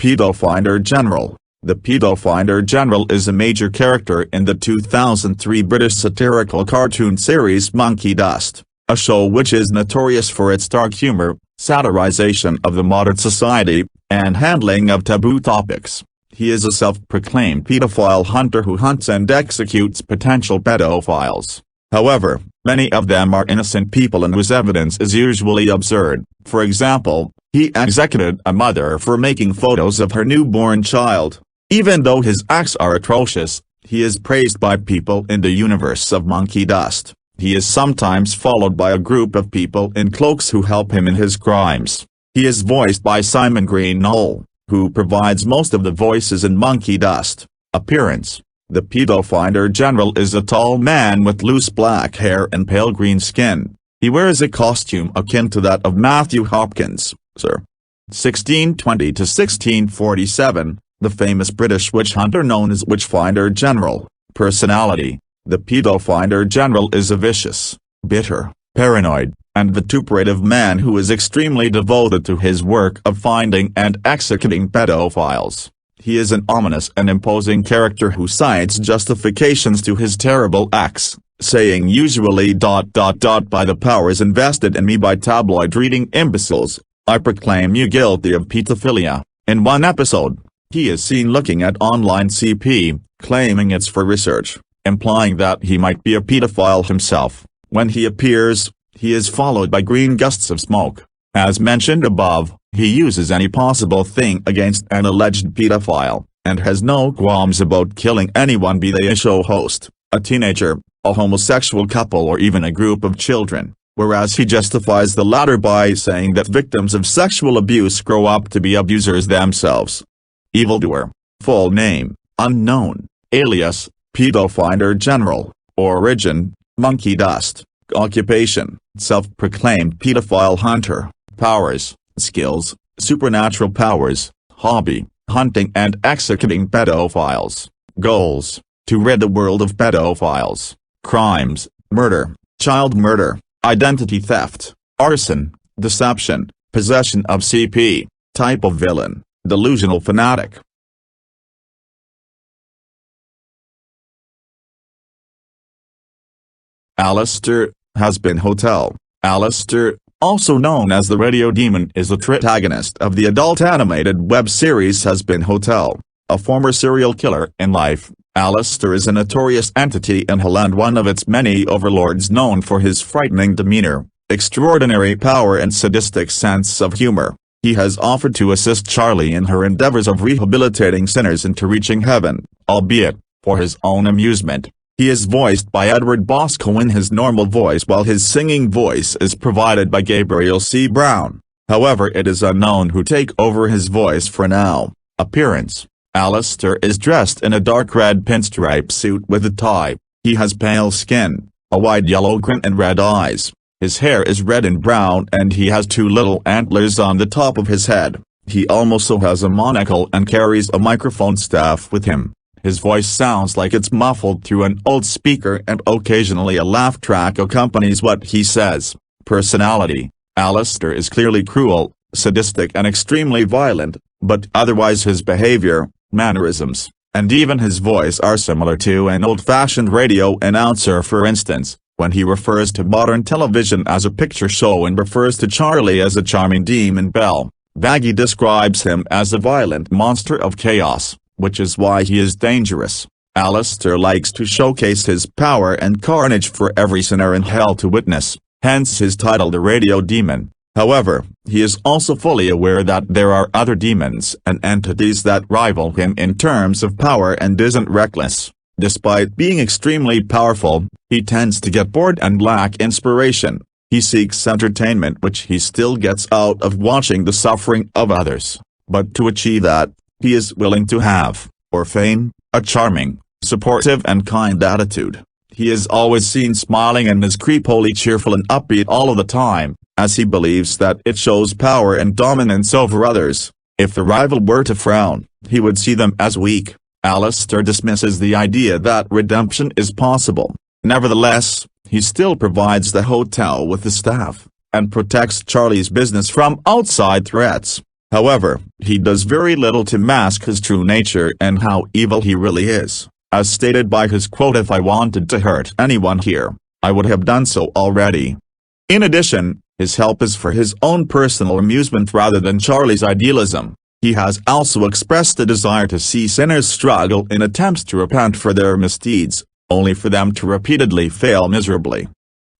Paedofinder General. The Paedofinder General is a major character in the 2003 British satirical cartoon series Monkey Dust, a show which is notorious for its dark humor, satirization of the modern society, and handling of taboo topics. He is a self-proclaimed pedophile hunter who hunts and executes potential pedophiles. However, many of them are innocent people and whose evidence is usually absurd. For example, he executed a mother for making photos of her newborn child. Even though his acts are atrocious, he is praised by people in the universe of Monkey Dust. He is sometimes followed by a group of people in cloaks who help him in his crimes. He is voiced by Simon Green-Knoll, who provides most of the voices in Monkey Dust. Appearance: the Paedofinder General is a tall man with loose black hair and pale green skin. He wears a costume akin to that of Matthew Hopkins, Sir. 1620 to 1647, the famous British witch hunter known as Witchfinder General. Personality: the Paedofinder General is a vicious, bitter, paranoid, and vituperative man who is extremely devoted to his work of finding and executing pedophiles. He is an ominous and imposing character who cites justifications to his terrible acts, saying usually ... by the powers invested in me by tabloid-reading imbeciles, I proclaim you guilty of pedophilia. In one episode, he is seen looking at online CP, claiming it's for research, implying that he might be a pedophile himself. When he appears, he is followed by green gusts of smoke. As mentioned above, he uses any possible thing against an alleged pedophile, and has no qualms about killing anyone, be they a show host, a teenager, a homosexual couple, or even a group of children, whereas he justifies the latter by saying that victims of sexual abuse grow up to be abusers themselves. Evildoer. Full name: unknown. Alias: Paedofinder General. Origin: Monkey Dust. Occupation: self-proclaimed pedophile hunter. Powers: skills, supernatural powers. Hobby: hunting and executing pedophiles. Goals: to rid the world of pedophiles. Crimes: murder, child murder, identity theft, arson, deception, possession of CP. Type of villain: delusional fanatic. Alastor, Has-Been Hotel. Alastor, also known as the Radio Demon, is the protagonist of the adult animated web series Has-Been Hotel. A former serial killer in life, Alastor is a notorious entity in hell and one of its many overlords, known for his frightening demeanor, extraordinary power and sadistic sense of humor. He has offered to assist Charlie in her endeavors of rehabilitating sinners into reaching heaven, albeit for his own amusement. He is voiced by Edward Bosco in his normal voice, while his singing voice is provided by Gabriel C. Brown. However, it is unknown who take over his voice for now. Appearance: Alastor is dressed in a dark red pinstripe suit with a tie. He has pale skin, a wide yellow grin and red eyes. His hair is red and brown and he has two little antlers on the top of his head. He also has a monocle and carries a microphone staff with him. His voice sounds like it's muffled through an old speaker, and occasionally a laugh track accompanies what he says. Personality: Alastor is clearly cruel, sadistic and extremely violent, but otherwise his behavior, mannerisms, and even his voice are similar to an old-fashioned radio announcer. For instance, when he refers to modern television as a picture show and refers to Charlie as a charming demon belle, Vaggie describes him as a violent monster of chaos, which is why he is dangerous. Alastor likes to showcase his power and carnage for every sinner in hell to witness, hence his title, the Radio Demon. However, he is also fully aware that there are other demons and entities that rival him in terms of power and isn't reckless. Despite being extremely powerful, he tends to get bored and lack inspiration. He seeks entertainment, which he still gets out of watching the suffering of others. But to achieve that, he is willing to have, or feign, a charming, supportive and kind attitude. He is always seen smiling and is creepily cheerful and upbeat all of the time, as he believes that it shows power and dominance over others. If the rival were to frown, he would see them as weak. Alastor dismisses the idea that redemption is possible. Nevertheless, he still provides the hotel with the staff, and protects Charlie's business from outside threats. However, he does very little to mask his true nature and how evil he really is, as stated by his quote, "If I wanted to hurt anyone here, I would have done so already." In addition, his help is for his own personal amusement rather than Charlie's idealism. He has also expressed a desire to see sinners struggle in attempts to repent for their misdeeds, only for them to repeatedly fail miserably.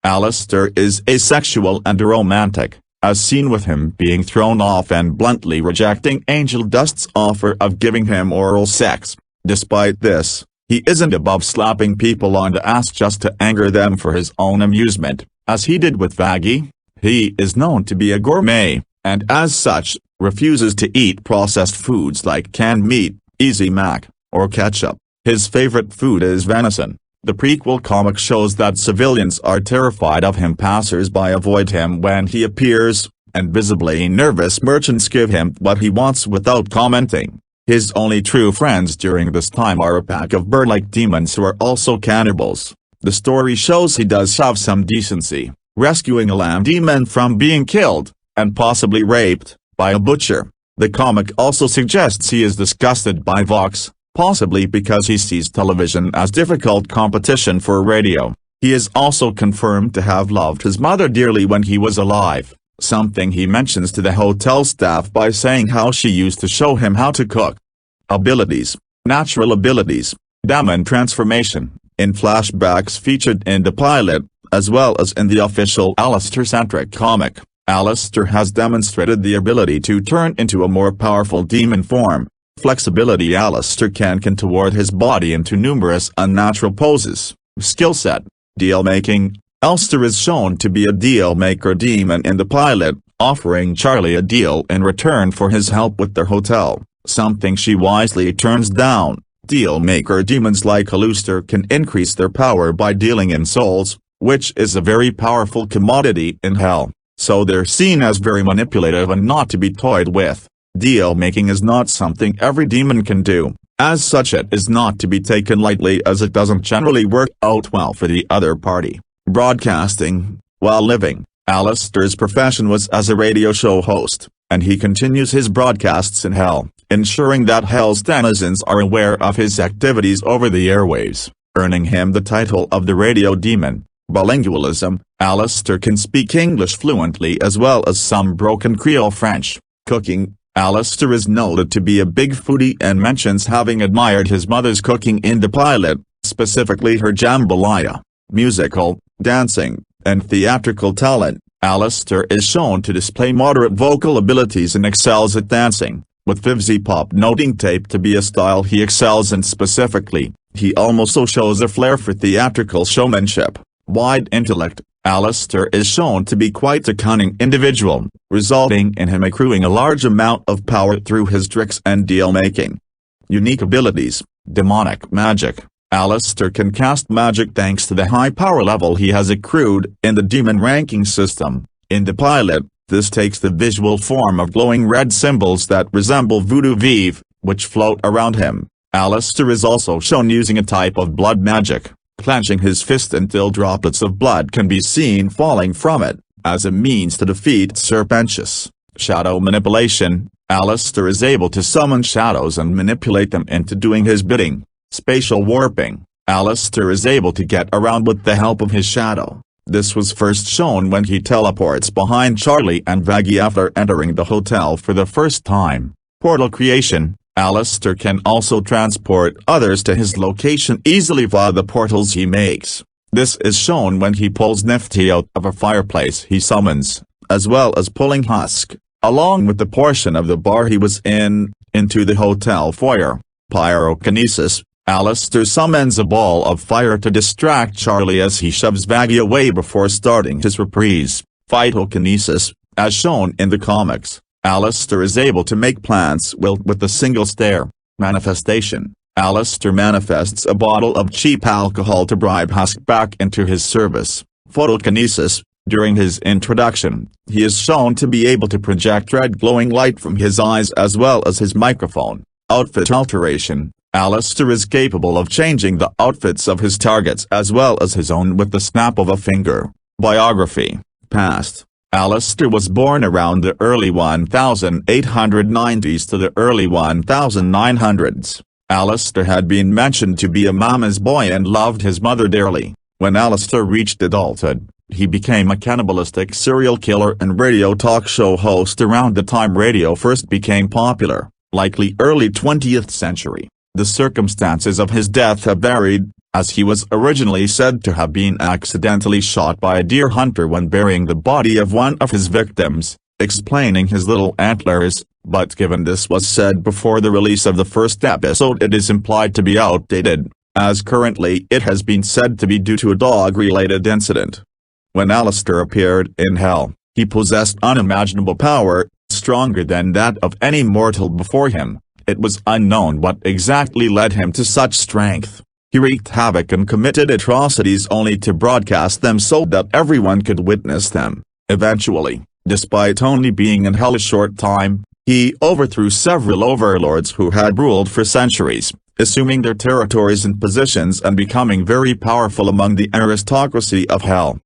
Alastor is asexual and aromantic, as seen with him being thrown off and bluntly rejecting Angel Dust's offer of giving him oral sex. Despite this, he isn't above slapping people on the ass just to anger them for his own amusement, as he did with Vaggie. He is known to be a gourmet, and as such, refuses to eat processed foods like canned meat, Easy Mac, or ketchup. His favorite food is venison. The prequel comic shows that civilians are terrified of him, passers-by avoid him when he appears, and visibly nervous merchants give him what he wants without commenting. His only true friends during this time are a pack of bird-like demons who are also cannibals. The story shows he does have some decency, rescuing a lamb demon from being killed, and possibly raped, by a butcher. The comic also suggests he is disgusted by Vox, possibly because he sees television as difficult competition for radio. He is also confirmed to have loved his mother dearly when he was alive, something he mentions to the hotel staff by saying how she used to show him how to cook. Abilities. Natural abilities. Demon transformation, in flashbacks featured in the pilot, as well as in the official Alastor-centric comic. Alastor has demonstrated the ability to turn into a more powerful demon form. Flexibility. Alastor can contort his body into numerous unnatural poses. Skill set. Deal making. Alastor is shown to be a deal maker demon in the pilot, offering Charlie a deal in return for his help with their hotel, something she wisely turns down. Deal maker demons like Alastor can increase their power by dealing in souls, which is a very powerful commodity in hell, so they're seen as very manipulative and not to be toyed with. Deal-making is not something every demon can do, as such it is not to be taken lightly as it doesn't generally work out well for the other party. Broadcasting. While living, Alastor's profession was as a radio show host, and he continues his broadcasts in Hell, ensuring that Hell's denizens are aware of his activities over the airwaves, earning him the title of the Radio Demon. Bilingualism. Alastor can speak English fluently as well as some broken Creole French. Cooking. Alastor is noted to be a big foodie and mentions having admired his mother's cooking in the pilot, specifically her jambalaya. Musical, dancing, and theatrical talent. Alastor is shown to display moderate vocal abilities and excels at dancing, with Vivzy Pop noting tape to be a style he excels in specifically. He also shows a flair for theatrical showmanship. Wide intellect. Alastor is shown to be quite a cunning individual, resulting in him accruing a large amount of power through his tricks and deal-making. Unique abilities. Demonic magic. Alastor can cast magic thanks to the high power level he has accrued in the demon ranking system. In the pilot, this takes the visual form of glowing red symbols that resemble voodoo vive, which float around him. Alastor is also shown using a type of blood magic, clenching his fist until droplets of blood can be seen falling from it, as a means to defeat Serpentius. Shadow manipulation. Alastor is able to summon shadows and manipulate them into doing his bidding. Spatial warping. Alastor is able to get around with the help of his shadow. This was first shown when he teleports behind Charlie and Vaggie after entering the hotel for the first time. Portal creation. Alastor can also transport others to his location easily via the portals he makes. This is shown when he pulls Nifty out of a fireplace he summons, as well as pulling Husk, along with the portion of the bar he was in, into the hotel foyer. Pyrokinesis. Alastor summons a ball of fire to distract Charlie as he shoves Vaggie away before starting his reprise. Phytokinesis. As shown in the comics, Alastor is able to make plants wilt with a single stare. Manifestation. Alastor manifests a bottle of cheap alcohol to bribe Husk back into his service. Photokinesis. During his introduction, he is shown to be able to project red glowing light from his eyes as well as his microphone. Outfit alteration. Alastor is capable of changing the outfits of his targets as well as his own with the snap of a finger. Biography. Past. Alastor was born around the early 1890s to the early 1900s. Alastor had been mentioned to be a mama's boy and loved his mother dearly. When Alastor reached adulthood, he became a cannibalistic serial killer and radio talk show host around the time radio first became popular, likely early 20th century. The circumstances of his death have varied, as he was originally said to have been accidentally shot by a deer hunter when burying the body of one of his victims, explaining his little antlers, but given this was said before the release of the first episode, it is implied to be outdated, as currently it has been said to be due to a dog-related incident. When Alastor appeared in Hell, he possessed unimaginable power, stronger than that of any mortal before him. It was unknown what exactly led him to such strength. He wreaked havoc and committed atrocities only to broadcast them so that everyone could witness them. Eventually, despite only being in Hell a short time, he overthrew several overlords who had ruled for centuries, assuming their territories and positions and becoming very powerful among the aristocracy of Hell.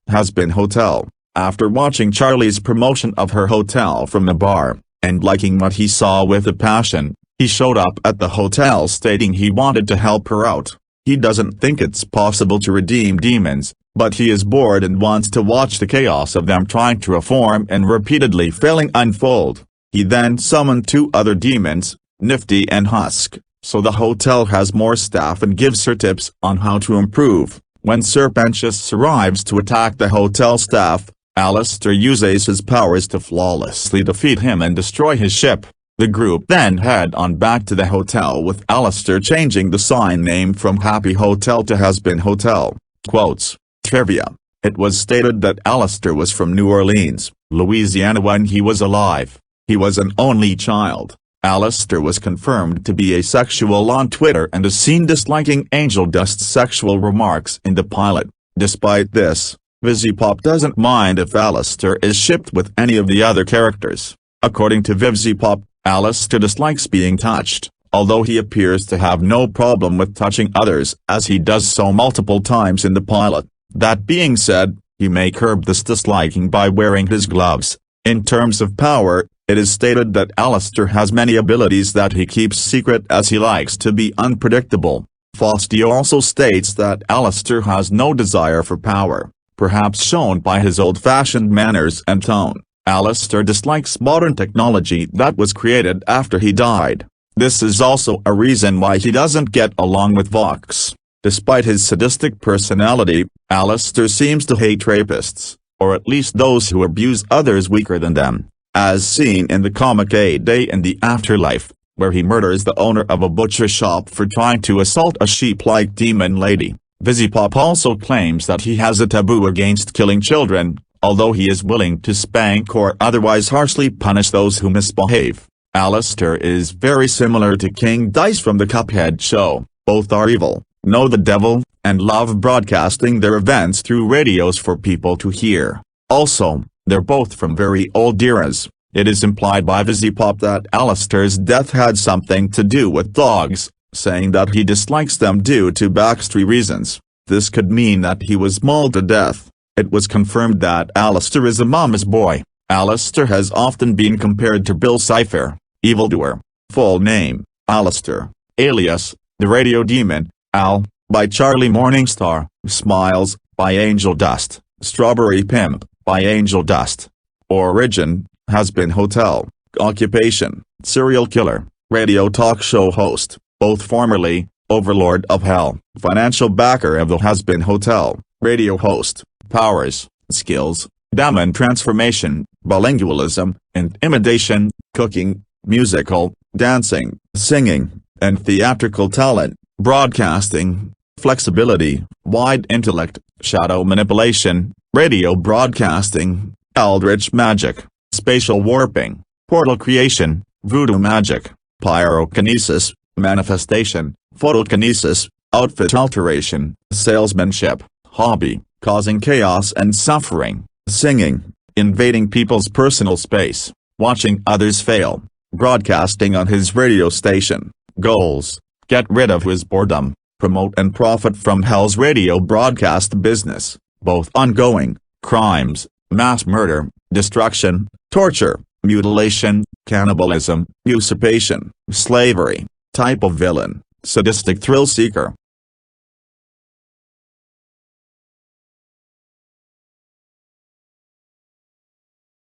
Has-Been Hotel. After watching Charlie's promotion of her hotel from a bar, and liking what he saw with a passion, he showed up at the hotel stating he wanted to help her out. He doesn't think it's possible to redeem demons, but he is bored and wants to watch the chaos of them trying to reform and repeatedly failing unfold. He then summoned two other demons, Nifty and Husk, so the hotel has more staff and gives her tips on how to improve. When Serpentius arrives to attack the hotel staff, Alastor uses his powers to flawlessly defeat him and destroy his ship. The group then head on back to the hotel with Alastor changing the sign name from Happy Hotel to Has-Been Hotel. Quotes. Trivia. It was stated that Alastor was from New Orleans, Louisiana when he was alive. He was an only child. Alastor was confirmed to be asexual on Twitter and is seen disliking Angel Dust's sexual remarks in the pilot. Despite this, VivziePop doesn't mind if Alastor is shipped with any of the other characters. According to VivziePop, Alastor dislikes being touched, although he appears to have no problem with touching others as he does so multiple times in the pilot. That being said, he may curb this disliking by wearing his gloves. In terms of power, it is stated that Alastor has many abilities that he keeps secret as he likes to be unpredictable. Fausti also states that Alastor has no desire for power, perhaps shown by his old-fashioned manners and tone. Alastor dislikes modern technology that was created after he died. This is also a reason why he doesn't get along with Vox. Despite his sadistic personality, Alastor seems to hate rapists, or at least those who abuse others weaker than them, as seen in the comic A Day in the Afterlife, where he murders the owner of a butcher shop for trying to assault a sheep-like demon lady. VivziePop also claims that he has a taboo against killing children, although he is willing to spank or otherwise harshly punish those who misbehave. Alastor is very similar to King Dice from the Cuphead show. Both are evil, know the devil, and love broadcasting their events through radios for people to hear. Also, they're both from very old eras. It is implied by VivziePop that Alastor's death had something to do with dogs, saying that he dislikes them due to backstory reasons. This could mean that he was mauled to death. It was confirmed that Alastor is a mama's boy. Alastor has often been compared to Bill Cipher, evildoer. Full name, Alastor, alias, the Radio Demon, Al, by Charlie Morningstar, Smiles, by Angel Dust, Strawberry Pimp, by Angel Dust. Origin, Has-Been Hotel. Occupation, serial killer, radio talk show host, both formerly, Overlord of Hell. Financial backer of the Has-Been Hotel, radio host. Powers, skills, demon transformation, bilingualism, intimidation, cooking, musical, dancing, singing, and theatrical talent, broadcasting, flexibility, wide intellect, shadow manipulation, radio broadcasting, eldritch magic, spatial warping, portal creation, voodoo magic, pyrokinesis, manifestation, photokinesis, outfit alteration, salesmanship, hobby, causing chaos and suffering, singing, invading people's personal space, watching others fail, broadcasting on his radio station. Goals: get rid of his boredom, promote and profit from Hell's radio broadcast business, both ongoing, crimes, mass murder, destruction, torture, mutilation, cannibalism, usurpation, slavery. Type of villain: sadistic thrill seeker.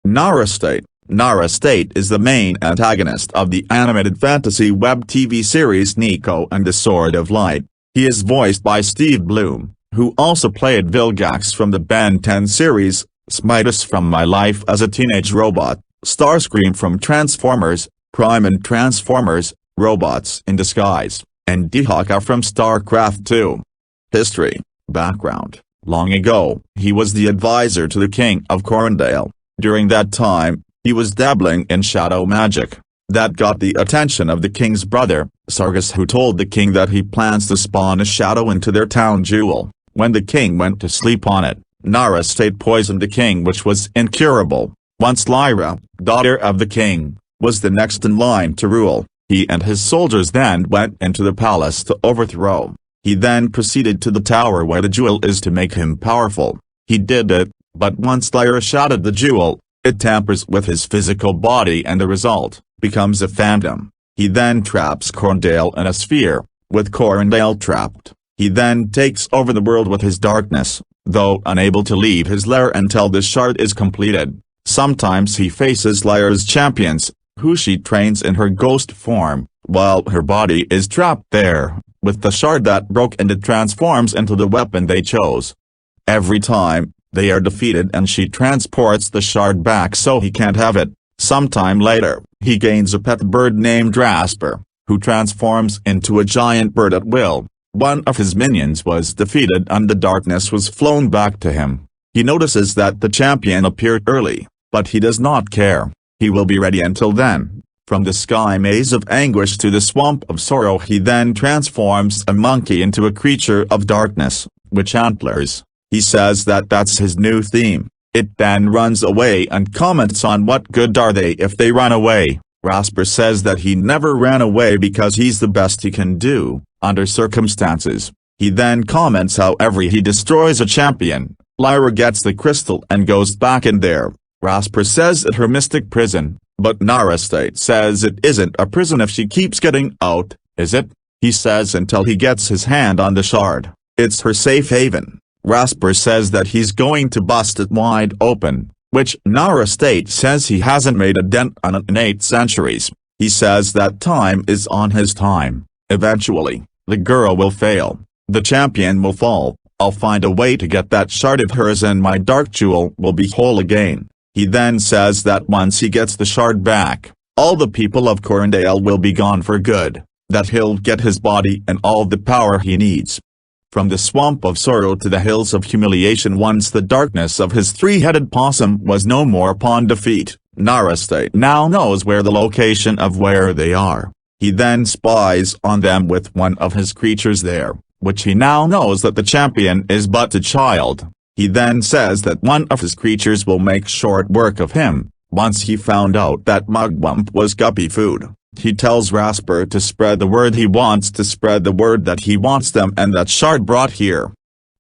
Nar Est. Nar Est is the main antagonist of the animated fantasy web TV series Nico and the Sword of Light. He is voiced by Steve Bloom, who also played Vilgax from the Ben 10 series, Smitus from My Life as a Teenage Robot, Starscream from Transformers, Prime and Transformers, Robots in Disguise, and Dehaka from StarCraft 2. History. Background. Long ago, he was the advisor to the King of Corundale. During that time, he was dabbling in shadow magic. That got the attention of the king's brother, Sargus, who told the king that he plans to spawn a shadow into their town jewel. When the king went to sleep on it, Nar Est poisoned the king, which was incurable. Once Lyra, daughter of the king, was the next in line to rule, he and his soldiers then went into the palace to overthrow. He then proceeded to the tower where the jewel is to make him powerful. He did it, but once Lyra shattered the jewel, it tampers with his physical body and the result becomes a phantom. He then traps Corundale in a sphere. With Corundale trapped, he then takes over the world with his darkness, though unable to leave his lair until the shard is completed. Sometimes he faces Lyra's champions, who she trains in her ghost form, while her body is trapped there, with the shard that broke and it transforms into the weapon they chose. Every time, they are defeated and she transports the shard back so he can't have it. Sometime later, he gains a pet bird named Rasper, who transforms into a giant bird at will. One of his minions was defeated and the darkness was flown back to him. He notices that the champion appeared early, but he does not care. He will be ready until then. From the sky maze of anguish to the swamp of sorrow, he then transforms a monkey into a creature of darkness, with antlers. He says that that's his new theme. It then runs away and comments on what good are they if they run away. Rasper says that he never ran away because he's the best he can do, under circumstances. He then comments however he destroys a champion, Lyra gets the crystal and goes back in there. Rasper says at her mystic prison, but Nar Est says it isn't a prison if she keeps getting out, is it? He says until he gets his hand on the shard, it's her safe haven. Rasper says that he's going to bust it wide open, which Nar Est says he hasn't made a dent on it in 8 centuries. He says that time is on his time. Eventually, the girl will fail. The champion will fall. I'll find a way to get that shard of hers and my dark jewel will be whole again. He then says that once he gets the shard back, all the people of Corundale will be gone for good, that he'll get his body and all the power he needs. From the swamp of sorrow to the hills of humiliation, once the darkness of his 3-headed possum was no more upon defeat, Nar Est now knows where the location of where they are. He then spies on them with one of his creatures there, which he now knows that the champion is but a child. He then says that one of his creatures will make short work of him. Once he found out that Mugwump was guppy food, he tells Rasper to spread the word. He wants to spread the word that he wants them and that shard brought here.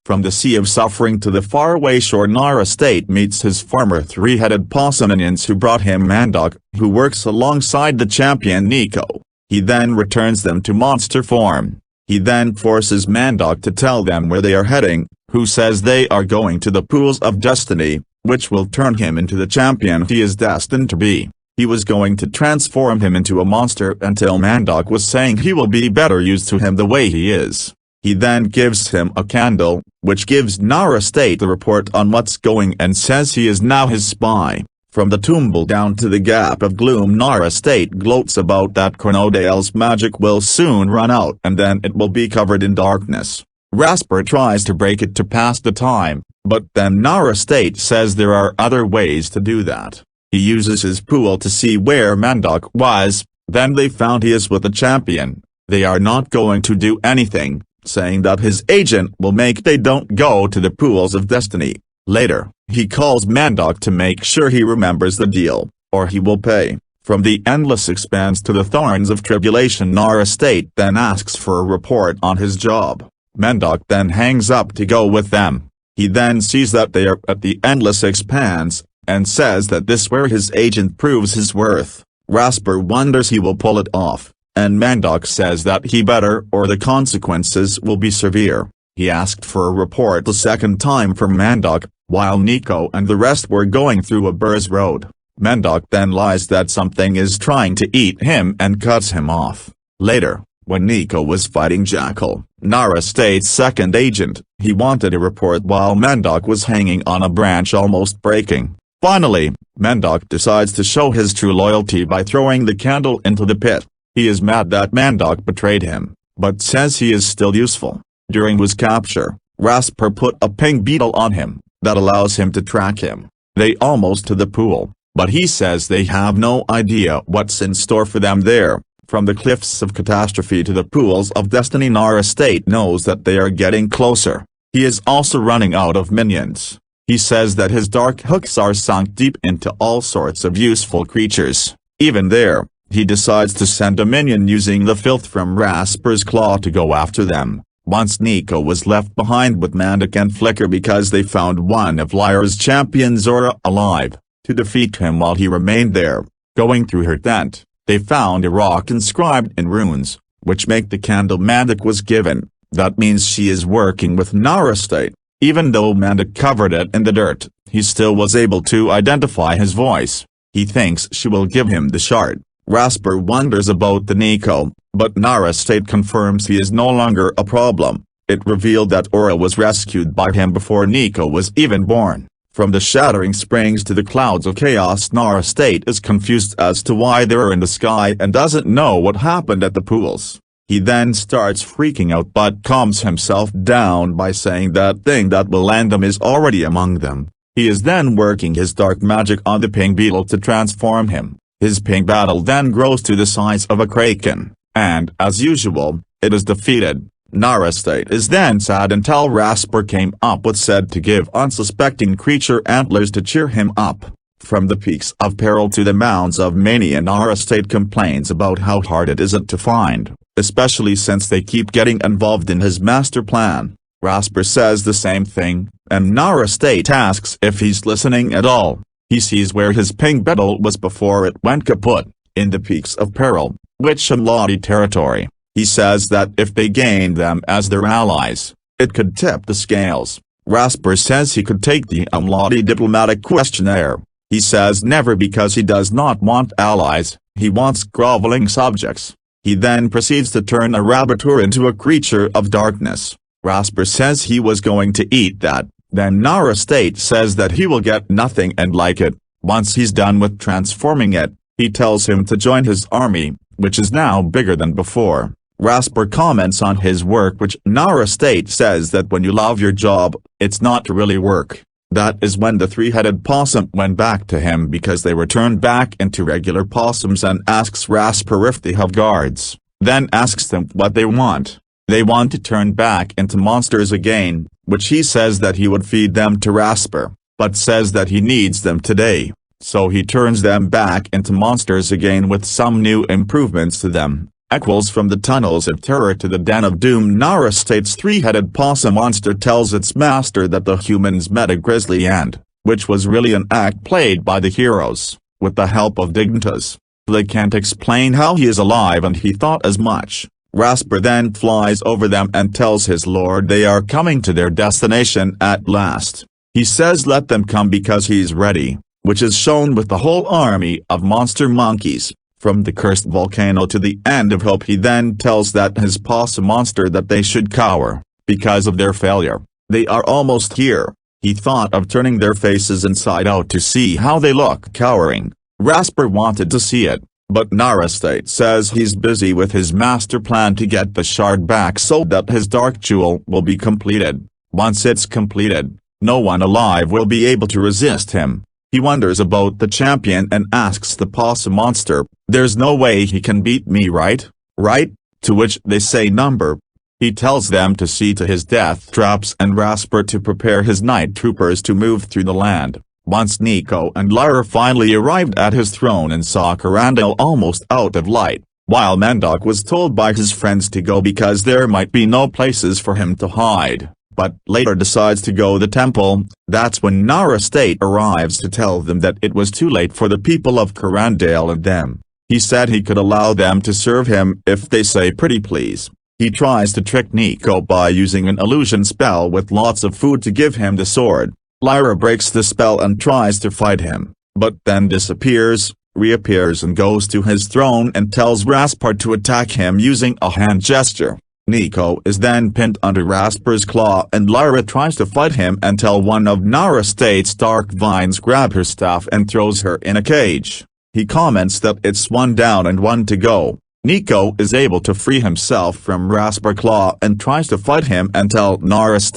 From the sea of suffering to the faraway shore, Nar Est meets his former 3-headed possum minions who brought him Mandok, who works alongside the champion Nico. He then returns them to monster form. He then forces Mandok to tell them where they are heading, who says they are going to the pools of destiny, which will turn him into the champion he is destined to be. He was going to transform him into a monster until Mandok was saying he will be better used to him the way he is. He then gives him a candle, which gives Nar Est the report on what's going and says he is now his spy. From the tumble down to the gap of gloom, Nar Est gloats about that Corundale's magic will soon run out and then it will be covered in darkness. Rasper tries to break it to pass the time, but then Nar Est says there are other ways to do that. He uses his pool to see where Mandok was, then they found he is with the champion. They are not going to do anything, saying that his agent will make they don't go to the pools of destiny. Later, he calls Mandok to make sure he remembers the deal, or he will pay. From the endless expanse to the thorns of tribulation, Nar Est then asks for a report on his job. Mandok then hangs up to go with them. He then sees that they are at the endless expanse, and says that this where his agent proves his worth. Rasper wonders he will pull it off, and Mandok says that he better or the consequences will be severe. He asked for a report the second time from Mandok, while Nico and the rest were going through a Burrs road. Mandok then lies that something is trying to eat him and cuts him off. Later, when Nico was fighting Jackal, Nar Estate's second agent, he wanted a report while Mandok was hanging on a branch almost breaking. Finally, Mandok decides to show his true loyalty by throwing the candle into the pit. He is mad that Mandok betrayed him, but says he is still useful. During his capture, Rasper put a ping beetle on him, that allows him to track him. They almost to the pool, but he says they have no idea what's in store for them there. From the cliffs of catastrophe to the pools of destiny, Nar Estate knows that they are getting closer. He is also running out of minions. He says that his dark hooks are sunk deep into all sorts of useful creatures. Even there, he decides to send a minion using the filth from Rasper's claw to go after them. Once Nico was left behind with Mandok and Flicker because they found one of Lyra's champions Zora alive. To defeat him while he remained there, going through her tent, they found a rock inscribed in runes, which make the candle Mandok was given. That means she is working with Nar Estate. Even though Mandok covered it in the dirt, he still was able to identify his voice. He thinks she will give him the shard. Rasper wonders about the Nico, but Nar Estate confirms he is no longer a problem. It revealed that Aura was rescued by him before Nico was even born. From the shattering springs to the clouds of chaos, Nar Estate is confused as to why they are in the sky and doesn't know what happened at the pools. He then starts freaking out but calms himself down by saying that thing that will end them is already among them. He is then working his dark magic on the ping beetle to transform him. His ping battle then grows to the size of a kraken, and, as usual, it is defeated. Nar Estate is then sad until Rasper came up with said to give unsuspecting creature antlers to cheer him up. From the peaks of peril to the mounds of mania, Nar Estate complains about how hard it isn't to find, especially since they keep getting involved in his master plan. Rasper says the same thing, and Nar Estate asks if he's listening at all. He sees where his ping beetle was before it went kaput, in the peaks of peril, which Alot territory. He says that if they gain them as their allies, it could tip the scales. Rasper says he could take the Alot diplomatic questionnaire. He says never because he does not want allies, he wants groveling subjects. He then proceeds to turn a rabbiter into a creature of darkness. Rasper says he was going to eat that, then Nar Estate says that he will get nothing and like it. Once he's done with transforming it, he tells him to join his army, which is now bigger than before. Rasper comments on his work, which Nar Estate says that when you love your job, it's not really work. That is when the three-headed possum went back to him because they were turned back into regular possums, and asks Rasper if they have guards, then asks them what they want. They want to turn back into monsters again, which he says that he would feed them to Rasper, but says that he needs them today, so he turns them back into monsters again with some new improvements to them. Equals from the tunnels of terror to the den of doom. Nar Estate's three-headed possum monster tells its master that the humans met a grisly end, which was really an act played by the heroes, with the help of Dignitas. They can't explain how he is alive, and he thought as much. Rasper then flies over them and tells his lord they are coming to their destination at last. He says let them come because he's ready, which is shown with the whole army of monster monkeys. From the cursed volcano to the end of hope, he then tells that his possum monster that they should cower, because of their failure. They are almost here. He thought of turning their faces inside out to see how they look cowering. Rasper wanted to see it, but Nar Estate says he's busy with his master plan to get the shard back so that his dark jewel will be completed. Once it's completed, no one alive will be able to resist him. He wonders about the champion and asks the possum monster, "There's no way he can beat me, right? Right?" To which they say number. He tells them to see to his death traps and Rasper to prepare his night troopers to move through the land. Once Nico and Lyra finally arrived at his throne and saw Carandale almost out of light, while Mandok was told by his friends to go because there might be no places for him to hide, but later decides to go to the temple. That's when Nar Est arrives to tell them that it was too late for the people of Corandale and them. He said he could allow them to serve him if they say pretty please. He tries to trick Nico by using an illusion spell with lots of food to give him the sword. Lyra breaks the spell and tries to fight him, but then disappears, reappears and goes to his throne and tells Rasper to attack him using a hand gesture. Nico is then pinned under Rasper's claw and Lyra tries to fight him until one of Nar Estate's dark vines grab her staff and throws her in a cage. He comments that it's one down and one to go. Nico is able to free himself from Rasper Claw and tries to fight him until Nar Est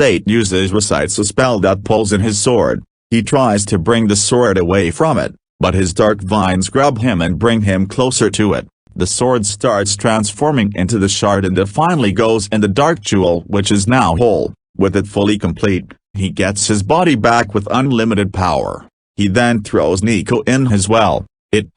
recites a spell that pulls in his sword. He tries to bring the sword away from it, but his dark vines grab him and bring him closer to it. The sword starts transforming into the shard and it finally goes in the dark jewel, which is now whole. With it fully complete, he gets his body back with unlimited power. He then throws Nico in as well.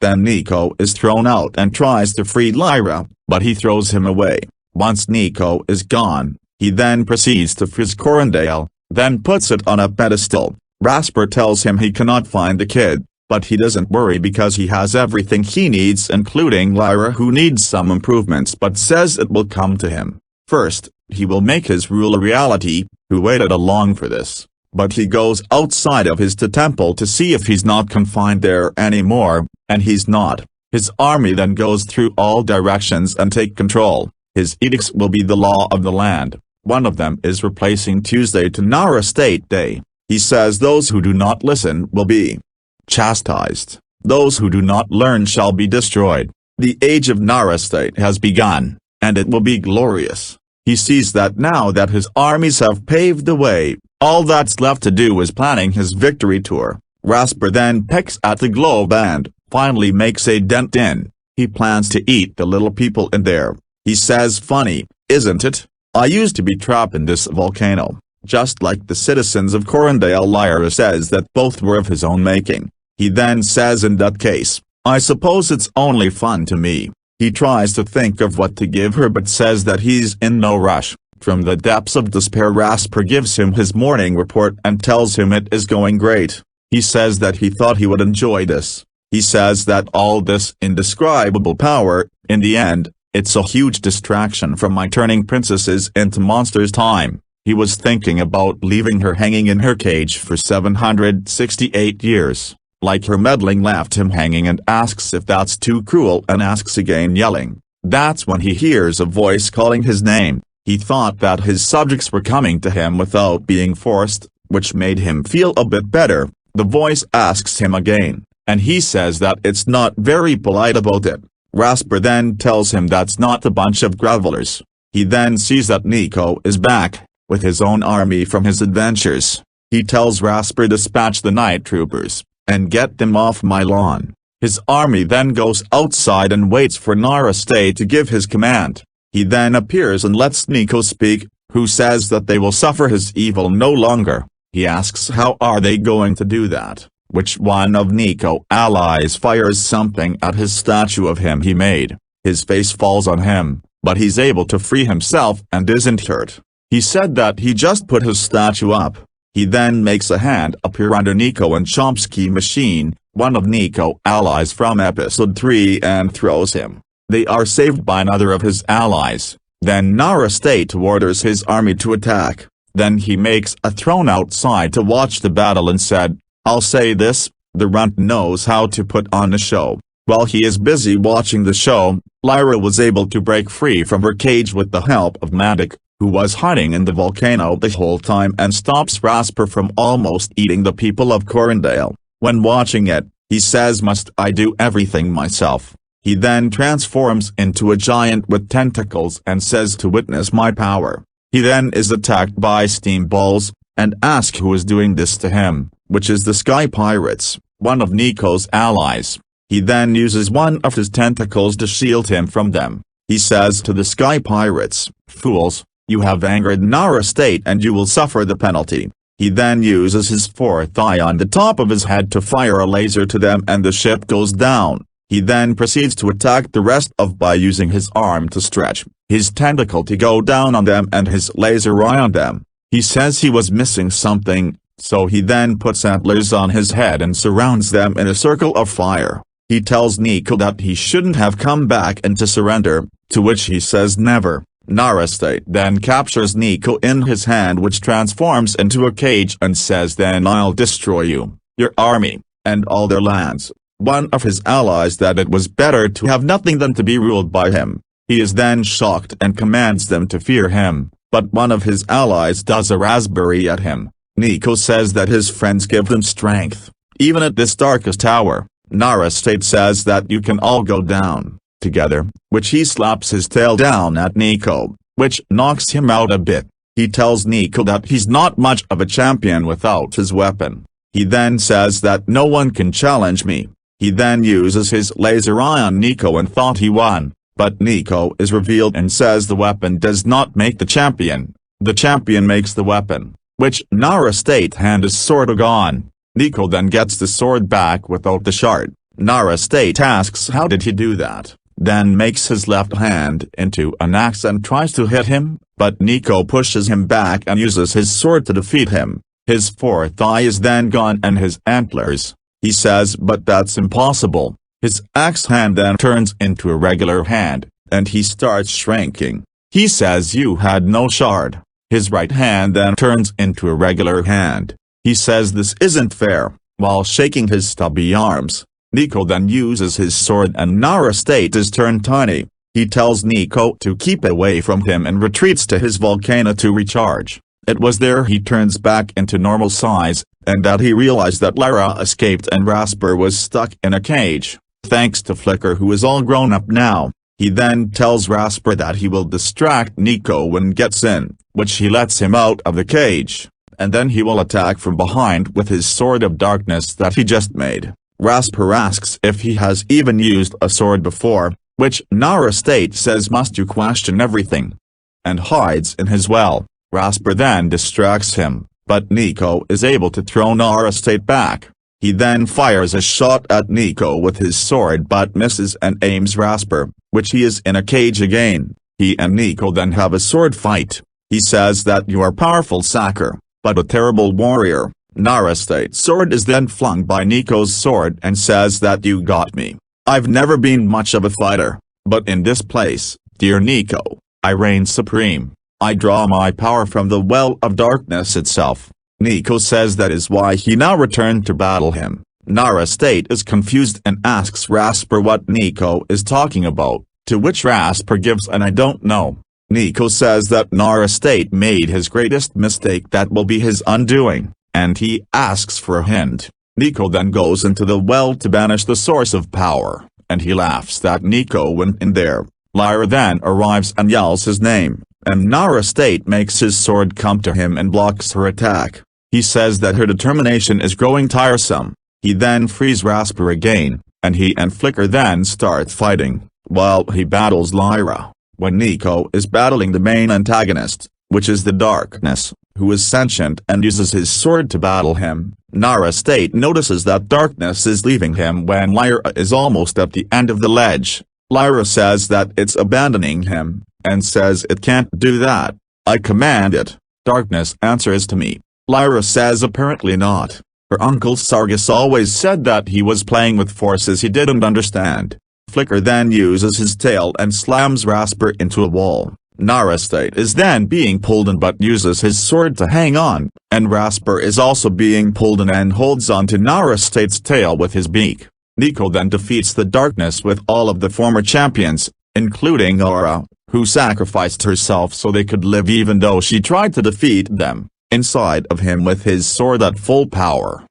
Then Nico is thrown out and tries to free Lyra, but he throws him away. Once Nico is gone, he then proceeds to freeze Corandale, then puts it on a pedestal. Rasper tells him he cannot find the kid, but he doesn't worry because he has everything he needs including Lyra who needs some improvements but says it will come to him. First, he will make his rule a reality, who waited along for this. But he goes outside of his temple to see if he's not confined there anymore, and he's not. His army then goes through all directions and take control. His edicts will be the law of the land. One of them is replacing Tuesday to Nar Est Day. He says those who do not listen will be chastised. Those who do not learn shall be destroyed. The age of Nar Est has begun, and it will be glorious. He sees that now that his armies have paved the way, all that's left to do is planning his victory tour. Rasper then pecks at the globe and finally makes a dent in. He plans to eat the little people in there. He says, funny, isn't it? I used to be trapped in this volcano, just like the citizens of Corandale. Lyra says that both were of his own making. He then says in that case, I suppose it's only fun to me. He tries to think of what to give her but says that he's in no rush. From the depths of despair Rasper gives him his morning report and tells him it is going great. He says that he thought he would enjoy this. He says that all this indescribable power, in the end, it's a huge distraction from my turning princesses into monsters time. He was thinking about leaving her hanging in her cage for 768 years. Like her meddling left him hanging and asks if that's too cruel and asks again yelling. That's when he hears a voice calling his name. He thought that his subjects were coming to him without being forced, which made him feel a bit better. The voice asks him again, and he says that it's not very polite about it. Rasper then tells him that's not a bunch of grovelers. He then sees that Nico is back, with his own army from his adventures. He tells Rasper dispatch the night troopers, and get them off my lawn. His army then goes outside and waits for Nar Est to give his command. He then appears and lets Nico speak, who says that they will suffer his evil no longer. He asks how are they going to do that, which one of Nico's allies fires something at his statue of him he made. His face falls on him, but he's able to free himself and isn't hurt. He said that he just put his statue up. He then makes a hand appear under Nico and Chomsky Machine, one of Nico's allies from episode 3, and throws him. They are saved by another of his allies. Then Nar Est orders his army to attack. Then he makes a throne outside to watch the battle and said, I'll say this, the runt knows how to put on a show. While he is busy watching the show, Lyra was able to break free from her cage with the help of Fanatic, who was hiding in the volcano the whole time and stops Rasper from almost eating the people of Corandale. When watching it, he says must I do everything myself. He then transforms into a giant with tentacles and says to witness my power. He then is attacked by steam balls, and asks who is doing this to him, which is the Sky Pirates, one of Nico's allies. He then uses one of his tentacles to shield him from them. He says to the Sky Pirates, fools, you have angered Nar Est and you will suffer the penalty. He then uses his fourth eye on the top of his head to fire a laser to them and the ship goes down. He then proceeds to attack the rest by using his arm to stretch his tentacle to go down on them and his laser eye on them. He says he was missing something, so he then puts antlers on his head and surrounds them in a circle of fire. He tells Nico that he shouldn't have come back and to surrender, to which he says never. Nar Est then captures Nico in his hand, which transforms into a cage, and says, "Then I'll destroy you, your army, and all their lands." One of his allies that it was better to have nothing than to be ruled by him. He is then shocked and commands them to fear him, but one of his allies does a raspberry at him. Nico says that his friends give them strength, even at this darkest hour. Nar Est says that you can all go down together, which he slaps his tail down at Nico, which knocks him out a bit. He tells Nico that he's not much of a champion without his weapon. He then says that no one can challenge me. He then uses his laser eye on Nico and thought he won, but Nico is revealed and says the weapon does not make the champion makes the weapon, which Nar Est hand his sword gone. Nico then gets the sword back without the shard. Nar Est asks how did he do that, then makes his left hand into an axe and tries to hit him, but Nico pushes him back and uses his sword to defeat him. His fourth eye is then gone and his antlers. He says but that's impossible. His axe hand then turns into a regular hand, and he starts shrinking. He says you had no shard. His right hand then turns into a regular hand. He says this isn't fair, while shaking his stubby arms. Nico then uses his sword and Nar Est is turned tiny. He tells Nico to keep away from him and retreats to his volcano to recharge. It was there he turns back into normal size, and that he realized that Lyra escaped and Rasper was stuck in a cage. Thanks to Flicker, who is all grown up now, he then tells Rasper that he will distract Nico when gets in, which he lets him out of the cage, and then he will attack from behind with his sword of darkness that he just made. Rasper asks if he has even used a sword before, which Nar Est says must you question everything, and hides in his well. Rasper then distracts him, but Nico is able to throw Nar Est back. He then fires a shot at Nico with his sword but misses and aims Rasper, which he is in a cage again. He and Nico then have a sword fight. He says that you are powerful Sacker, but a terrible warrior. Nar Est's sword is then flung by Nico's sword and says that you got me. I've never been much of a fighter, but in this place, dear Nico, I reign supreme. I draw my power from the well of darkness itself. Nico says that is why he now returned to battle him. Nar Est is confused and asks Rasper what Nico is talking about, to which Rasper gives an I don't know. Nico says that Nar Est made his greatest mistake that will be his undoing, and he asks for a hint. Nico then goes into the well to banish the source of power, and he laughs that Nico went in there. Lyra then arrives and yells his name, and Nar Est makes his sword come to him and blocks her attack. He says that her determination is growing tiresome. He then frees Rasper again, and he and Flicker then start fighting, while he battles Lyra. When Nico is battling the main antagonist, which is the Darkness, who is sentient and uses his sword to battle him, Nar Est notices that Darkness is leaving him when Lyra is almost at the end of the ledge. Lyra says that it's abandoning him, and says it can't do that. I command it. Darkness answers to me. Lyra says apparently not. Her uncle Sargus always said that he was playing with forces he didn't understand. Flicker then uses his tail and slams Rasper into a wall. Nar Est is then being pulled in but uses his sword to hang on, and Rasper is also being pulled in and holds on to Nar Est's tail with his beak. Nico then defeats the Darkness with all of the former champions, including Aura, who sacrificed herself so they could live even though she tried to defeat them, inside of him with his sword at full power.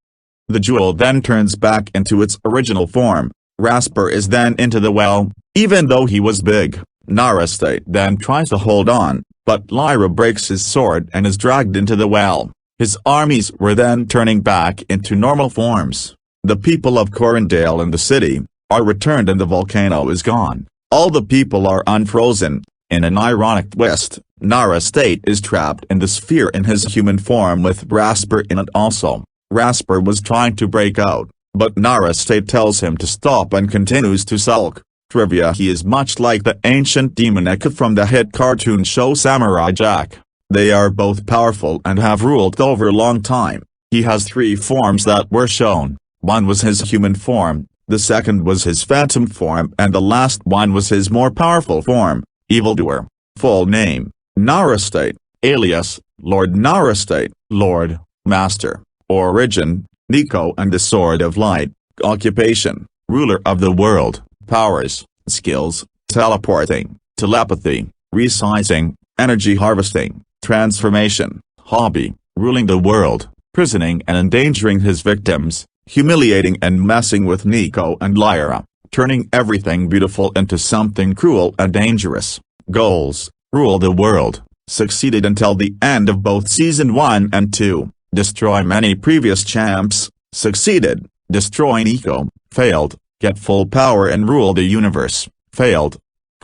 The jewel then turns back into its original form. Rasper is then into the well, even though he was big. Nar Est then tries to hold on, but Lyra breaks his sword and is dragged into the well. His armies were then turning back into normal forms. The people of Corindale and the city are returned and the volcano is gone. All the people are unfrozen. In an ironic twist, Nar Est is trapped in the sphere in his human form with Rasper in it also. Rasper was trying to break out, but Nar Est tells him to stop and continues to sulk. Trivia: he is much like the ancient demon Eka from the hit cartoon show Samurai Jack. They are both powerful and have ruled over a long time. He has 3 forms that were shown. One was his human form, the second was his phantom form, and the last one was his more powerful form, Evildoer. Full name: Nar Est, alias Lord Nar Est, Lord, Master. Origin: Nico and the Sword of Light. Occupation: ruler of the world. Powers: skills, teleporting, telepathy, resizing, energy harvesting, transformation. Hobby: ruling the world, prisoning and endangering his victims, humiliating and messing with Nico and Lyra, turning everything beautiful into something cruel and dangerous. Goals: rule the world, succeeded until the end of both Season 1 and 2, destroy many previous champs, succeeded, destroy Nico, failed, get full power and rule the universe, failed.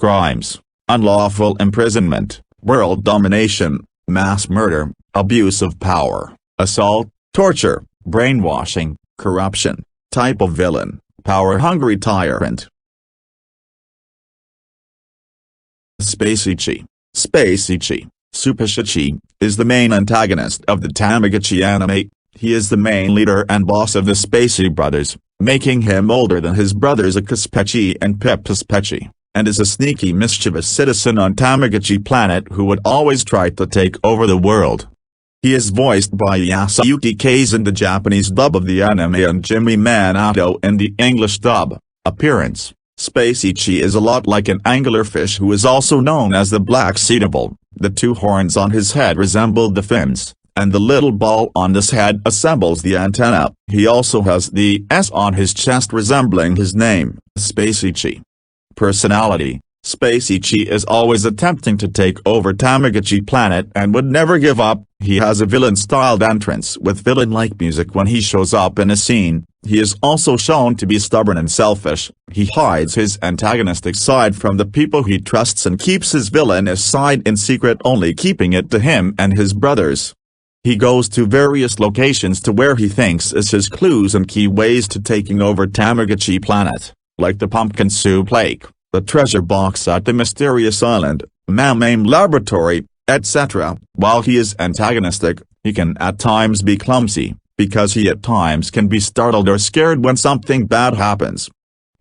Crimes: unlawful imprisonment, world domination, mass murder, abuse of power, assault, torture, brainwashing, corruption. Type of villain: power-hungry tyrant. Spacytchi. Spacytchi, Spacytchi, is the main antagonist of the Tamagotchi anime. He is the main leader and boss of the Spacy brothers, making him older than his brothers Spacytchi and Spacytchi, and is a sneaky mischievous citizen on Tamagotchi planet who would always try to take over the world. He is voiced by Yasuyuki Kase in the Japanese dub of the anime and Jimmy Manato in the English dub. Appearance: Spacytchi is a lot like an anglerfish who is also known as the black sea devil. The 2 horns on his head resemble the fins, and the little ball on his head assembles the antenna. He also has the S on his chest resembling his name, Spacytchi. Personality: Spacytchi is always attempting to take over Tamagotchi planet and would never give up. He has a villain-styled entrance with villain-like music when he shows up in a scene. He is also shown to be stubborn and selfish. He hides his antagonistic side from the people he trusts and keeps his villainous side in secret, only keeping it to him and his brothers. He goes to various locations to where he thinks is his clues and key ways to taking over Tamagotchi planet, like the pumpkin soup lake, the treasure box at the mysterious island, Mamame laboratory, etc. While he is antagonistic, he can at times be clumsy, because he at times can be startled or scared when something bad happens.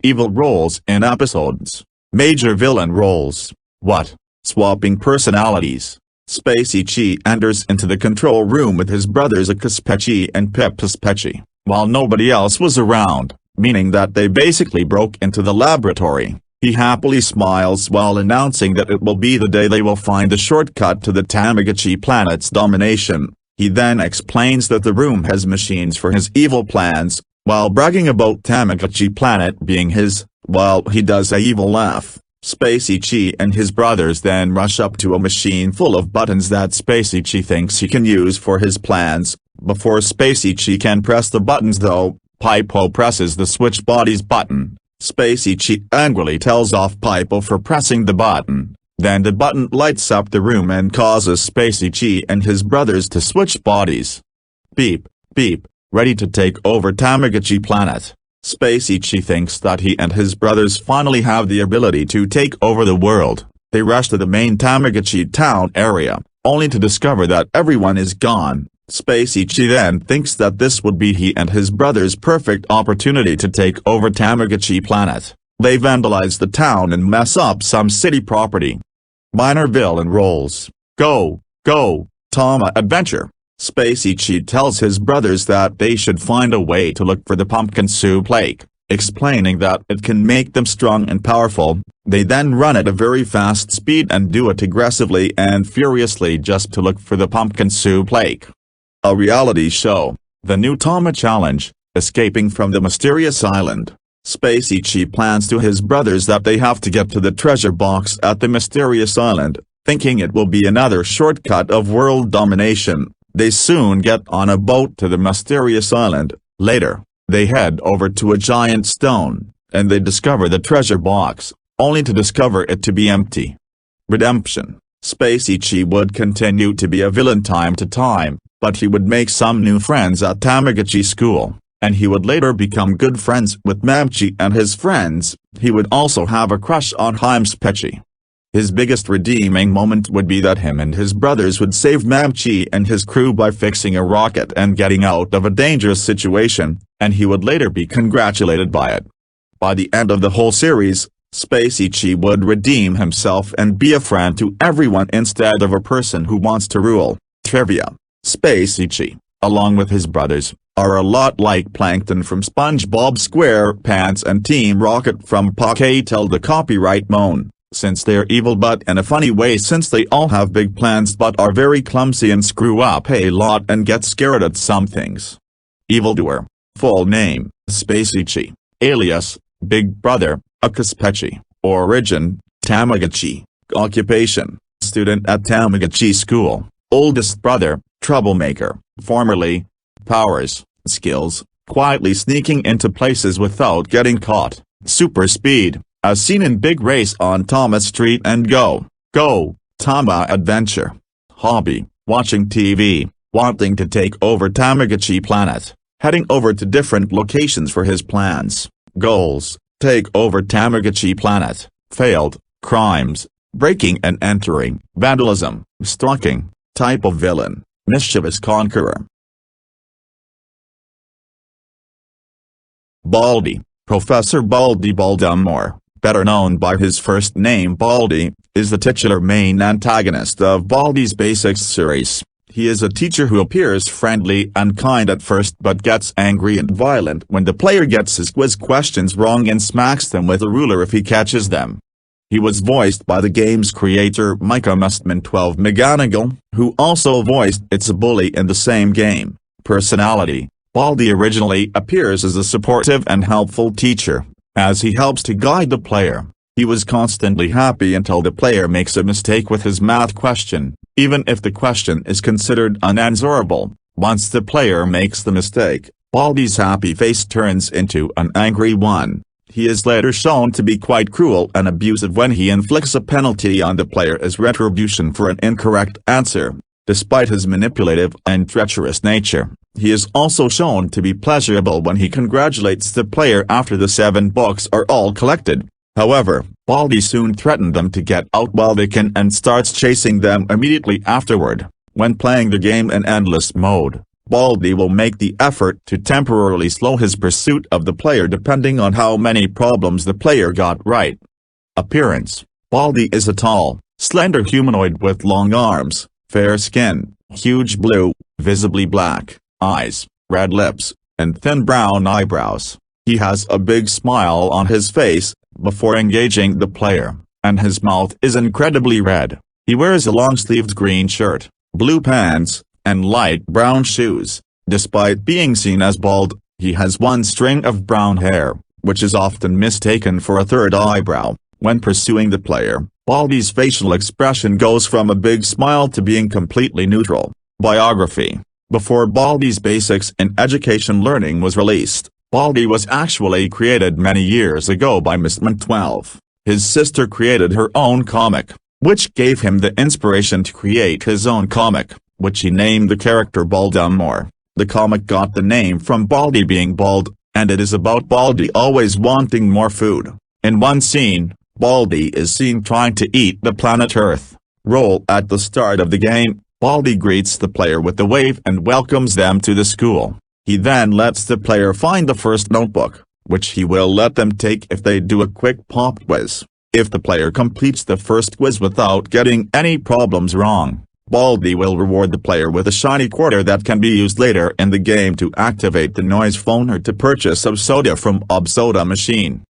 Evil roles in episodes. Major villain roles. What? Swapping personalities. Spacytchi enters into the control room with his brothers Spacytchi and Spacytchi, while nobody else was around, meaning that they basically broke into the laboratory. He happily smiles while announcing that it will be the day they will find the shortcut to the Tamagotchi planet's domination. He then explains that the room has machines for his evil plans, while bragging about Tamagotchi planet being his, while he does a evil laugh. Spacytchi and his brothers then rush up to a machine full of buttons that Spacytchi thinks he can use for his plans. Before Spacytchi can press the buttons though, Pipo presses the switch bodies button. Spacytchi angrily tells off Pipo for pressing the button. Then the button lights up the room and causes Spacytchi and his brothers to switch bodies. Beep, beep, ready to take over Tamagotchi planet. Spacytchi thinks that he and his brothers finally have the ability to take over the world. They rush to the main Tamagotchi town area, only to discover that everyone is gone. Spacytchi then thinks that this would be he and his brothers' perfect opportunity to take over Tamagotchi planet. They vandalize the town and mess up some city property. Minor villain roles. Go, Tama adventure. Spacytchi tells his brothers that they should find a way to look for the pumpkin soup lake, explaining that it can make them strong and powerful. They then run at a very fast speed and do it aggressively and furiously just to look for the pumpkin soup lake. A reality show, The New Tama Challenge, escaping from the mysterious island. Spacytchi plans to his brothers that they have to get to the treasure box at the mysterious island, thinking it will be another shortcut of world domination. They soon get on a boat to the mysterious island. Later, they head over to a giant stone, and they discover the treasure box, only to discover it to be empty. Redemption. Spacytchi would continue to be a villain time to time, but he would make some new friends at Tamagotchi school, and he would later become good friends with Mamchi and his friends. He would also have a crush on Spacytchi. His biggest redeeming moment would be that him and his brothers would save Mamchi and his crew by fixing a rocket and getting out of a dangerous situation, and he would later be congratulated by it. By the end of the whole series, Spacytchi would redeem himself and be a friend to everyone instead of a person who wants to rule. Trivia: Spacytchi, along with his brothers, are a lot like Plankton from SpongeBob SquarePants and Team Rocket from Pocketel. Copyright Moan, since they're evil but in a funny way, since they all have big plans but are very clumsy and screw up a lot and get scared at some things. Evildoer. Full name: Spacytchi, alias Big Brother, Spacytchi. Origin: Tamagotchi. Occupation: student at Tamagotchi school. Oldest brother: troublemaker. Formerly: powers, skills, quietly sneaking into places without getting caught. Super speed, as seen in Big Race on Thomas Street and Go, Tama Adventure. Hobby: watching TV, wanting to take over Tamagotchi planet, heading over to different locations for his plans. Goals: take over Tamagotchi planet. Failed: crimes, breaking and entering, vandalism, stalking. Type of villain: Mischievous Conqueror. Baldi. Professor Baldi Baldi, better known by his first name Baldi, is the titular main antagonist of Baldi's Basics series. He is a teacher who appears friendly and kind at first but gets angry and violent when the player gets his quiz questions wrong and smacks them with a ruler if he catches them. He was voiced by the game's creator Micah Mustman 12 McGonigal, who also voiced It's a Bully in the same game. Personality: Baldi originally appears as a supportive and helpful teacher, as he helps to guide the player. He was constantly happy until the player makes a mistake with his math question, even if the question is considered unanswerable. Once the player makes the mistake, Baldi's happy face turns into an angry one. He is later shown to be quite cruel and abusive when he inflicts a penalty on the player as retribution for an incorrect answer. Despite his manipulative and treacherous nature, he is also shown to be pleasurable when he congratulates the player after the 7 books are all collected. However, Baldi soon threatened them to get out while they can and starts chasing them immediately afterward. When playing the game in endless mode, Baldi will make the effort to temporarily slow his pursuit of the player depending on how many problems the player got right. Appearance: Baldi is a tall, slender humanoid with long arms, fair skin, huge blue, visibly black eyes, red lips, and thin brown eyebrows. He has a big smile on his face before engaging the player, and his mouth is incredibly red. He wears a long-sleeved green shirt, blue pants, and light brown shoes. Despite being seen as bald, he has one string of brown hair, which is often mistaken for a third eyebrow. When pursuing the player, Baldi's facial expression goes from a big smile to being completely neutral. Biography: before Baldi's Basics in Education Learning was released, Baldi was actually created many years ago by Mustman 12. His sister created her own comic, which gave him the inspiration to create his own comic, which he named the character Baldi. The comic got the name from Baldi being bald, and it is about Baldi always wanting more food. In one scene, Baldi is seen trying to eat the planet Earth. Roll: at the start of the game, Baldi greets the player with a wave and welcomes them to the school. He then lets the player find the first notebook, which he will let them take if they do a quick pop quiz. If the player completes the first quiz without getting any problems wrong, Baldi will reward the player with a shiny quarter that can be used later in the game to activate the noise phone or to purchase a soda from a soda machine.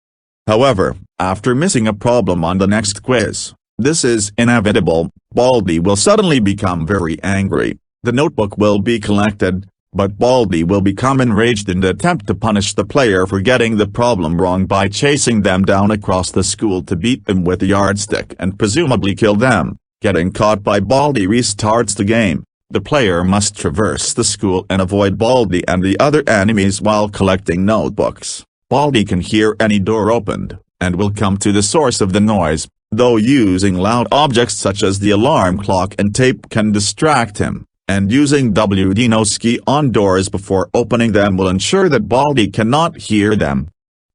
However, after missing a problem on the next quiz, this is inevitable, Baldi will suddenly become very angry. The notebook will be collected, but Baldi will become enraged and attempt to punish the player for getting the problem wrong by chasing them down across the school to beat them with a yardstick and presumably kill them. Getting caught by Baldi restarts the game. The player must traverse the school and avoid Baldi and the other enemies while collecting notebooks. Baldi can hear any door opened, and will come to the source of the noise, though using loud objects such as the alarm clock and tape can distract him, and using WD-no-ski on doors before opening them will ensure that Baldi cannot hear them.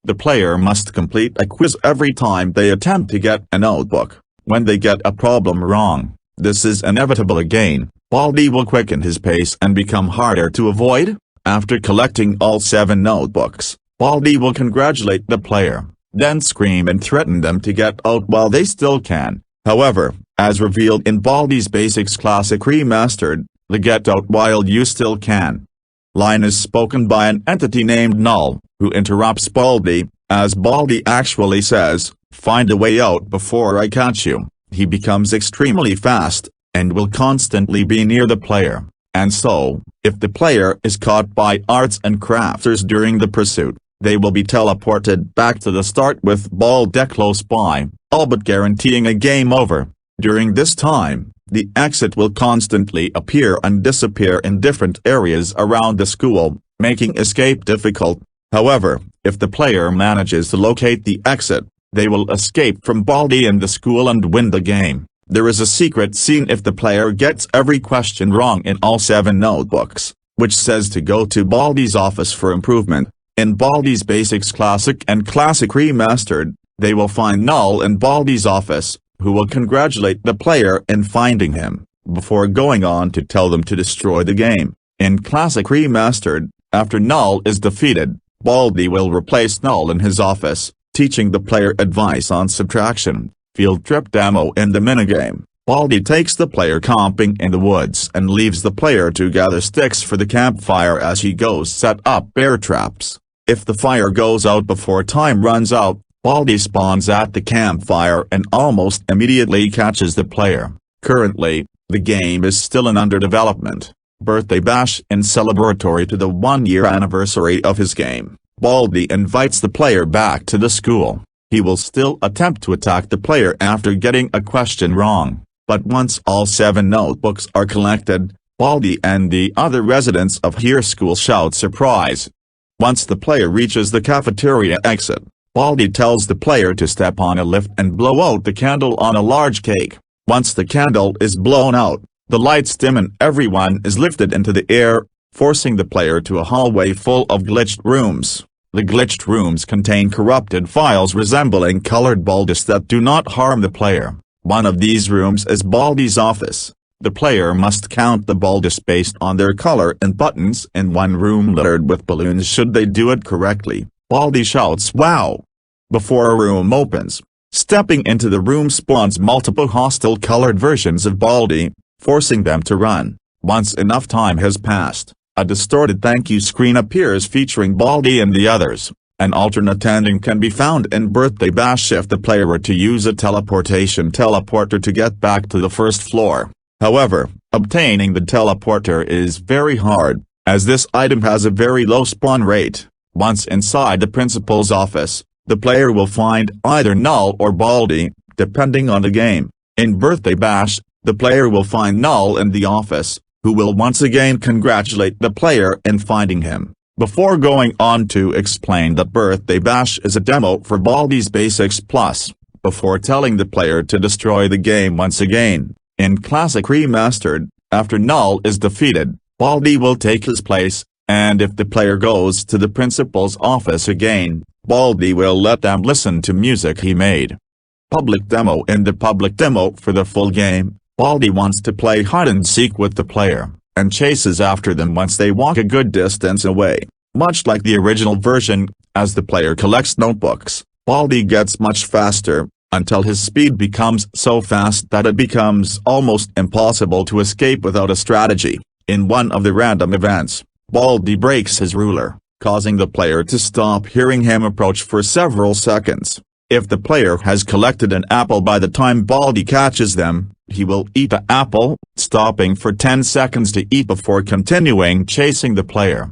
The player must complete a quiz every time they attempt to get a notebook. When they get a problem wrong, this is inevitable again, Baldi will quicken his pace and become harder to avoid. After collecting all 7 notebooks, Baldi will congratulate the player, then scream and threaten them to get out while they still can. However, as revealed in Baldi's Basics Classic Remastered, the "get out while you still can" line is spoken by an entity named Null, who interrupts Baldi, as Baldi actually says, "Find a way out before I catch you." He becomes extremely fast, and will constantly be near the player, and so, if the player is caught by arts and crafters during the pursuit, they will be teleported back to the start with Baldi close by, all but guaranteeing a game over. During this time, the exit will constantly appear and disappear in different areas around the school, making escape difficult. However, if the player manages to locate the exit, they will escape from Baldi and the school and win the game. There is a secret scene if the player gets every question wrong in all 7 notebooks, which says to go to Baldi's office for improvement. In Baldi's Basics Classic and Classic Remastered, they will find Null in Baldi's office, who will congratulate the player in finding him, before going on to tell them to destroy the game. In Classic Remastered, after Null is defeated, Baldi will replace Null in his office, teaching the player advice on subtraction. Field trip demo in the minigame. Baldi takes the player camping in the woods and leaves the player to gather sticks for the campfire as he goes set up bear traps. If the fire goes out before time runs out, Baldi spawns at the campfire and almost immediately catches the player. Currently, the game is still in underdevelopment. Birthday bash in celebratory to the 1-year anniversary of his game. Baldi invites the player back to the school. He will still attempt to attack the player after getting a question wrong, but once all 7 notebooks are collected, Baldi and the other residents of Here School shout surprise. Once the player reaches the cafeteria exit, Baldi tells the player to step on a lift and blow out the candle on a large cake. Once the candle is blown out, the lights dim and everyone is lifted into the air, forcing the player to a hallway full of glitched rooms. The glitched rooms contain corrupted files resembling colored Baldis that do not harm the player. One of these rooms is Baldi's office. The player must count the Baldis based on their color and buttons in one room littered with balloons should they do it correctly. Baldi shouts "Wow!" before a room opens. Stepping into the room spawns multiple hostile colored versions of Baldi, forcing them to run. Once enough time has passed, a distorted thank you screen appears featuring Baldi and the others. An alternate ending can be found in Birthday Bash if the player were to use a teleporter to get back to the first floor. However, obtaining the teleporter is very hard, as this item has a very low spawn rate. Once inside the principal's office, the player will find either Null or Baldi, depending on the game. In Birthday Bash, the player will find Null in the office, who will once again congratulate the player in finding him, before going on to explain that Birthday Bash is a demo for Baldi's Basics Plus, before telling the player to destroy the game once again. In Classic Remastered, after Null is defeated, Baldi will take his place, and if the player goes to the principal's office again, Baldi will let them listen to music he made. Public demo. In the public demo for the full game, Baldi wants to play hide-and-seek with the player, and chases after them once they walk a good distance away. Much like the original version, as the player collects notebooks, Baldi gets much faster, until his speed becomes so fast that it becomes almost impossible to escape without a strategy. In one of the random events, Baldi breaks his ruler, causing the player to stop hearing him approach for several seconds. If the player has collected an apple by the time Baldi catches them, he will eat the apple, stopping for 10 seconds to eat before continuing chasing the player.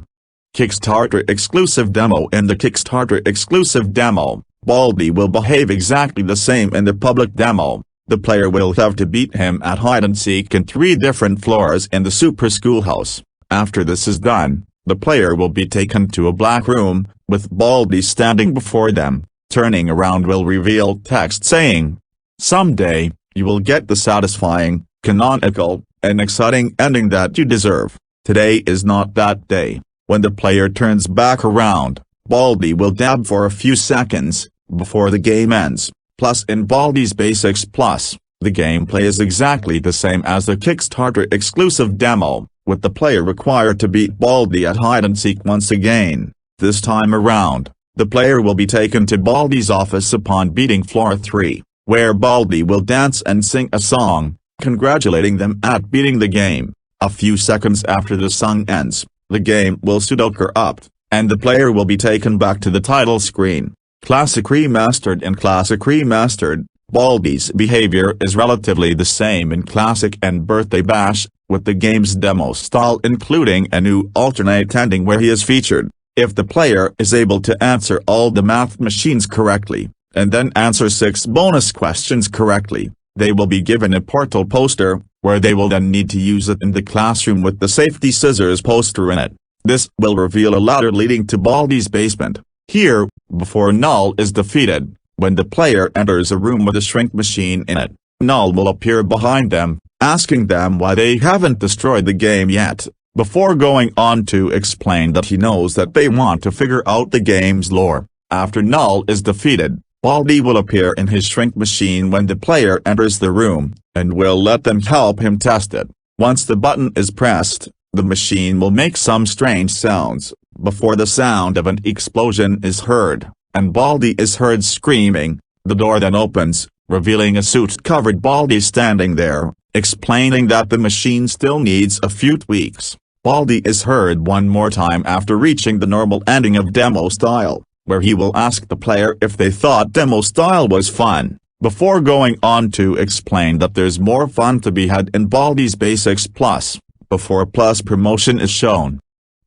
Kickstarter exclusive demo. In the Kickstarter exclusive demo, Baldi will behave exactly the same in the public demo. The player will have to beat him at hide-and-seek in 3 different floors in the Super Schoolhouse. After this is done, the player will be taken to a black room, with Baldi standing before them. Turning around will reveal text saying, "Someday, you will get the satisfying, canonical, and exciting ending that you deserve. Today is not that day." When the player turns back around, Baldi will dab for a few seconds, before the game ends. Plus in Baldi's Basics Plus, The gameplay is exactly the same as the Kickstarter exclusive demo, with the player required to beat Baldi at hide-and-seek once again. This time around, the player will be taken to Baldi's office upon beating floor 3, where Baldi will dance and sing a song, congratulating them at beating the game. A few seconds after the song ends, the game will pseudo-corrupt, and the player will be taken back to the title screen. Classic Remastered. In Classic Remastered, Baldi's behavior is relatively the same in Classic and Birthday Bash, with the game's demo style including a new alternate ending where he is featured. If the player is able to answer all the math machines correctly, and then answer 6 bonus questions correctly, they will be given a portal poster, where they will then need to use it in the classroom with the safety scissors poster in it. This will reveal a ladder leading to Baldi's basement. Here, before Null is defeated, when the player enters a room with a shrink machine in it, Null will appear behind them, asking them why they haven't destroyed the game yet, before going on to explain that he knows that they want to figure out the game's lore. After Null is defeated, Baldi will appear in his shrink machine when the player enters the room, and will let them help him test it. Once the button is pressed, the machine will make some strange sounds, before the sound of an explosion is heard, and Baldi is heard screaming. The door then opens, revealing a suit-covered Baldi standing there, explaining that the machine still needs a few tweaks. Baldi is heard one more time after reaching the normal ending of Demo Style, where he will ask the player if they thought Demo Style was fun, before going on to explain that there's more fun to be had in Baldi's Basics Plus, before Plus promotion is shown.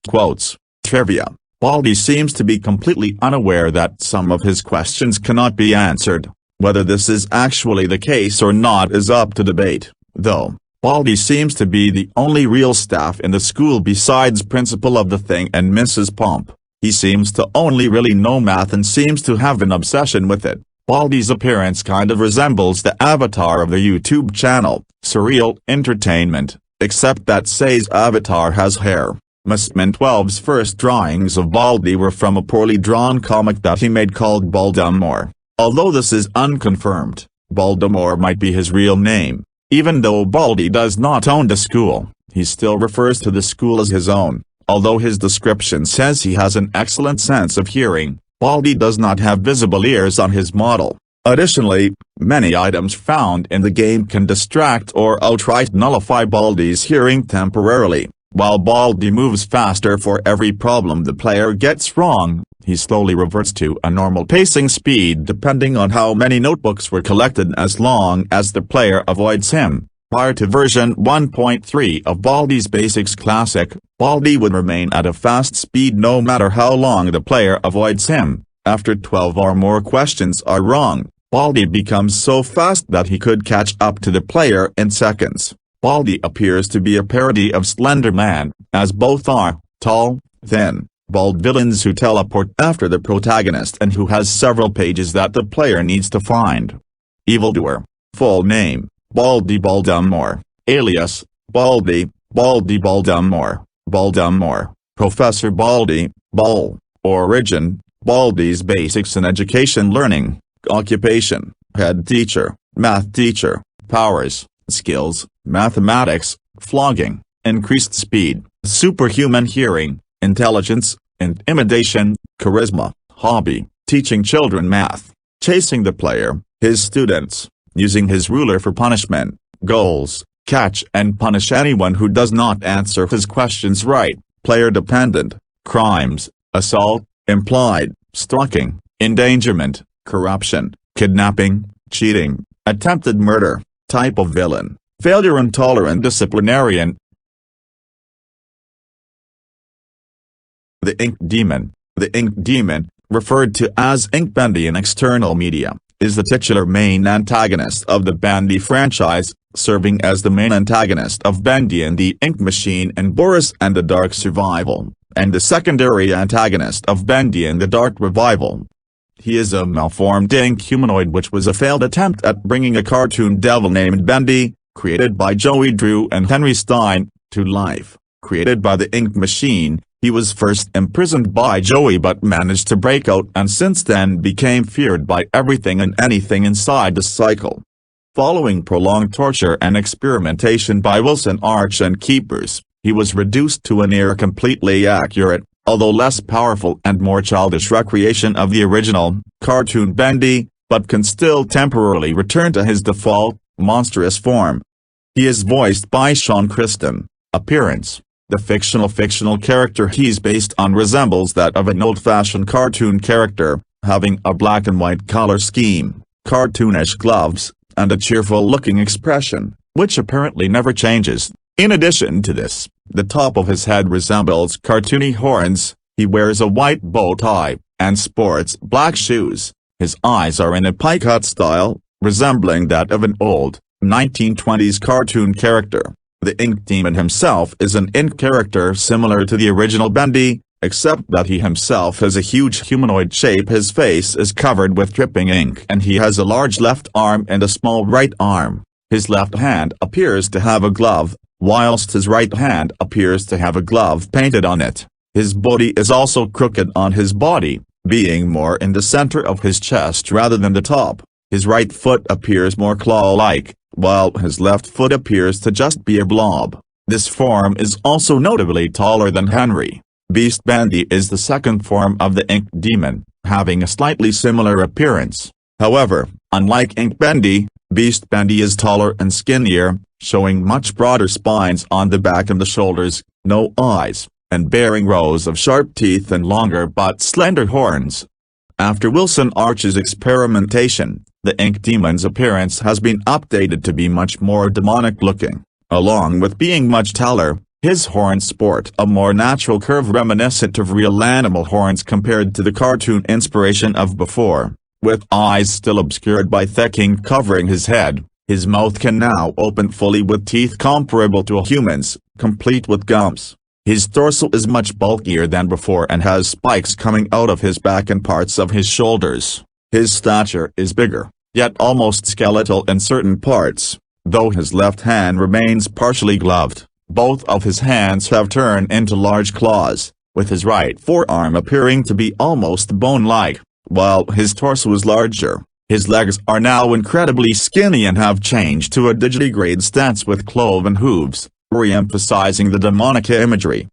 Quotes. Trivia. Baldi seems to be completely unaware that some of his questions cannot be answered. Whether this is actually the case or not is up to debate, though. Baldi seems to be the only real staff in the school besides Principal of the Thing and Mrs. Pomp. He seems to only really know math and seems to have an obsession with it. Baldi's appearance kind of resembles the avatar of the YouTube channel, Surreal Entertainment, except that Say's avatar has hair. Mustman 12's first drawings of Baldi were from a poorly drawn comic that he made called Baltimore. Although this is unconfirmed, Baltimore might be his real name. Even though Baldi does not own the school, he still refers to the school as his own. Although his description says he has an excellent sense of hearing, Baldi does not have visible ears on his model. Additionally, many items found in the game can distract or outright nullify Baldi's hearing temporarily. While Baldi moves faster for every problem the player gets wrong, he slowly reverts to a normal pacing speed depending on how many notebooks were collected as long as the player avoids him. Prior to version 1.3 of Baldi's Basics Classic, Baldi would remain at a fast speed no matter how long the player avoids him. After 12 or more questions are wrong, Baldi becomes so fast that he could catch up to the player in seconds. Baldi appears to be a parody of Slender Man, as both are tall, thin, bald villains who teleport after the protagonist and who has several pages that the player needs to find. Evildoer. Full name, Baldi Baltimore, alias, Baldi Baltimore, Baltimore, Professor Baldi, Bal, Origin, Baldi's Basics in Education Learning, Occupation, Head Teacher, Math Teacher, Powers, Skills, Mathematics, Flogging, Increased Speed, Superhuman Hearing, Intelligence, Intimidation, Charisma, Hobby, Teaching Children Math, Chasing the Player, his students, using his ruler for punishment, Goals, Catch and punish anyone who does not answer his questions right, Player Dependent, Crimes, Assault, Implied, Stalking, Endangerment, Corruption, Kidnapping, Cheating, Attempted Murder, Type of Villain, Failure Intolerant Disciplinarian. The Ink Demon. The Ink Demon, referred to as Ink Bendy in external media, is the titular main antagonist of the Bendy franchise, serving as the main antagonist of Bendy in the Ink Machine and Boris and the Dark Survival, and the secondary antagonist of Bendy in the Dark Revival. He is a malformed ink humanoid which was a failed attempt at bringing a cartoon devil named Bendy, created by Joey Drew and Henry Stein, to life. Created by the Ink Machine, he was first imprisoned by Joey but managed to break out and since then became feared by everything and anything inside the cycle. Following prolonged torture and experimentation by Wilson Arch and Keepers, he was reduced to a near completely accurate, although less powerful and more childish recreation of the original, cartoon Bendy, but can still temporarily return to his default, monstrous form. He is voiced by Sean Kristen. Appearance: the fictional character he's based on resembles that of an old-fashioned cartoon character, having a black and white color scheme, cartoonish gloves, and a cheerful-looking expression, which apparently never changes. In addition to this, the top of his head resembles cartoony horns, he wears a white bow tie, and sports black shoes. His eyes are in a pie-cut style, resembling that of an old, 1920s cartoon character. The Ink Demon himself is an ink character similar to the original Bendy, except that he himself has a huge humanoid shape. His face is covered with dripping ink and he has a large left arm and a small right arm. His left hand appears to have a glove, whilst his right hand appears to have a glove painted on it. His body is also crooked on his body, being more in the center of his chest rather than the top. His right foot appears more claw-like, while his left foot appears to just be a blob. This form is also notably taller than Henry. Beast Bendy is the second form of the Ink Demon, having a slightly similar appearance. However, unlike Ink Bendy, Beast Bendy is taller and skinnier, showing much broader spines on the back and the shoulders, no eyes, and bearing rows of sharp teeth and longer but slender horns. After Wilson Arch's experimentation, the Ink Demon's appearance has been updated to be much more demonic-looking. Along with being much taller, his horns sport a more natural curve reminiscent of real animal horns compared to the cartoon inspiration of before. With eyes still obscured by thick ink covering his head, his mouth can now open fully with teeth comparable to a human's, complete with gums. His torso is much bulkier than before and has spikes coming out of his back and parts of his shoulders. His stature is bigger, yet almost skeletal in certain parts, though his left hand remains partially gloved. Both of his hands have turned into large claws, with his right forearm appearing to be almost bone-like, while his torso is larger. His legs are now incredibly skinny and have changed to a digitigrade stance with cloven hooves, re-emphasizing the demonic imagery.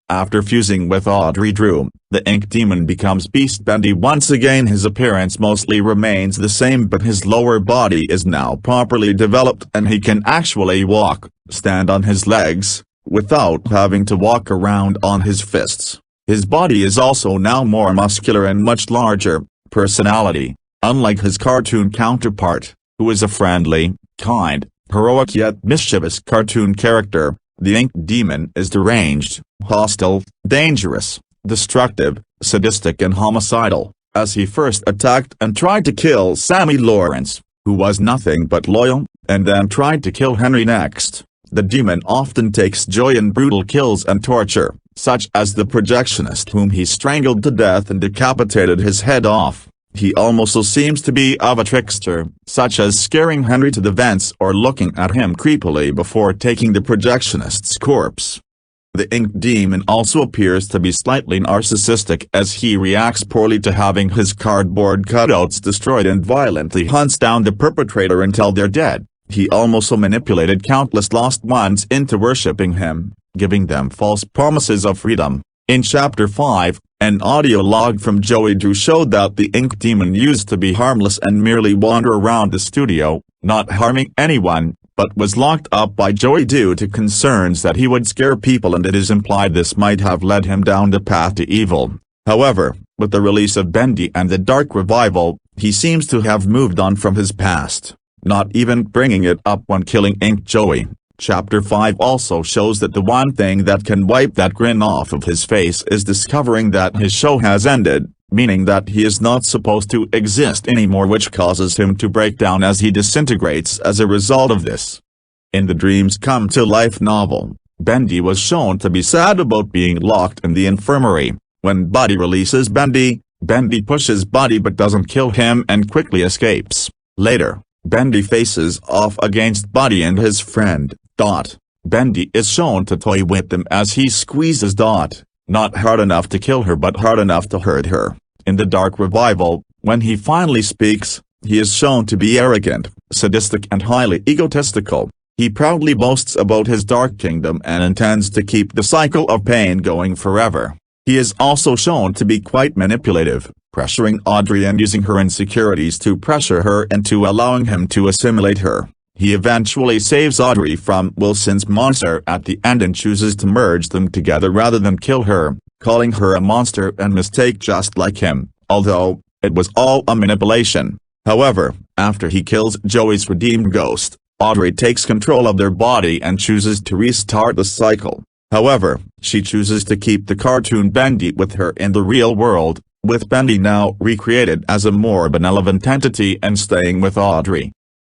After fusing with Audrey Drew, the Ink Demon becomes Beast Bendy once again. His appearance mostly remains the same, but his lower body is now properly developed and he can actually walk, stand on his legs, without having to walk around on his fists. His body is also now more muscular and much larger. Personality: unlike his cartoon counterpart, who is a friendly, kind, heroic yet mischievous cartoon character, the Ink Demon is deranged, hostile, dangerous, destructive, sadistic and homicidal, as he first attacked and tried to kill Sammy Lawrence, who was nothing but loyal, and then tried to kill Henry next. The demon often takes joy in brutal kills and torture, such as the projectionist whom he strangled to death and decapitated his head off. He also seems to be of a trickster, such as scaring Henry to the vents or looking at him creepily before taking the projectionist's corpse. The Ink Demon also appears to be slightly narcissistic, as he reacts poorly to having his cardboard cutouts destroyed and violently hunts down the perpetrator until they're dead. He also manipulated countless lost ones into worshipping him, giving them false promises of freedom. In Chapter 5, an audio log from Joey Drew showed that the Ink Demon used to be harmless and merely wander around the studio, not harming anyone, but was locked up by Joey due to concerns that he would scare people, and it is implied this might have led him down the path to evil. However, with the release of Bendy and the Dark Revival, he seems to have moved on from his past, not even bringing it up when killing Ink Joey. Chapter 5 also shows that the one thing that can wipe that grin off of his face is discovering that his show has ended, meaning that he is not supposed to exist anymore, which causes him to break down as he disintegrates as a result of this. In the Dreams Come to Life novel, Bendy was shown to be sad about being locked in the infirmary. When Buddy releases Bendy, Bendy pushes Buddy but doesn't kill him and quickly escapes. Later, Bendy faces off against Buddy and his friend, Dot. Bendy is shown to toy with them as he squeezes Dot, not hard enough to kill her but hard enough to hurt her. In the Dark Revival, when he finally speaks, He is shown to be arrogant, sadistic and highly egotistical. He proudly boasts about his dark kingdom and intends to keep the cycle of pain going forever. He is also shown to be quite manipulative, pressuring Audrey and using her insecurities to pressure her into allowing him to assimilate her. He eventually saves Audrey from Wilson's monster at the end and chooses to merge them together rather than kill her, calling her a monster and mistake just like him, although it was all a manipulation. However, after he kills Joey's redeemed ghost, Audrey takes control of their body and chooses to restart the cycle. However, she chooses to keep the cartoon Bendy with her in the real world, with Bendy now recreated as a more benevolent entity and staying with Audrey.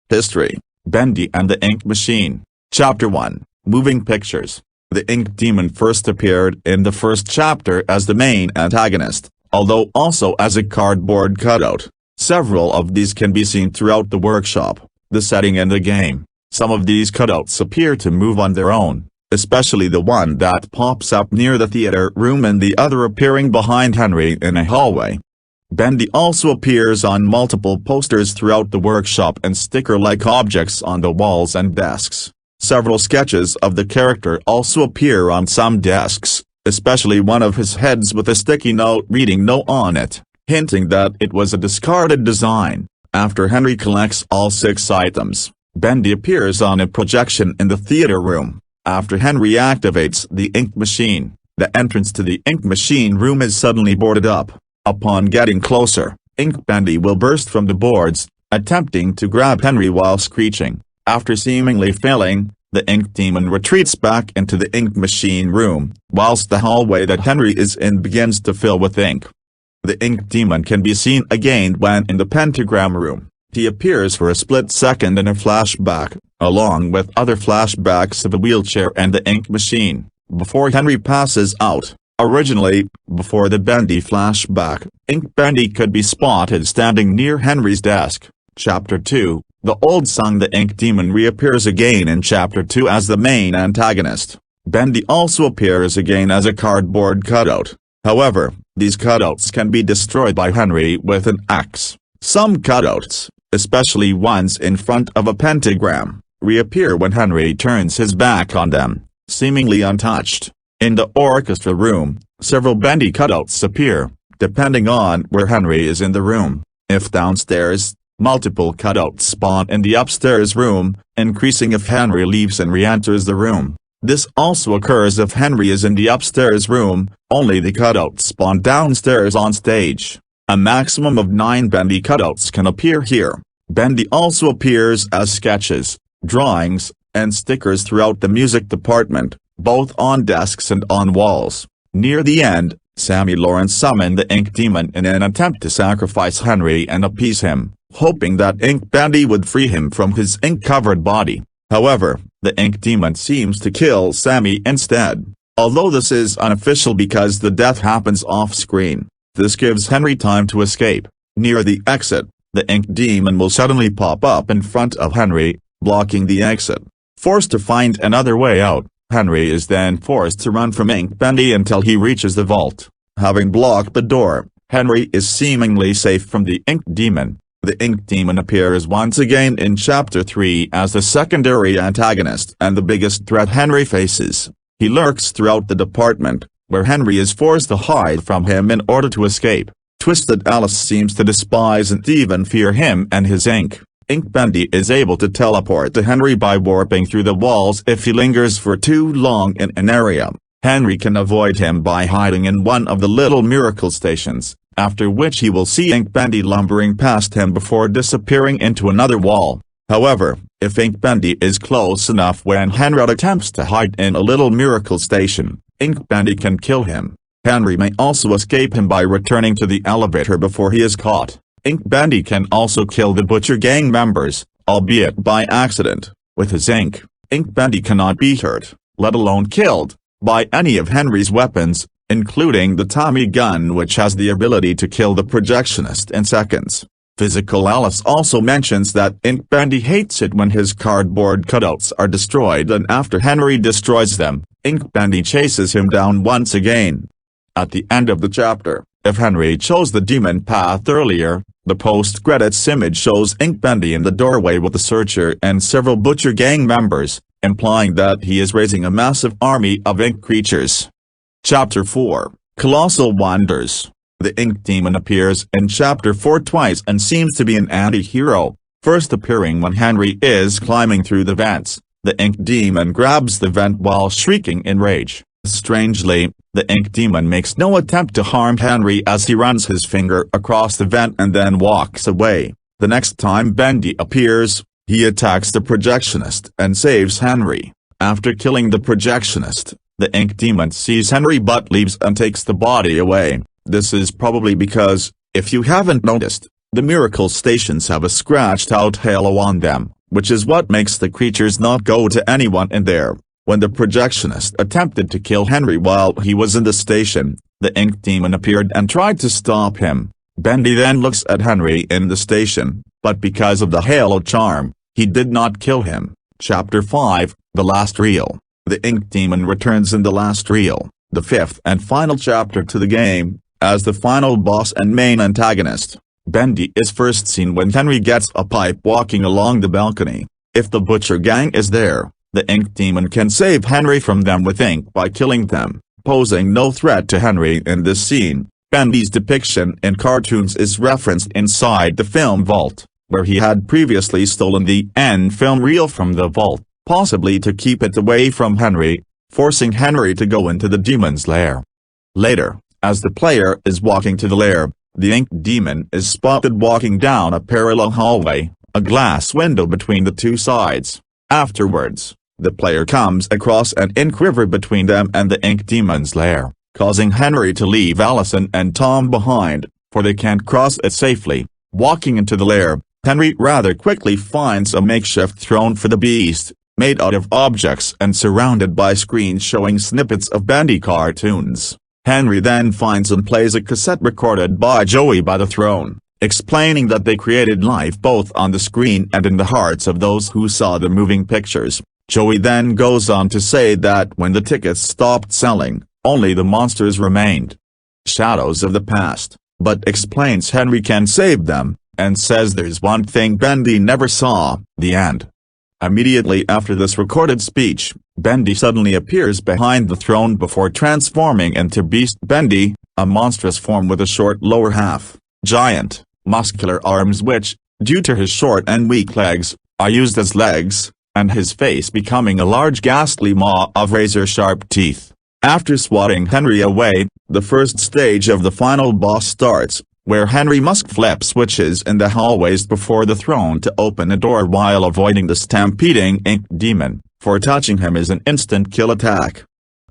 History: Bendy and the Ink Machine. Chapter 1, Moving Pictures. The Ink Demon first appeared in the first chapter as the main antagonist, although also as a cardboard cutout. Several of these can be seen throughout the workshop, the setting and the game. Some of these cutouts appear to move on their own, especially the one that pops up near the theater room and the other appearing behind Henry in a hallway. Bendy also appears on multiple posters throughout the workshop and sticker-like objects on the walls and desks. Several sketches of the character also appear on some desks, especially one of his heads with a sticky note reading "No" on it, hinting that it was a discarded design. After Henry collects all 6 items, Bendy appears on a projection in the theater room. After Henry activates the ink machine, the entrance to the ink machine room is suddenly boarded up. Upon getting closer, Ink Bendy will burst from the boards, attempting to grab Henry while screeching. After seemingly failing, the ink demon retreats back into the ink machine room, whilst the hallway that Henry is in begins to fill with ink. The ink demon can be seen again when in the pentagram room. He appears for a split second in a flashback, along with other flashbacks of a wheelchair and the ink machine, before Henry passes out. Originally, before the Bendy flashback, Ink Bendy could be spotted standing near Henry's desk. Chapter 2, The Old Song. The Ink Demon reappears again in Chapter 2 as the main antagonist. Bendy also appears again as a cardboard cutout. However, these cutouts can be destroyed by Henry with an axe. Some cutouts, especially ones in front of a pentagram, reappear when Henry turns his back on them, seemingly untouched. In the orchestra room, several Bendy cutouts appear, depending on where Henry is in the room. If downstairs, multiple cutouts spawn in the upstairs room, increasing if Henry leaves and re-enters the room. This also occurs if Henry is in the upstairs room, only the cutouts spawn downstairs on stage. A maximum of 9 Bendy cutouts can appear here. Bendy also appears as sketches, drawings, and stickers throughout the music department, both on desks and on walls. Near the end, Sammy Lawrence summoned the Ink Demon in an attempt to sacrifice Henry and appease him, hoping that Ink Bendy would free him from his ink-covered body. However, the Ink Demon seems to kill Sammy instead, although this is unofficial because the death happens off-screen. This gives Henry time to escape. Near the exit, the Ink Demon will suddenly pop up in front of Henry, blocking the exit. Forced to find another way out, Henry is then forced to run from Ink Bendy until he reaches the vault. Having blocked the door, Henry is seemingly safe from the Ink Demon. The Ink Demon appears once again in Chapter 3 as the secondary antagonist and the biggest threat Henry faces. He lurks throughout the department, where Henry is forced to hide from him in order to escape. Twisted Alice seems to despise and even fear him and his ink. Ink Bendy is able to teleport to Henry by warping through the walls if he lingers for too long in an area. Henry can avoid him by hiding in one of the little miracle stations, after which he will see Ink Bendy lumbering past him before disappearing into another wall. However, if Ink Bendy is close enough when Henry attempts to hide in a little miracle station, Ink Bendy can kill him. Henry may also escape him by returning to the elevator before he is caught. Ink Bendy can also kill the Butcher Gang members, albeit by accident. With his ink, Ink Bendy cannot be hurt, let alone killed, by any of Henry's weapons, including the Tommy gun, which has the ability to kill the projectionist in seconds. Physical Alice also mentions that Ink Bendy hates it when his cardboard cutouts are destroyed, and after Henry destroys them, Ink Bendy chases him down once again. At the end of the chapter, if Henry chose the demon path earlier, the post-credits image shows Ink Bendy in the doorway with the Searcher and several Butcher gang members, implying that he is raising a massive army of ink creatures. Chapter 4, Colossal Wonders. The Ink Demon appears in Chapter 4 twice and seems to be an anti-hero, first appearing when Henry is climbing through the vents. The Ink Demon grabs the vent while shrieking in rage. Strangely, the Ink Demon makes no attempt to harm Henry as he runs his finger across the vent and then walks away. The next time Bendy appears, he attacks the projectionist and saves Henry. After killing the projectionist, the Ink Demon sees Henry but leaves and takes the body away. This is probably because, if you haven't noticed, the miracle stations have a scratched-out halo on them, which is what makes the creatures not go to anyone in there. When the projectionist attempted to kill Henry while he was in the station, the Ink Demon appeared and tried to stop him. Bendy then looks at Henry in the station, but because of the halo charm, he did not kill him. Chapter 5, The Last Reel. The Ink Demon returns in the last reel, the fifth and final chapter to the game, as the final boss and main antagonist. Bendy is first seen when Henry gets a pipe walking along the balcony. If the Butcher gang is there, the Ink Demon can save Henry from them with ink by killing them, posing no threat to Henry in this scene. Bendy's depiction in cartoons is referenced inside the film vault, where he had previously stolen the end film reel from the vault, possibly to keep it away from Henry, forcing Henry to go into the demon's lair. Later, as the player is walking to the lair, the Ink Demon is spotted walking down a parallel hallway, a glass window between the two sides. Afterwards, the player comes across an ink river between them and the Ink Demon's lair, causing Henry to leave Allison and Tom behind, for they can't cross it safely. Walking into the lair, Henry rather quickly finds a makeshift throne for the beast, made out of objects and surrounded by screens showing snippets of Bendy cartoons. Henry then finds and plays a cassette recorded by Joey by the throne, explaining that they created life both on the screen and in the hearts of those who saw the moving pictures. Joey then goes on to say that when the tickets stopped selling, only the monsters remained. Shadows of the past, but explains Henry can save them, and says there's one thing Bendy never saw, the end. Immediately after this recorded speech, Bendy suddenly appears behind the throne before transforming into Beast Bendy, a monstrous form with a short lower half, giant, muscular arms which, due to his short and weak legs, are used as legs, and his face becoming a large ghastly maw of razor-sharp teeth. After swatting Henry away, the first stage of the final boss starts, where Henry must flip switches in the hallways before the throne to open a door while avoiding the stampeding Ink Demon, for touching him is an instant kill attack.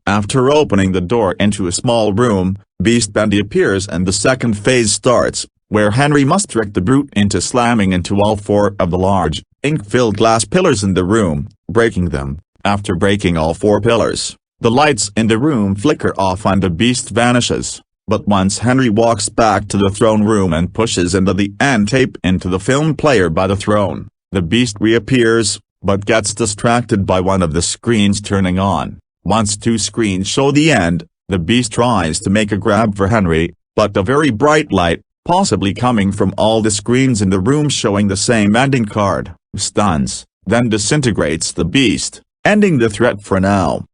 After opening the door into a small room, Beast Bendy appears and the second phase starts, where Henry must trick the brute into slamming into all four of the large, ink-filled glass pillars in the room, breaking them. After breaking all four pillars, the lights in the room flicker off and the beast vanishes. But once Henry walks back to the throne room and pushes into the end tape into the film player by the throne, the beast reappears, but gets distracted by one of the screens turning on. Once two screens show the end, the beast tries to make a grab for Henry, but a very bright light, possibly coming from all the screens in the room showing the same ending card, stuns, then disintegrates the beast, ending the threat for now.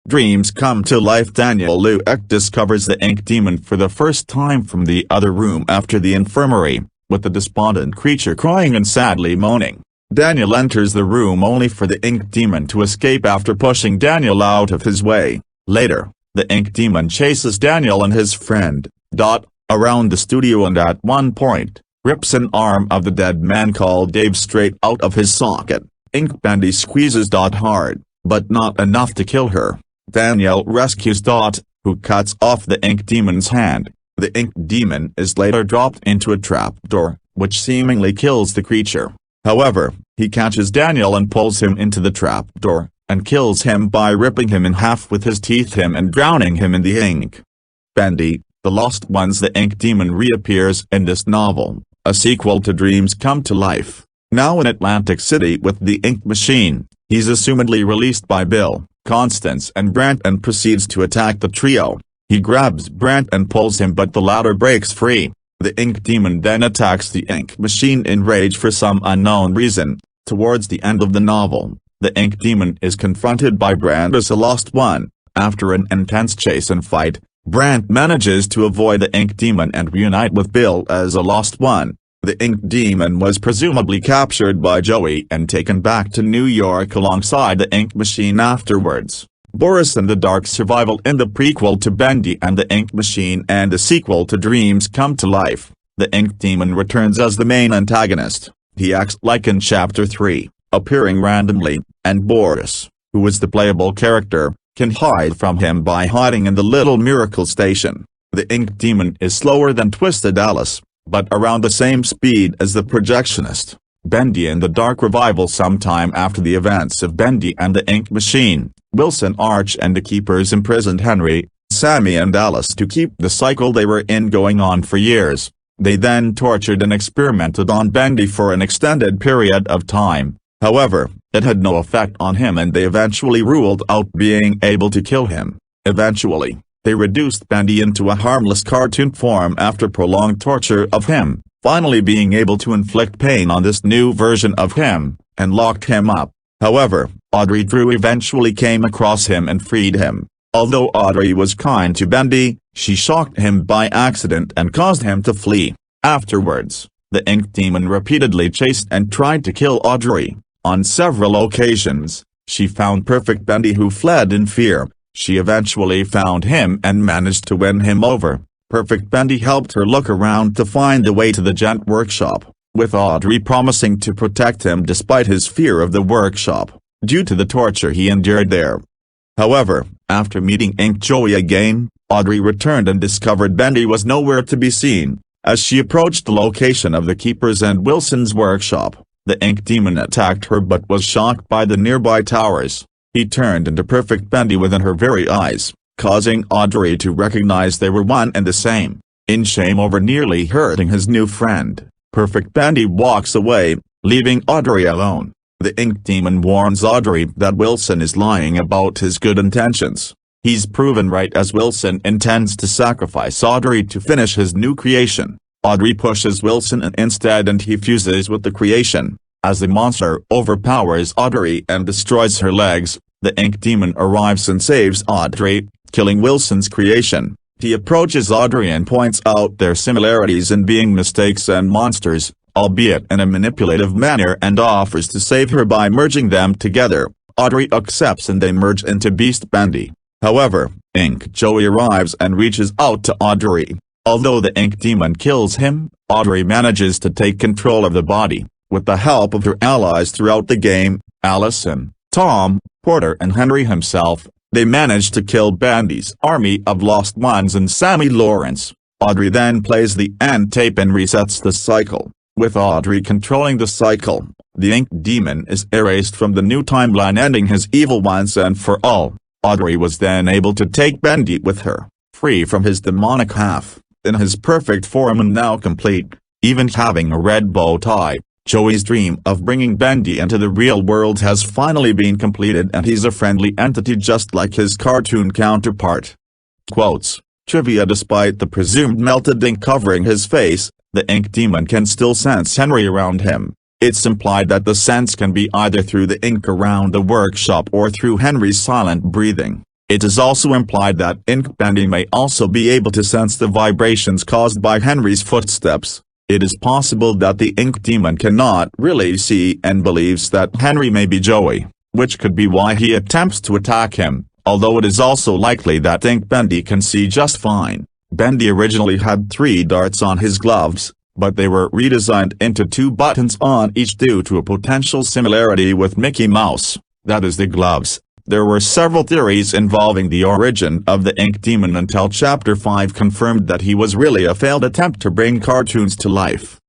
Dreams come to life. Daniel Lueck discovers the Ink Demon for the first time from the other room after the infirmary, with the despondent creature crying and sadly moaning. Daniel enters the room only for the Ink Demon to escape after pushing Daniel out of his way. Later, the Ink Demon chases Daniel and his friend, Dot, around the studio and at one point, rips an arm of the dead man called Dave straight out of his socket. Ink Bendy squeezes Dot hard, but not enough to kill her. Daniel rescues Dot, who cuts off the Ink Demon's hand. The Ink Demon is later dropped into a trapdoor, which seemingly kills the creature. However, he catches Daniel and pulls him into the trapdoor, and kills him by ripping him in half with his teeth and drowning him in the ink. Bendy, the Lost Ones. The Ink Demon reappears in this novel, a sequel to Dreams Come to Life. Now in Atlantic City with the Ink Machine, he's assumedly released by Bill, Constance and Brent and proceeds to attack the trio. He grabs Brant and pulls him, but the latter breaks free. The Ink Demon then attacks the Ink Machine in rage for some unknown reason. Towards the end of the novel, the Ink Demon is confronted by Brant as a lost one. After an intense chase and fight, Brant manages to avoid the Ink Demon and reunite with Bill as a lost one. The Ink Demon was presumably captured by Joey and taken back to New York alongside the Ink Machine afterwards. Boris and the Dark Survival in the prequel to Bendy and the Ink Machine and the sequel to Dreams Come to Life. The Ink Demon returns as the main antagonist. He acts like in Chapter 3, appearing randomly, and Boris, who is the playable character, can hide from him by hiding in the Little Miracle Station. The Ink Demon is slower than Twisted Alice, but around the same speed as the Projectionist. Bendy and the Dark Revival. Sometime after the events of Bendy and the Ink Machine, Wilson Arch and the Keepers imprisoned Henry, Sammy and Alice to keep the cycle they were in going on for years. They then tortured and experimented on Bendy for an extended period of time. However, it had no effect on him and they eventually ruled out being able to kill him. Eventually, they reduced Bendy into a harmless cartoon form after prolonged torture of him, finally being able to inflict pain on this new version of him, and locked him up. However, Audrey Drew eventually came across him and freed him. Although Audrey was kind to Bendy, she shocked him by accident and caused him to flee. Afterwards, the Ink Demon repeatedly chased and tried to kill Audrey. On several occasions, she found Perfect Bendy, who fled in fear. She eventually found him and managed to win him over. Perfect Bendy helped her look around to find the way to the Gent workshop, with Audrey promising to protect him despite his fear of the workshop, due to the torture he endured there. However, after meeting Ink Joey again, Audrey returned and discovered Bendy was nowhere to be seen. As she approached the location of the Keepers and Wilson's workshop, the Ink Demon attacked her but was shocked by the nearby towers. He turned into Perfect Bendy within her very eyes, causing Audrey to recognize they were one and the same. In shame over nearly hurting his new friend, Perfect Bendy walks away, leaving Audrey alone. The Ink Demon warns Audrey that Wilson is lying about his good intentions. He's proven right, as Wilson intends to sacrifice Audrey to finish his new creation. Audrey pushes Wilson instead and he fuses with the creation. As the monster overpowers Audrey and destroys her legs, the Ink Demon arrives and saves Audrey, killing Wilson's creation. He approaches Audrey and points out their similarities in being mistakes and monsters, albeit in a manipulative manner, and offers to save her by merging them together. Audrey accepts and they merge into Beast Bendy. However, Ink Joey arrives and reaches out to Audrey. Although the Ink Demon kills him, Audrey manages to take control of the body. With the help of her allies throughout the game, Allison, Tom, Porter and Henry himself, they manage to kill Bendy's army of lost ones and Sammy Lawrence. Audrey then plays the end tape and resets the cycle. With Audrey controlling the cycle, the Ink Demon is erased from the new timeline, ending his evil once and for all. Audrey was then able to take Bendy with her, free from his demonic half, in his perfect form and now complete, even having a red bow tie. Joey's dream of bringing Bendy into the real world has finally been completed and he's a friendly entity just like his cartoon counterpart. Quotes, trivia: despite the presumed melted ink covering his face, the Ink Demon can still sense Henry around him. It's implied that the sense can be either through the ink around the workshop or through Henry's silent breathing. It is also implied that Ink Bendy may also be able to sense the vibrations caused by Henry's footsteps. It is possible that the Ink Demon cannot really see and believes that Henry may be Joey, which could be why he attempts to attack him, although it is also likely that Ink Bendy can see just fine. Bendy originally had 3 darts on his gloves, but they were redesigned into 2 buttons on each due to a potential similarity with Mickey Mouse, that is the gloves. There were several theories involving the origin of the Ink Demon until Chapter 5 confirmed that he was really a failed attempt to bring cartoons to life.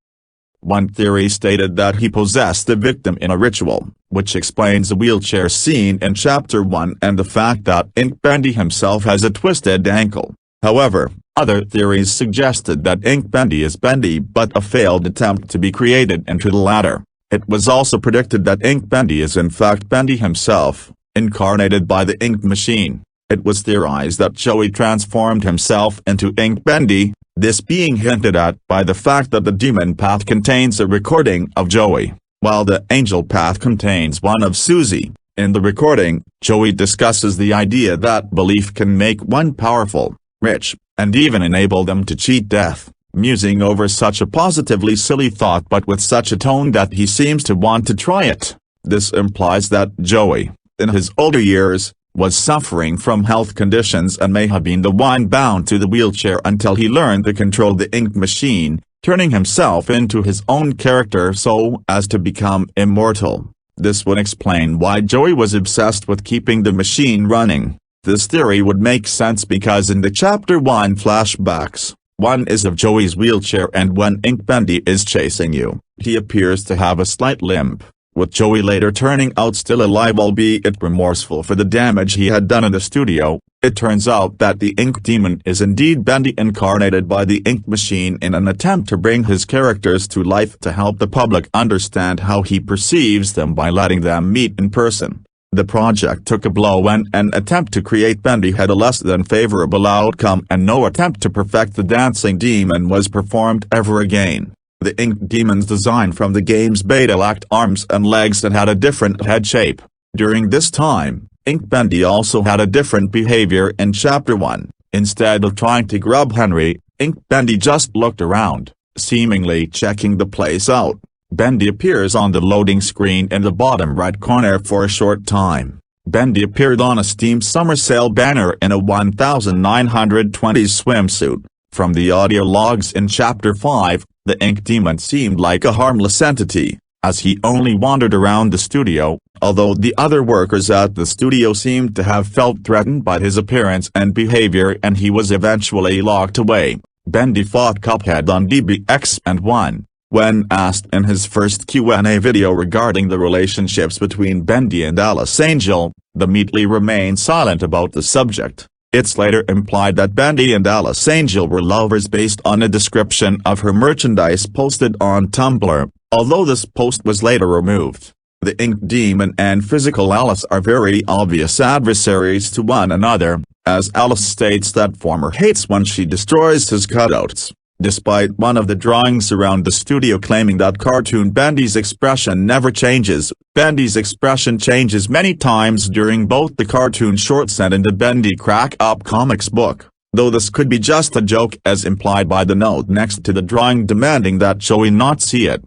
One theory stated that he possessed the victim in a ritual, which explains the wheelchair scene in Chapter 1 and the fact that Ink Bendy himself has a twisted ankle. However, other theories suggested that Ink Bendy is Bendy but a failed attempt to be created into the latter. It was also predicted that Ink Bendy is in fact Bendy himself, incarnated by the Ink Machine. It was theorized that Joey transformed himself into Ink Bendy, this being hinted at by the fact that the Demon Path contains a recording of Joey, while the Angel Path contains one of Susie. In the recording, Joey discusses the idea that belief can make one powerful, rich, and even enable them to cheat death, musing over such a positively silly thought but with such a tone that he seems to want to try it. This implies that Joey, in his older years, was suffering from health conditions and may have been the one bound to the wheelchair until he learned to control the ink machine, turning himself into his own character so as to become immortal. This would explain why Joey was obsessed with keeping the machine running. This theory would make sense because in the Chapter 1 flashbacks, one is of Joey's wheelchair and when Ink Bendy is chasing you, he appears to have a slight limp, with Joey later turning out still alive albeit remorseful for the damage he had done in the studio. It turns out that the Ink Demon is indeed Bendy incarnated by the ink machine in an attempt to bring his characters to life to help the public understand how he perceives them by letting them meet in person. The project took a blow when an attempt to create Bendy had a less than favorable outcome and no attempt to perfect the dancing demon was performed ever again. The Ink Demon's design from the game's beta lacked arms and legs and had a different head shape. During this time, Ink Bendy also had a different behavior in Chapter 1. Instead of trying to grab Henry, Ink Bendy just looked around, seemingly checking the place out. Bendy appears on the loading screen in the bottom right corner for a short time. Bendy appeared on a Steam Summer Sale banner in a 1920s swimsuit. From the audio logs in Chapter 5, the Ink Demon seemed like a harmless entity, as he only wandered around the studio, although the other workers at the studio seemed to have felt threatened by his appearance and behavior and he was eventually locked away. Bendy fought Cuphead on DBX and won. When asked in his first Q&A video regarding the relationships between Bendy and Alice Angel, the Meatley remained silent about the subject. It's later implied that Bendy and Alice Angel were lovers based on a description of her merchandise posted on Tumblr, although this post was later removed. The Ink Demon and physical Alice are very obvious adversaries to one another, as Alice states that former hates when she destroys his cutouts. Despite one of the drawings around the studio claiming that cartoon Bendy's expression never changes, Bendy's expression changes many times during both the cartoon shorts and in the Bendy Crack Up comics book, though this could be just a joke as implied by the note next to the drawing demanding that Joey not see it.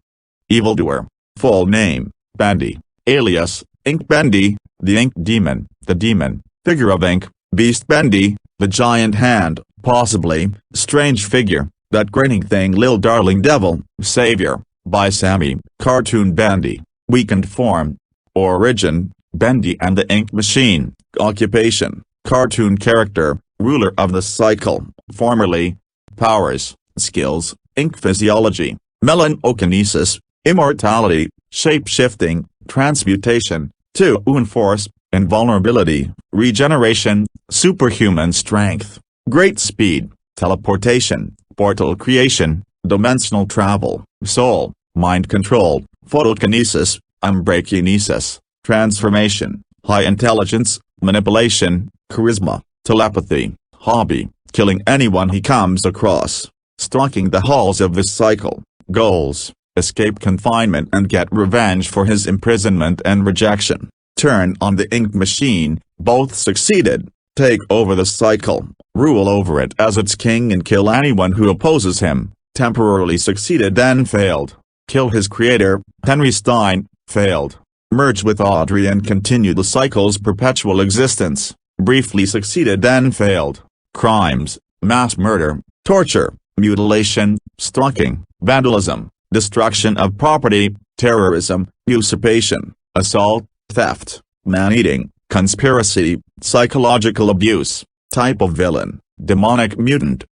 Evildoer. Full name, Bendy, alias, Ink Bendy, the Ink Demon, the Demon, figure of ink, Beast Bendy, the giant hand, possibly, strange figure. That grinning thing Lil Darling Devil, Savior, by Sammy, Cartoon Bendy, weakened form. Origin, Bendy and the Ink Machine, occupation, cartoon character, ruler of the cycle, formerly. Powers, skills, ink physiology, melanokinesis, immortality, shape-shifting, transmutation, to force, invulnerability, regeneration, superhuman strength, great speed, teleportation, portal creation, dimensional travel, soul, mind control, photokinesis, umbrakinesis, transformation, high intelligence, manipulation, charisma, telepathy, hobby, killing anyone he comes across, stalking the halls of the cycle, goals, escape confinement and get revenge for his imprisonment and rejection, turn on the ink machine, both succeeded. Take over the cycle, rule over it as its king and kill anyone who opposes him, temporarily succeeded then failed, kill his creator, Henry Stein, failed, merge with Audrey and continue the cycle's perpetual existence, briefly succeeded then failed, crimes, mass murder, torture, mutilation, stalking, vandalism, destruction of property, terrorism, usurpation, assault, theft, man-eating, conspiracy, psychological abuse, type of villain, demonic mutant.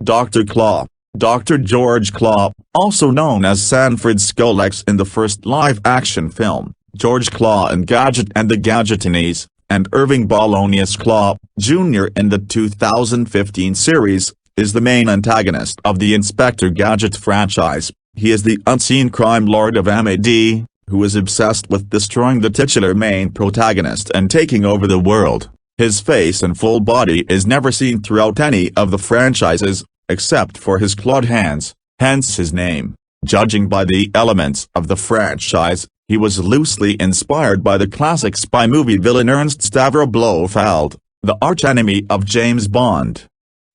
Dr. Claw. Dr. George Claw, also known as Sanford Scolex in the first live-action film, George Claw in Gadget and the Gadgetines, and Irving Bolognius Claw, Jr. in the 2015 series, is the main antagonist of the Inspector Gadget franchise. He is the unseen crime lord of MAD, who is obsessed with destroying the titular main protagonist and taking over the world. His face and full body is never seen throughout any of the franchises, except for his clawed hands, hence his name. Judging by the elements of the franchise, he was loosely inspired by the classic spy movie villain Ernst Stavro Blofeld, the archenemy of James Bond.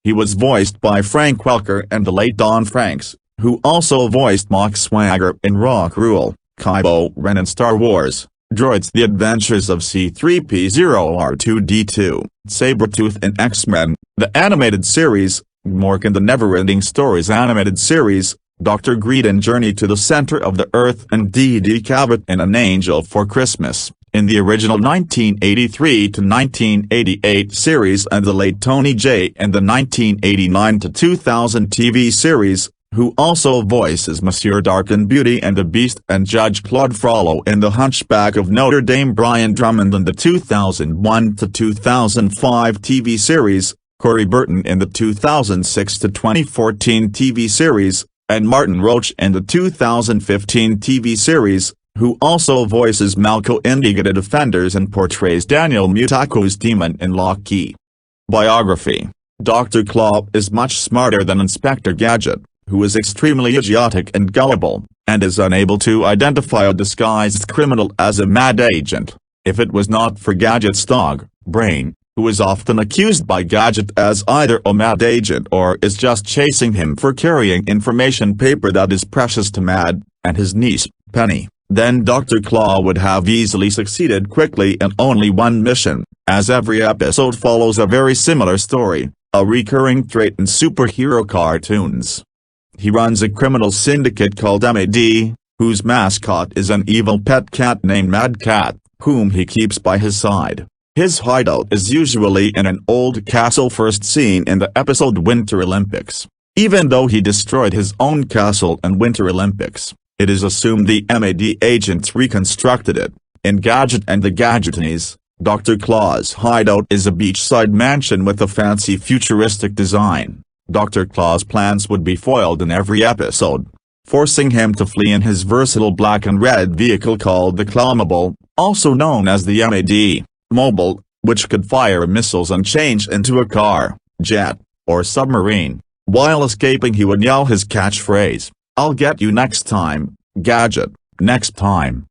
He was voiced by Frank Welker and the late Don Franks, who also voiced Mock Swagger in Rock Rule, Kylo Ren in Star Wars, Droids: The Adventures of C-3PO-R2-D2, Sabretooth in X-Men, the animated series, Mork in the Neverending Stories animated series, Dr. Greed in Journey to the Center of the Earth, and D.D. Cabot in An Angel for Christmas, in the original 1983-1988 series, and the late Tony Jay in the 1989-2000 TV series, who also voices Monsieur Dark in Beauty and the Beast, and Judge Claude Frollo in The Hunchback of Notre Dame, Brian Drummond in the 2001-2005 TV series, Corey Burton in the 2006-2014 TV series, and Martin Roach in the 2015 TV series, who also voices Malco in The Defenders and portrays Daniel Mutako's Demon in Loki. Biography: Dr. Claw is much smarter than Inspector Gadget, who is extremely idiotic and gullible, and is unable to identify a disguised criminal as a mad agent, if it was not for Gadget's dog, Brain, who is often accused by Gadget as either a mad agent or is just chasing him for carrying information paper that is precious to Mad, and his niece, Penny. Then Dr. Claw would have easily succeeded quickly in only one mission, as every episode follows a very similar story, a recurring trait in superhero cartoons. He runs a criminal syndicate called MAD, whose mascot is an evil pet cat named Mad Cat, whom he keeps by his side. His hideout is usually in an old castle first seen in the episode Winter Olympics. Even though he destroyed his own castle in Winter Olympics, it is assumed the MAD agents reconstructed it. In Gadget and the Gadgetinis, Dr. Claw's hideout is a beachside mansion with a fancy futuristic design. Dr. Claw's plans would be foiled in every episode, forcing him to flee in his versatile black and red vehicle called the Clawmobile, also known as the MAD Mobile, which could fire missiles and change into a car, jet, or submarine. While escaping, he would yell his catchphrase, "I'll get you next time, Gadget, next time."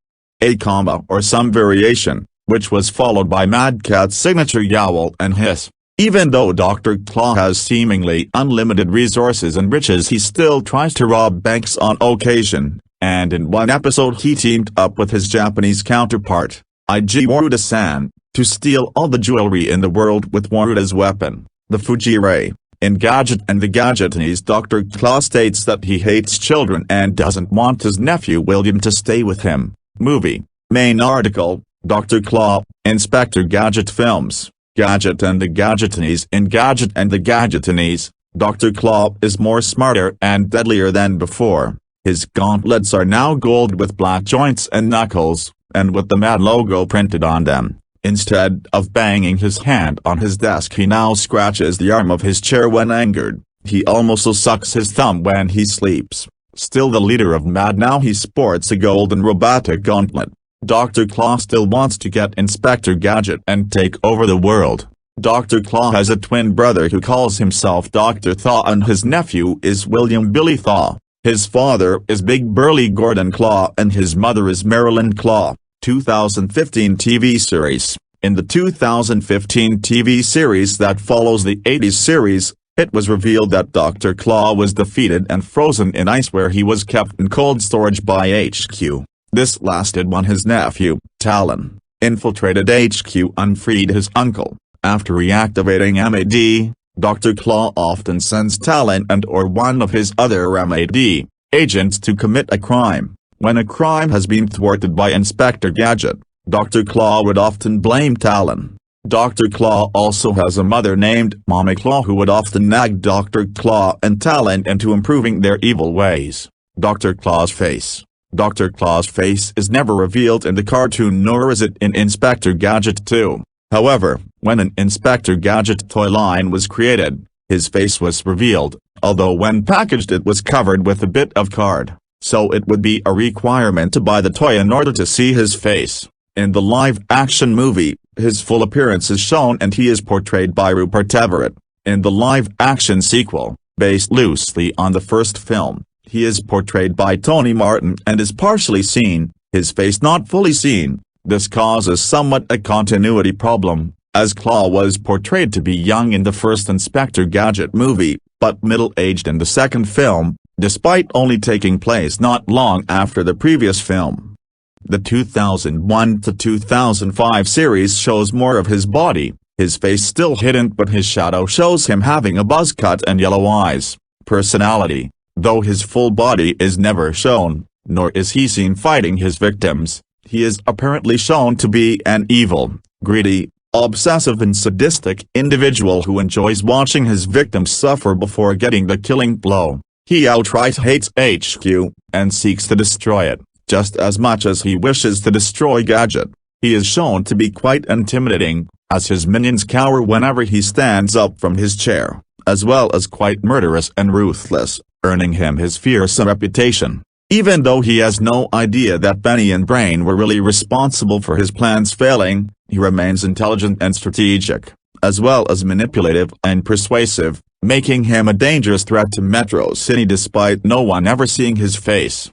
Or some variation, which was followed by Mad Cat's signature yowl and hiss. Even though Dr. Claw has seemingly unlimited resources and riches, he still tries to rob banks on occasion, and in one episode he teamed up with his Japanese counterpart, Ig Waruda-san, to steal all the jewelry in the world with Waruda's weapon, the Fuji-Ray. In Gadget and the Gadgetinis, Dr. Claw states that he hates children and doesn't want his nephew William to stay with him. Movie. Main article, Dr. Claw, Inspector Gadget films. Gadget and the Gadgetinis. In Gadget and the Gadgetinis, Dr. Claw is more smarter and deadlier than before. His gauntlets are now gold with black joints and knuckles, and with the Mad logo printed on them. Instead of banging his hand on his desk, he now scratches the arm of his chair when angered. He also sucks his thumb when he sleeps. Still the leader of Mad, now he sports a golden robotic gauntlet. Dr. Claw still wants to get Inspector Gadget and take over the world. Dr. Claw has a twin brother who calls himself Dr. Thaw, and his nephew is William Billy Thaw. His father is Big Burly Gordon Claw and his mother is Marilyn Claw. 2015 TV series. In the 2015 TV series that follows the 80s series, it was revealed that Dr. Claw was defeated and frozen in ice, where he was kept in cold storage by HQ. This lasted when his nephew, Talon, infiltrated HQ and freed his uncle. After reactivating MAD, Dr. Claw often sends Talon and or one of his other MAD agents to commit a crime. When a crime has been thwarted by Inspector Gadget, Dr. Claw would often blame Talon. Dr. Claw also has a mother named Mommy Claw who would often nag Dr. Claw and Talon into improving their evil ways. Dr. Claw's face. Dr. Claw's face is never revealed in the cartoon, nor is it in Inspector Gadget 2. However, when an Inspector Gadget toy line was created, his face was revealed, although when packaged it was covered with a bit of card. so it would be a requirement to buy the toy in order to see his face. In the live-action movie, his full appearance is shown and he is portrayed by Rupert Everett. In the live-action sequel, based loosely on the first film, he is portrayed by Tony Martin and is partially seen, his face not fully seen. This causes somewhat a continuity problem, as Claw was portrayed to be young in the first Inspector Gadget movie, but middle-aged in the second film, despite only taking place not long after the previous film. The 2001 to 2005 series shows more of his body, his face still hidden but his shadow shows him having a buzz cut and yellow eyes. Personality, though his full body is never shown, nor is he seen fighting his victims, he is apparently shown to be an evil, greedy, obsessive and sadistic individual who enjoys watching his victims suffer before getting the killing blow. He outright hates HQ, and seeks to destroy it, just as much as he wishes to destroy Gadget. He is shown to be quite intimidating, as his minions cower whenever he stands up from his chair, as well as quite murderous and ruthless, earning him his fearsome reputation. Even though he has no idea that Benny and Brain were really responsible for his plans failing, he remains intelligent and strategic, as well as manipulative and persuasive, making him a dangerous threat to Metro City despite no one ever seeing his face.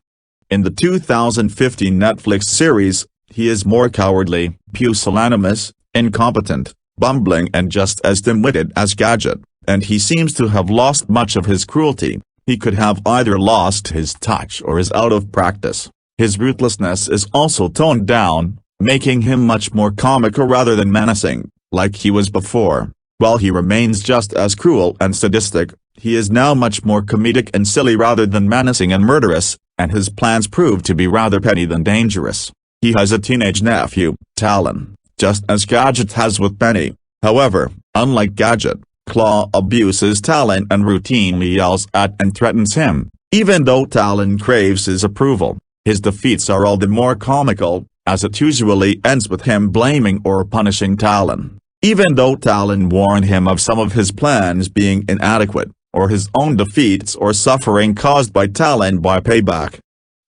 In the 2015 Netflix series, he is more cowardly, pusillanimous, incompetent, bumbling and just as dim-witted as Gadget, and he seems to have lost much of his cruelty. He could have either lost his touch or is out of practice. His ruthlessness is also toned down, making him much more comical rather than menacing, like he was before. While he remains just as cruel and sadistic, he is now much more comedic and silly rather than menacing and murderous, and his plans prove to be rather petty than dangerous. He has a teenage nephew, Talon, just as Gadget has with Benny. However, unlike Gadget, Claw abuses Talon and routinely yells at and threatens him, even though Talon craves his approval. His defeats are all the more comical, as it usually ends with him blaming or punishing Talon, even though Talon warned him of some of his plans being inadequate, or his own defeats or suffering caused by Talon by payback.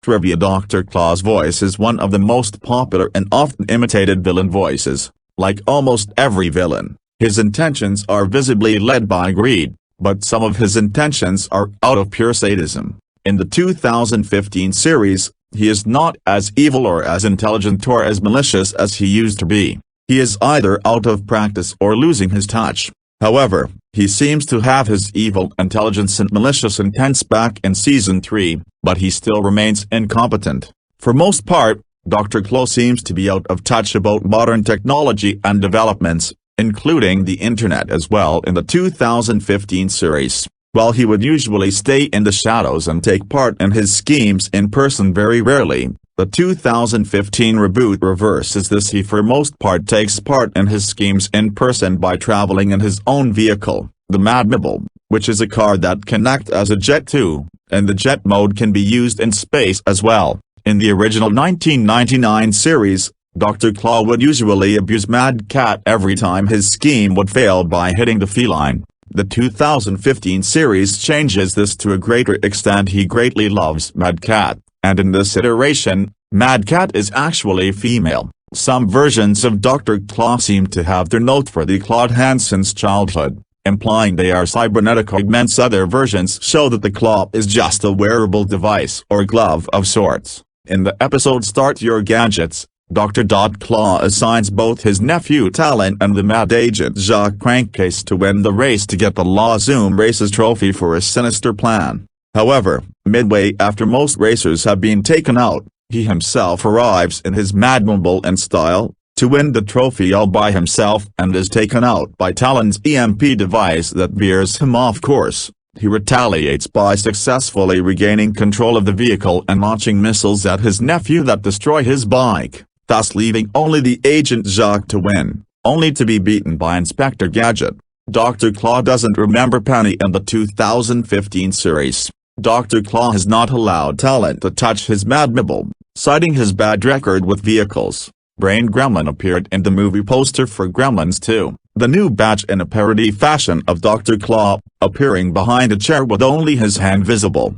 Trivia: Dr. Claw's voice is one of the most popular and often imitated villain voices. Like almost every villain, his intentions are visibly led by greed, but some of his intentions are out of pure sadism. In the 2015 series, he is not as evil or as intelligent or as malicious as he used to be. He is either out of practice or losing his touch. However, he seems to have his evil intelligence and malicious intents back in Season 3, but he still remains incompetent. For most part, Dr. Claw seems to be out of touch about modern technology and developments, including the internet as well in the 2015 series. While he would usually stay in the shadows and take part in his schemes in person very rarely, the 2015 reboot reverses this. He for most part takes part in his schemes in person by traveling in his own vehicle, the Madmobile, which is a car that can act as a jet too, and the jet mode can be used in space as well. In the original 1999 series, Dr. Claw would usually abuse Mad Cat every time his scheme would fail by hitting the feline. The 2015 series changes this to a greater extent. He greatly loves Mad Cat, and in this iteration, Mad Cat is actually female. Some versions of Dr. Claw seem to have their note for the Claude Hansen's childhood, implying they are cybernetic augments. Other versions show that the claw is just a wearable device or glove of sorts. In the episode Start Your Gadgets, Dr. Claw assigns both his nephew Talon and the mad agent Jacques Crankcase to win the race to get the La Zoom Races trophy for a sinister plan. However, midway after most racers have been taken out, he himself arrives in his Madmobile and style, to win the trophy all by himself and is taken out by Talon's EMP device that veers him off course. He retaliates by successfully regaining control of the vehicle and launching missiles at his nephew that destroy his bike, thus leaving only the agent Jacques to win, only to be beaten by Inspector Gadget. Dr. Claw doesn't remember Penny in the 2015 series. Dr. Claw has not allowed Talon to touch his Madmobile, citing his bad record with vehicles. Brain Gremlin appeared in the movie poster for Gremlins 2, the new batch in a parody fashion of Dr. Claw, appearing behind a chair with only his hand visible.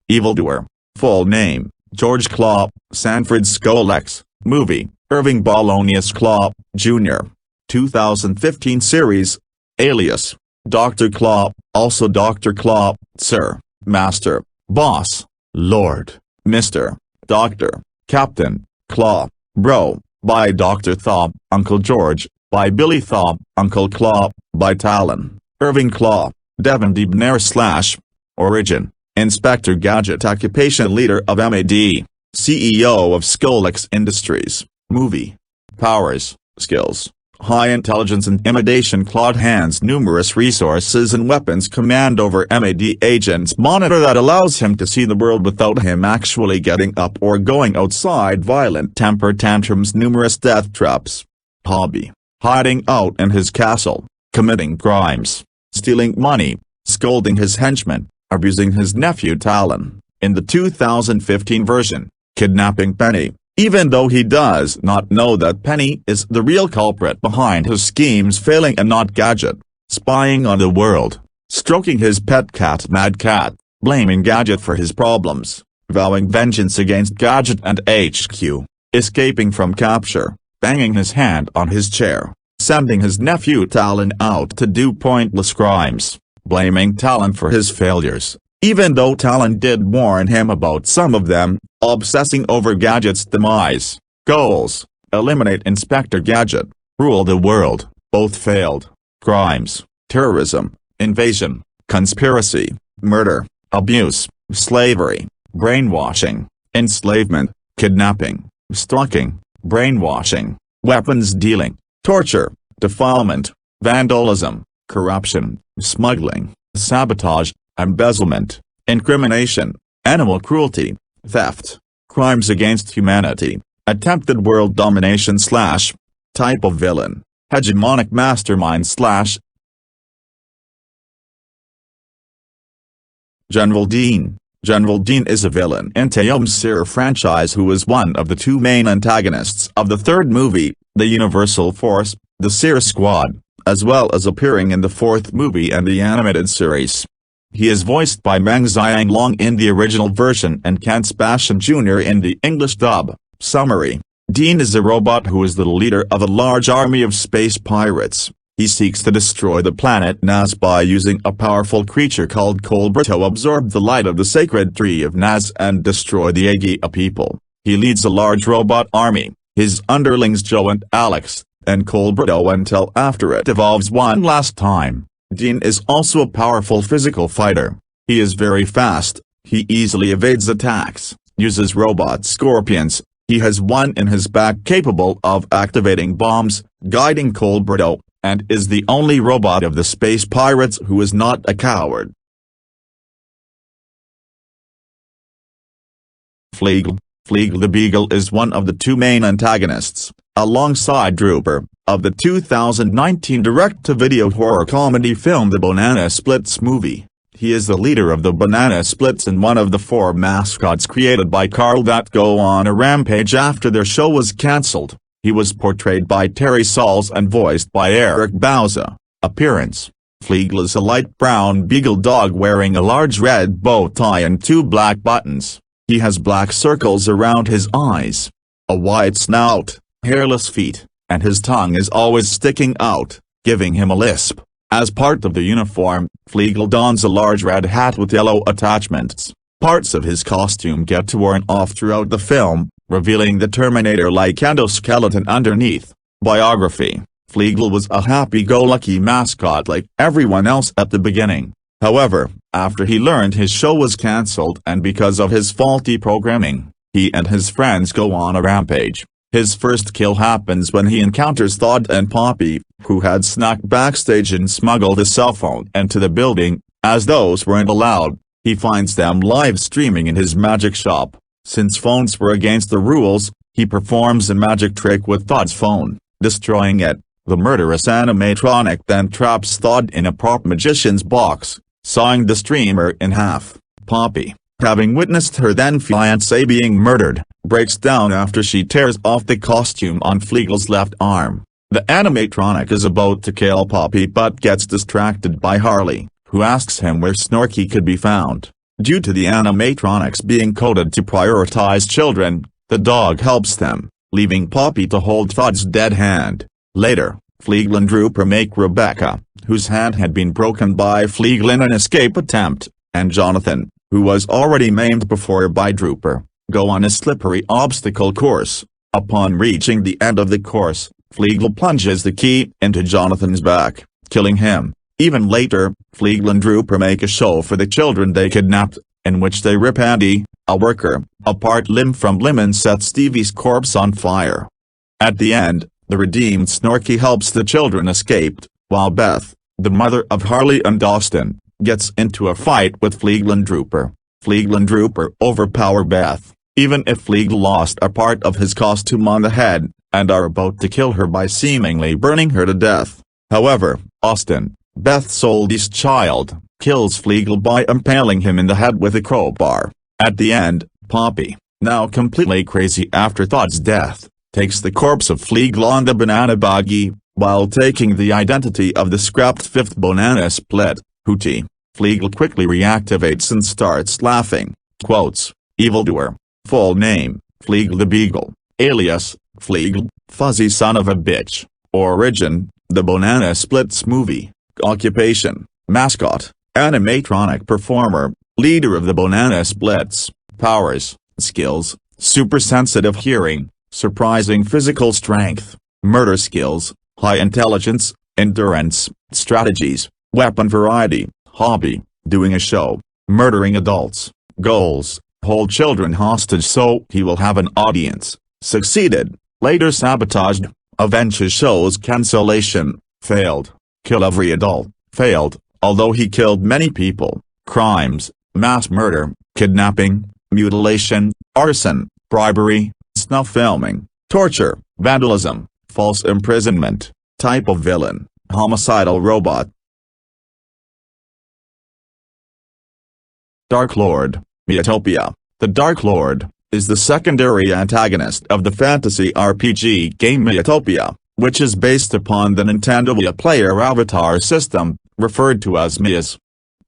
Evildoer. Full name, George Claw, Sanford Scolex. Movie, Irving Bolognius Claw, Jr. 2015 series. Alias, Dr. Claw, also Dr. Claw, Sir, Master, Boss, Lord, Mr., Doctor, Captain, Claw, Bro, by Dr. Thaw, Uncle George, by Billy Thaw, Uncle Claw, by Talon, Irving Claw, Devon Debonair / Origin, Inspector Gadget Occupation Leader of MAD, CEO of Scolex Industries. Movie. Powers, Skills, High Intelligence and Intimidation. Clawed hands numerous resources and weapons command over MAD agents. Monitor that allows him to see the world without him actually getting up or going outside. Violent temper tantrums. Numerous death traps. Hobby, hiding out in his castle, committing crimes, stealing money, scolding his henchmen, abusing his nephew Talon. In the 2015 version, kidnapping Penny, even though he does not know that Penny is the real culprit behind his schemes failing and not Gadget. Spying on the world, stroking his pet cat Mad Cat, blaming Gadget for his problems, vowing vengeance against Gadget and HQ, escaping from capture, banging his hand on his chair, sending his nephew Talon out to do pointless crimes, blaming Talon for his failures, even though Talon did warn him about some of them, obsessing over Gadget's demise. Goals: eliminate Inspector Gadget, rule the world, both failed. Crimes: terrorism, invasion, conspiracy, murder, abuse, slavery, brainwashing, enslavement, kidnapping, stalking, brainwashing, weapons dealing, torture, defilement, vandalism, corruption, smuggling, sabotage, embezzlement, incrimination, animal cruelty, theft, crimes against humanity, attempted world domination / type of villain, hegemonic mastermind / General Dean. General Dean is a villain in Tayom's Seer franchise who is one of the two main antagonists of the third movie, the Universal Force, the Seer Squad, as well as appearing in the fourth movie and the animated series. He is voiced by Meng Xiang Long in the original version and Ken Sebastian Jr. in the English dub. Summary: Dean is a robot who is the leader of a large army of space pirates. He seeks to destroy the planet Naz by using a powerful creature called Colbert to absorb the light of the sacred tree of Naz and destroy the Agia people. He leads a large robot army, his underlings Joe and Alex, and Colberto until after it evolves one last time. Dean is also a powerful physical fighter. He is very fast, he easily evades attacks, uses robot scorpions, he has one in his back capable of activating bombs, guiding Colberto, and is the only robot of the space pirates who is not a coward. Fleagle. Fleagle the Beagle is one of the two main antagonists, alongside Drooper, of the 2019 direct-to-video horror comedy film The Banana Splits movie. He is the leader of the Banana Splits and one of the 4 mascots created by Carl that go on a rampage after their show was cancelled. He was portrayed by Terry Sauls and voiced by Eric Bauza. Appearance: Fleagle is a light brown beagle dog wearing a large red bow tie and 2 black buttons. He has black circles around his eyes, a wide snout, hairless feet, and his tongue is always sticking out, giving him a lisp. As part of the uniform, Fleagle dons a large red hat with yellow attachments. Parts of his costume get torn off throughout the film, revealing the Terminator-like endoskeleton underneath. Biography: Fleagle was a happy-go-lucky mascot like everyone else at the beginning. However, after he learned his show was cancelled and because of his faulty programming, he and his friends go on a rampage. His first kill happens when he encounters Thod and Poppy, who had snuck backstage and smuggled a cell phone into the building, as those weren't allowed. He finds them live streaming in his magic shop. Since phones were against the rules, he performs a magic trick with Thod's phone, destroying it. The murderous animatronic then traps Thod in a prop magician's box, sawing the streamer in half. Poppy, having witnessed her then-fiancé being murdered, breaks down after she tears off the costume on Fleagle's left arm. The animatronic is about to kill Poppy but gets distracted by Harley, who asks him where Snorky could be found. Due to the animatronics being coded to prioritize children, the dog helps them, leaving Poppy to hold Todd's dead hand. Later, Fleegle and Drooper make Rebecca, whose hand had been broken by Fleegle in an escape attempt, and Jonathan, who was already maimed before by Drooper, go on a slippery obstacle course. Upon reaching the end of the course, Fleegle plunges the key into Jonathan's back, killing him. Even later, Fleegle and Drooper make a show for the children they kidnapped, in which they rip Andy, a worker, apart limb from limb and set Stevie's corpse on fire. At the end, the redeemed Snorky helps the children escape, while Beth, the mother of Harley and Austin, gets into a fight with Fleegle and Drooper. Fleegle and Drooper overpower Beth, even if Fleegle lost a part of his costume on the head, and are about to kill her by seemingly burning her to death. However, Austin, Beth's oldest child, kills Fleegle by impaling him in the head with a crowbar. At the end, Poppy, now completely crazy after Todd's death, takes the corpse of Fleegle on the banana buggy, while taking the identity of the scrapped fifth banana split, Hootie. Fleegle quickly reactivates and starts laughing. Quotes, evildoer. Full name, Fleegle the Beagle. Alias, Fleegle, fuzzy son of a bitch. Origin, the Banana Splits movie. Occupation, mascot, animatronic performer, leader of the Banana Splits. Powers, skills, super sensitive hearing, surprising physical strength, murder skills, high intelligence, endurance, strategies, weapon variety, hobby, doing a show, murdering adults, goals, hold children hostage so he will have an audience, succeeded, later sabotaged, avenges show's cancellation, failed, kill every adult, failed, although he killed many people, crimes, mass murder, kidnapping, mutilation, arson, bribery, snuff filming, torture, vandalism, false imprisonment, type of villain, homicidal robot. Dark Lord, Miitopia. The Dark Lord is the secondary antagonist of the fantasy RPG game Miitopia, which is based upon the Nintendo Wii player avatar system, referred to as Mias.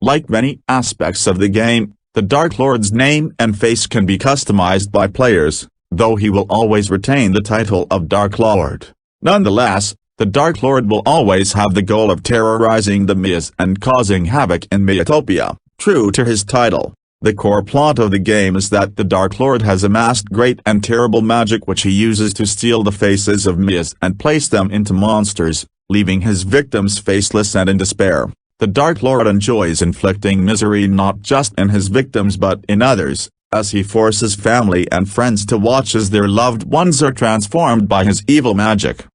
Like many aspects of the game, the Dark Lord's name and face can be customized by players, though he will always retain the title of Dark Lord. Nonetheless, the Dark Lord will always have the goal of terrorizing the Mias and causing havoc in Miitopia. True to his title, the core plot of the game is that the Dark Lord has amassed great and terrible magic which he uses to steal the faces of Mias and place them into monsters, leaving his victims faceless and in despair. The Dark Lord enjoys inflicting misery not just in his victims but in others, as he forces family and friends to watch as their loved ones are transformed by his evil magic.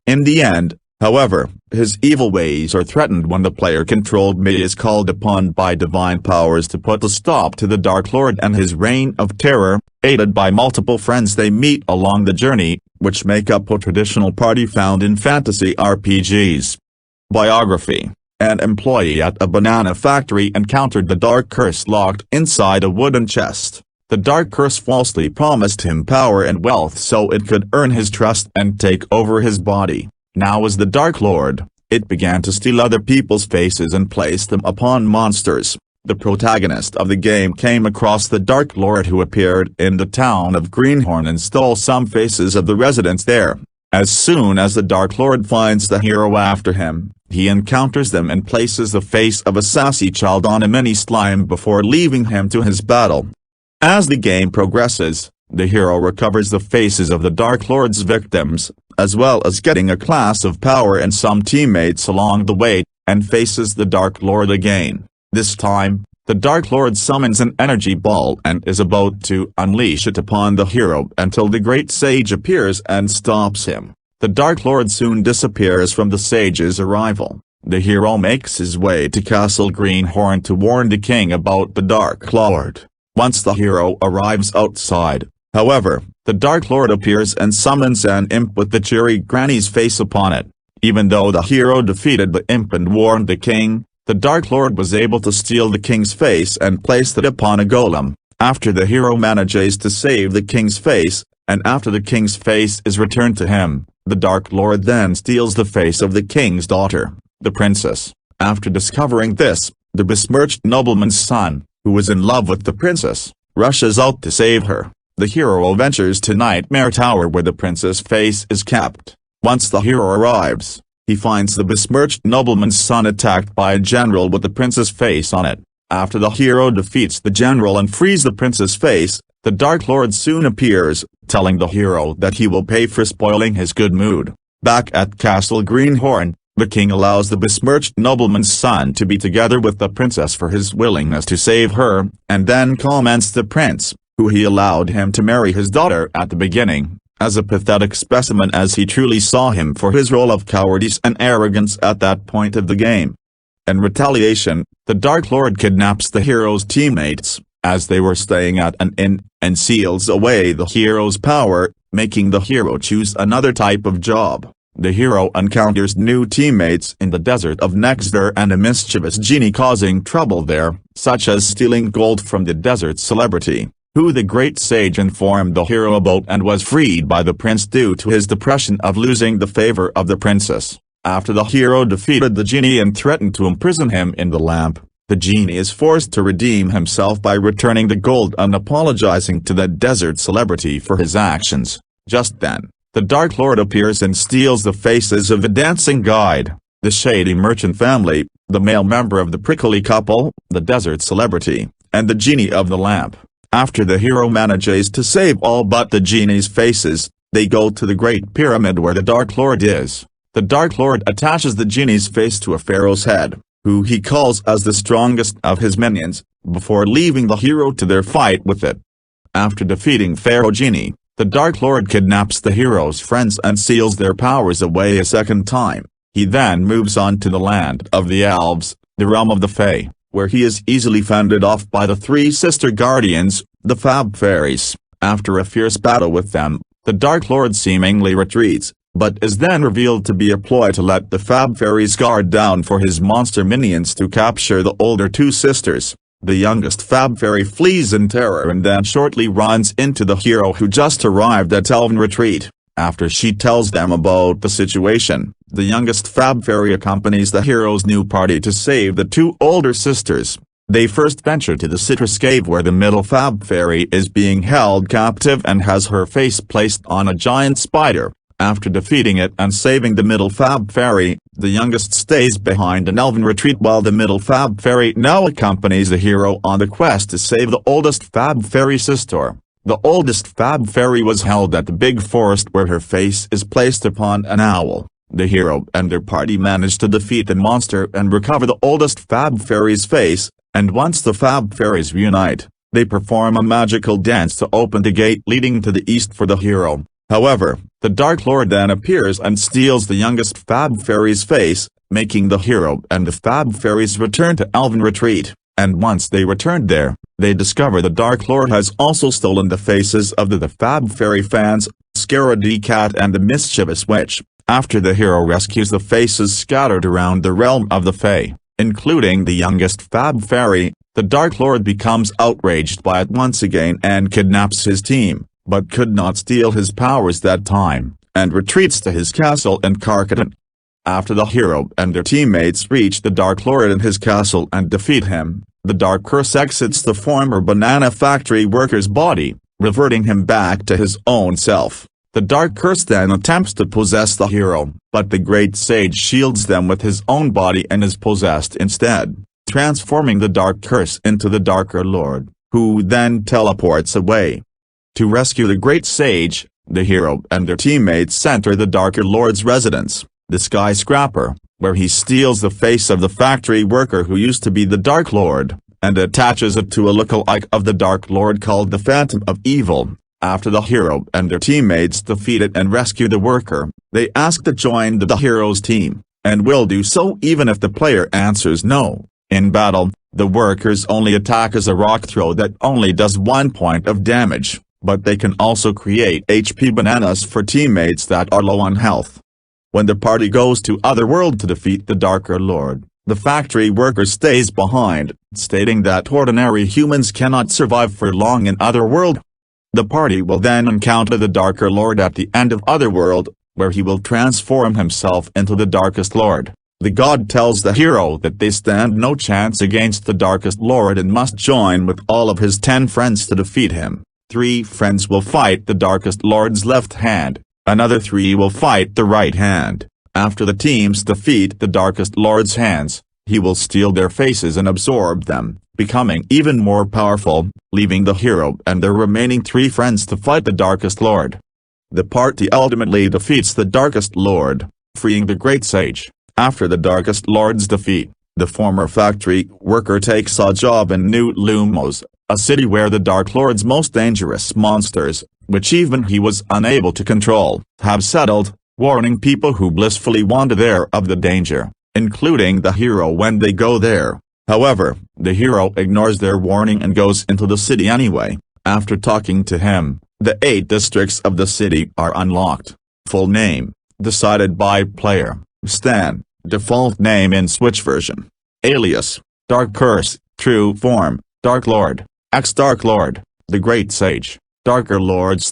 In the end, however, his evil ways are threatened when the player-controlled Mii is called upon by divine powers to put a stop to the Dark Lord and his reign of terror, aided by multiple friends they meet along the journey, which make up a traditional party found in fantasy RPGs. Biography. An employee at a banana factory encountered the Dark Curse locked inside a wooden chest. The Dark Curse falsely promised him power and wealth so it could earn his trust and take over his body. Now as the Dark Lord, it began to steal other people's faces and place them upon monsters. The protagonist of the game came across the Dark Lord who appeared in the town of Greenhorn and stole some faces of the residents there. As soon as the Dark Lord finds the hero after him, he encounters them and places the face of a sassy child on a mini slime before leaving him to his battle. As the game progresses, the hero recovers the faces of the Dark Lord's victims, as well as getting a class of power and some teammates along the way, and faces the Dark Lord again. This time, the Dark Lord summons an energy ball and is about to unleash it upon the hero until the Great Sage appears and stops him. The Dark Lord soon disappears from the Sage's arrival. The hero makes his way to Castle Greenhorn to warn the king about the Dark Lord. Once the hero arrives outside, however, the Dark Lord appears and summons an imp with the cheery granny's face upon it. Even though the hero defeated the imp and warned the king, the Dark Lord was able to steal the king's face and place it upon a golem. After the hero manages to save the king's face, and after the king's face is returned to him, the Dark Lord then steals the face of the king's daughter, the princess. After discovering this, the besmirched nobleman's son, who is in love with the princess, rushes out to save her. The hero ventures to Nightmare Tower where the princess' face is kept. Once the hero arrives, he finds the besmirched nobleman's son attacked by a general with the princess' face on it. After the hero defeats the general and frees the princess' face, the Dark Lord soon appears, telling the hero that he will pay for spoiling his good mood. Back at Castle Greenhorn, the king allows the besmirched nobleman's son to be together with the princess for his willingness to save her, and then commends the prince, who he allowed him to marry his daughter at the beginning, as a pathetic specimen as he truly saw him for his role of cowardice and arrogance at that point of the game. In retaliation, the Dark Lord kidnaps the hero's teammates, as they were staying at an inn, and seals away the hero's power, making the hero choose another type of job. The hero encounters new teammates in the desert of Nexter and a mischievous genie causing trouble there, such as stealing gold from the desert celebrity, who the great sage informed the hero about and was freed by the prince due to his depression of losing the favor of the princess. After the hero defeated the genie and threatened to imprison him in the lamp, the genie is forced to redeem himself by returning the gold and apologizing to the desert celebrity for his actions. Just then, the Dark Lord appears and steals the faces of the dancing guide, the shady merchant family, the male member of the prickly couple, the desert celebrity, and the genie of the lamp. After the hero manages to save all but the genie's faces, they go to the Great Pyramid where the Dark Lord is. The Dark Lord attaches the genie's face to a pharaoh's head, who he calls as the strongest of his minions, before leaving the hero to their fight with it. After defeating Pharaoh Genie, the Dark Lord kidnaps the hero's friends and seals their powers away a second time. He then moves on to the land of the elves, the realm of the Fae, where he is easily fended off by the three sister guardians, the Fab Fairies. After a fierce battle with them, the Dark Lord seemingly retreats, but is then revealed to be a ploy to let the Fab Fairies guard down for his monster minions to capture the older two sisters. The youngest Fab Fairy flees in terror and then shortly runs into the hero who just arrived at Elven Retreat. After she tells them about the situation, the youngest Fab Fairy accompanies the hero's new party to save the two older sisters. They first venture to the Citrus Cave where the middle Fab Fairy is being held captive and has her face placed on a giant spider. After defeating it and saving the middle Fab Fairy, the youngest stays behind an Elven Retreat while the middle Fab Fairy now accompanies the hero on the quest to save the oldest Fab Fairy sister. The oldest Fab Fairy was held at the big forest where her face is placed upon an owl. The hero and their party manage to defeat the monster and recover the oldest Fab Fairy's face, and once the Fab Fairies reunite, they perform a magical dance to open the gate leading to the east for the hero. However, the Dark Lord then appears and steals the youngest Fab Fairy's face, making the hero and the Fab Fairies return to Elven Retreat, and once they return there, they discover the Dark Lord has also stolen the faces of the Fab Fairy fans, Scaredy Cat and the Mischievous Witch. After the hero rescues the faces scattered around the realm of the Fae, including the youngest Fab Fairy, the Dark Lord becomes outraged by it once again and kidnaps his team, but could not steal his powers that time, and retreats to his castle in Carcaton. After the hero and their teammates reach the Dark Lord in his castle and defeat him, the Dark Curse exits the former banana factory worker's body, reverting him back to his own self. The Dark Curse then attempts to possess the hero, but the Great Sage shields them with his own body and is possessed instead, transforming the Dark Curse into the Darker Lord, who then teleports away. To rescue the Great Sage, the hero and their teammates enter the Darker Lord's residence, the Skyscraper, where he steals the face of the factory worker who used to be the Dark Lord, and attaches it to a lookalike of the Dark Lord called the Phantom of Evil. After the hero and their teammates defeat it and rescue the worker, they ask to join the hero's team, and will do so even if the player answers no. In battle, the workers only attack as a rock throw that only does 1 point of damage, but they can also create HP bananas for teammates that are low on health. When the party goes to Otherworld to defeat the Darker Lord, the factory worker stays behind, stating that ordinary humans cannot survive for long in Otherworld. The party will then encounter the Darker Lord at the end of Otherworld, where he will transform himself into the Darkest Lord. The god tells the hero that they stand no chance against the Darkest Lord and must join with all of his 10 friends to defeat him. 3 friends will fight the Darkest Lord's left hand, another 3 will fight the right hand. After the teams defeat the Darkest Lord's hands, he will steal their faces and absorb them, becoming even more powerful, leaving the hero and their remaining 3 friends to fight the Darkest Lord. The party ultimately defeats the Darkest Lord, freeing the Great Sage. After the Darkest Lord's defeat, the former factory worker takes a job in New Lumos, a city where the Dark Lord's most dangerous monsters, which even he was unable to control, have settled, warning people who blissfully wander there of the danger, including the hero when they go there. However, the hero ignores their warning and goes into the city anyway. After talking to him, the 8 districts of the city are unlocked. Full name, decided by player. Stan, default name in Switch version. Alias, Dark Curse, True Form, Dark Lord, Ex-Dark Lord, The Great Sage, Darker Lord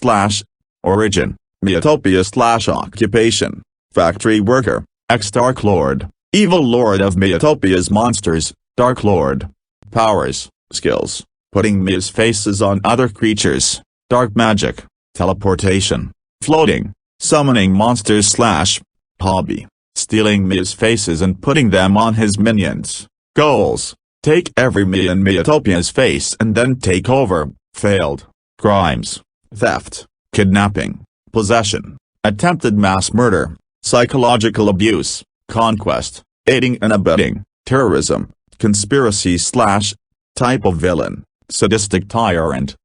/ Origin, Miatopia / Occupation, Factory Worker, Ex-Dark Lord, Evil Lord of Miatopia's Monsters, Dark Lord. Powers, Skills, putting Mia's faces on other creatures, Dark Magic, Teleportation, Floating, Summoning Monsters / Hobby. Stealing Mia's faces and putting them on his minions. Goals: take every Mia in Miatopia's face and then take over. Failed. Crimes: theft, kidnapping, possession, attempted mass murder, psychological abuse, conquest, aiding and abetting, terrorism, conspiracy / type of villain, sadistic tyrant.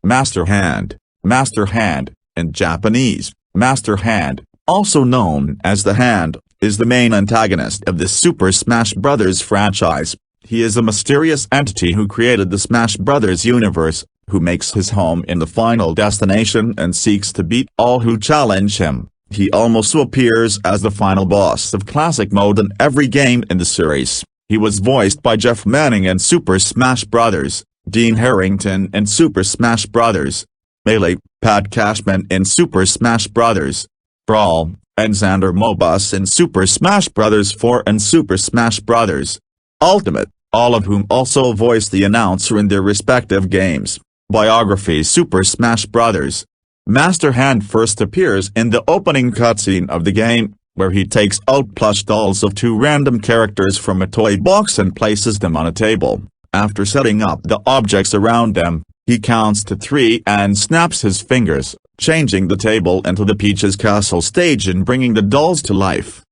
Master Hand. Master Hand, in Japanese, Master Hand, also known as the Hand, is the main antagonist of the Super Smash Bros. Franchise. He is a mysterious entity who created the Smash Bros. Universe, who makes his home in the Final Destination and seeks to beat all who challenge him. He also appears as the final boss of Classic Mode in every game in the series. He was voiced by Jeff Manning in Super Smash Bros., Dean Harrington in Super Smash Bros. Melee, Pat Cashman in Super Smash Bros. Brawl, and Xander Mobus in Super Smash Bros. 4 and Super Smash Bros. Ultimate, all of whom also voiced the announcer in their respective games. Biography: Super Smash Bros. Master Hand first appears in the opening cutscene of the game, where he takes out plush dolls of 2 random characters from a toy box and places them on a table. After setting up the objects around them, he counts to 3 and snaps his fingers, changing the table into the Peach's Castle stage and bringing the dolls to life.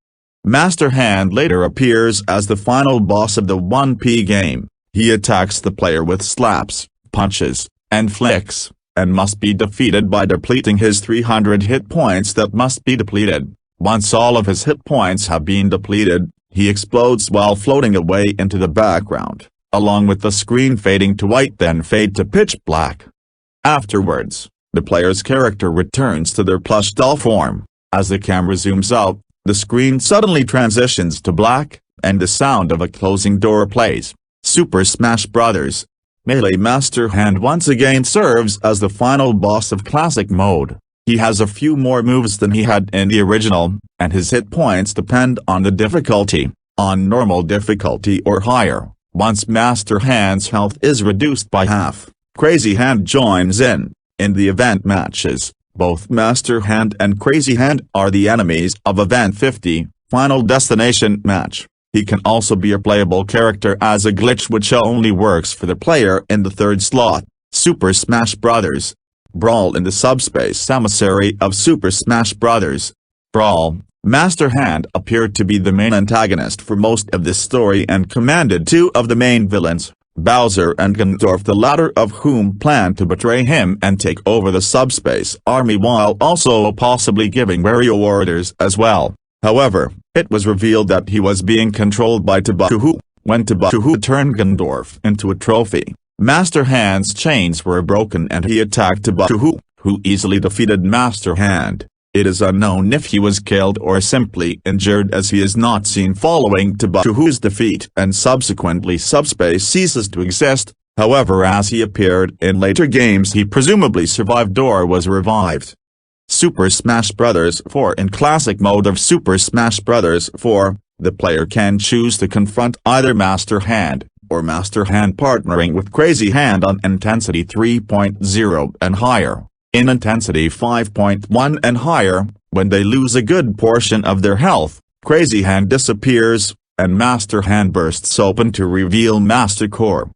Master Hand later appears as the final boss of the 1P game. He attacks the player with slaps, punches, and flicks, and must be defeated by depleting his 300 hit points that must be depleted. Once all of his hit points have been depleted, he explodes while floating away into the background, along with the screen fading to white then fade to pitch black. Afterwards, the player's character returns to their plush doll form. As the camera zooms out, the screen suddenly transitions to black, and the sound of a closing door plays. Super Smash Bros. Melee Master Hand once again serves as the final boss of Classic Mode. He has a few more moves than he had in the original, and his hit points depend on the difficulty. On normal difficulty or higher, once Master Hand's health is reduced by half, Crazy Hand joins in. In the event matches, both Master Hand and Crazy Hand are the enemies of Event 50, Final Destination match. He can also be a playable character as a glitch which only works for the player in the 3rd slot. Super Smash Bros. Brawl. In the subspace emissary of Super Smash Bros. Brawl, Master Hand appeared to be the main antagonist for most of this story and commanded 2 of the main villains, Bowser and Ganondorf, the latter of whom planned to betray him and take over the subspace army while also possibly giving Wario orders as well. However, it was revealed that he was being controlled by Tabakuhu. When Tabakuhu turned Ganondorf into a trophy, Master Hand's chains were broken and he attacked Tabakuhu, who easily defeated Master Hand. It is unknown if he was killed or simply injured, as he is not seen following Tabakuhu's defeat and subsequently subspace ceases to exist. However, as he appeared in later games, he presumably survived or was revived. Super Smash Bros. 4 In classic mode of Super Smash Bros. 4, the player can choose to confront either Master Hand, or Master Hand partnering with Crazy Hand on Intensity 3.0 and higher. In Intensity 5.1 and higher, when they lose a good portion of their health, Crazy Hand disappears, and Master Hand bursts open to reveal Master Core.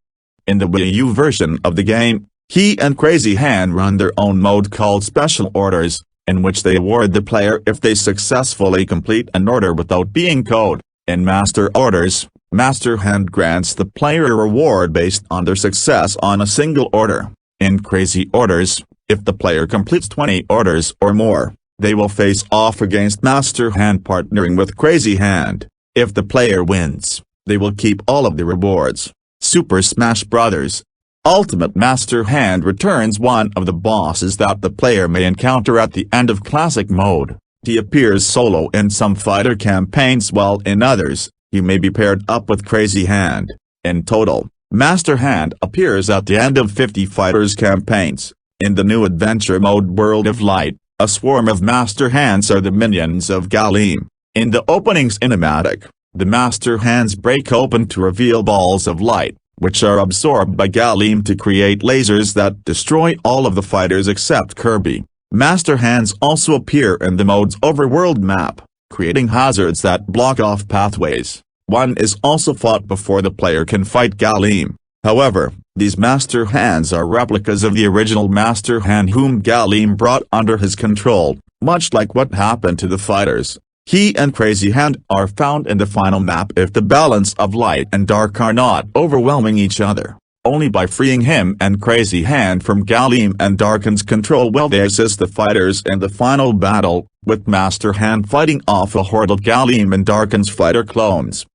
In the Wii U version of the game, he and Crazy Hand run their own mode called Special Orders, in which they award the player if they successfully complete an order without being code. In Master Orders, Master Hand grants the player a reward based on their success on a single order. In Crazy Orders, if the player completes 20 orders or more, they will face off against Master Hand partnering with Crazy Hand. If the player wins, they will keep all of the rewards. Super Smash Bros. Ultimate Master Hand returns one of the bosses that the player may encounter at the end of Classic mode. He appears solo in some fighter campaigns while in others, he may be paired up with Crazy Hand. In total, Master Hand appears at the end of 50 fighters campaigns. In the new adventure mode World of Light, a swarm of Master Hands are the minions of Galim. In the opening cinematic, the Master Hands break open to reveal balls of light, which are absorbed by Galim to create lasers that destroy all of the fighters except Kirby. Master Hands also appear in the mode's overworld map, creating hazards that block off pathways. One is also fought before the player can fight Galim. However, these Master Hands are replicas of the original Master Hand whom Galim brought under his control, much like what happened to the fighters. He and Crazy Hand are found in the final map if the balance of light and dark are not overwhelming each other. Only by freeing him and Crazy Hand from Galim and Darkin's control will they assist the fighters in the final battle, with Master Hand fighting off a horde of Galim and Darkin's fighter clones.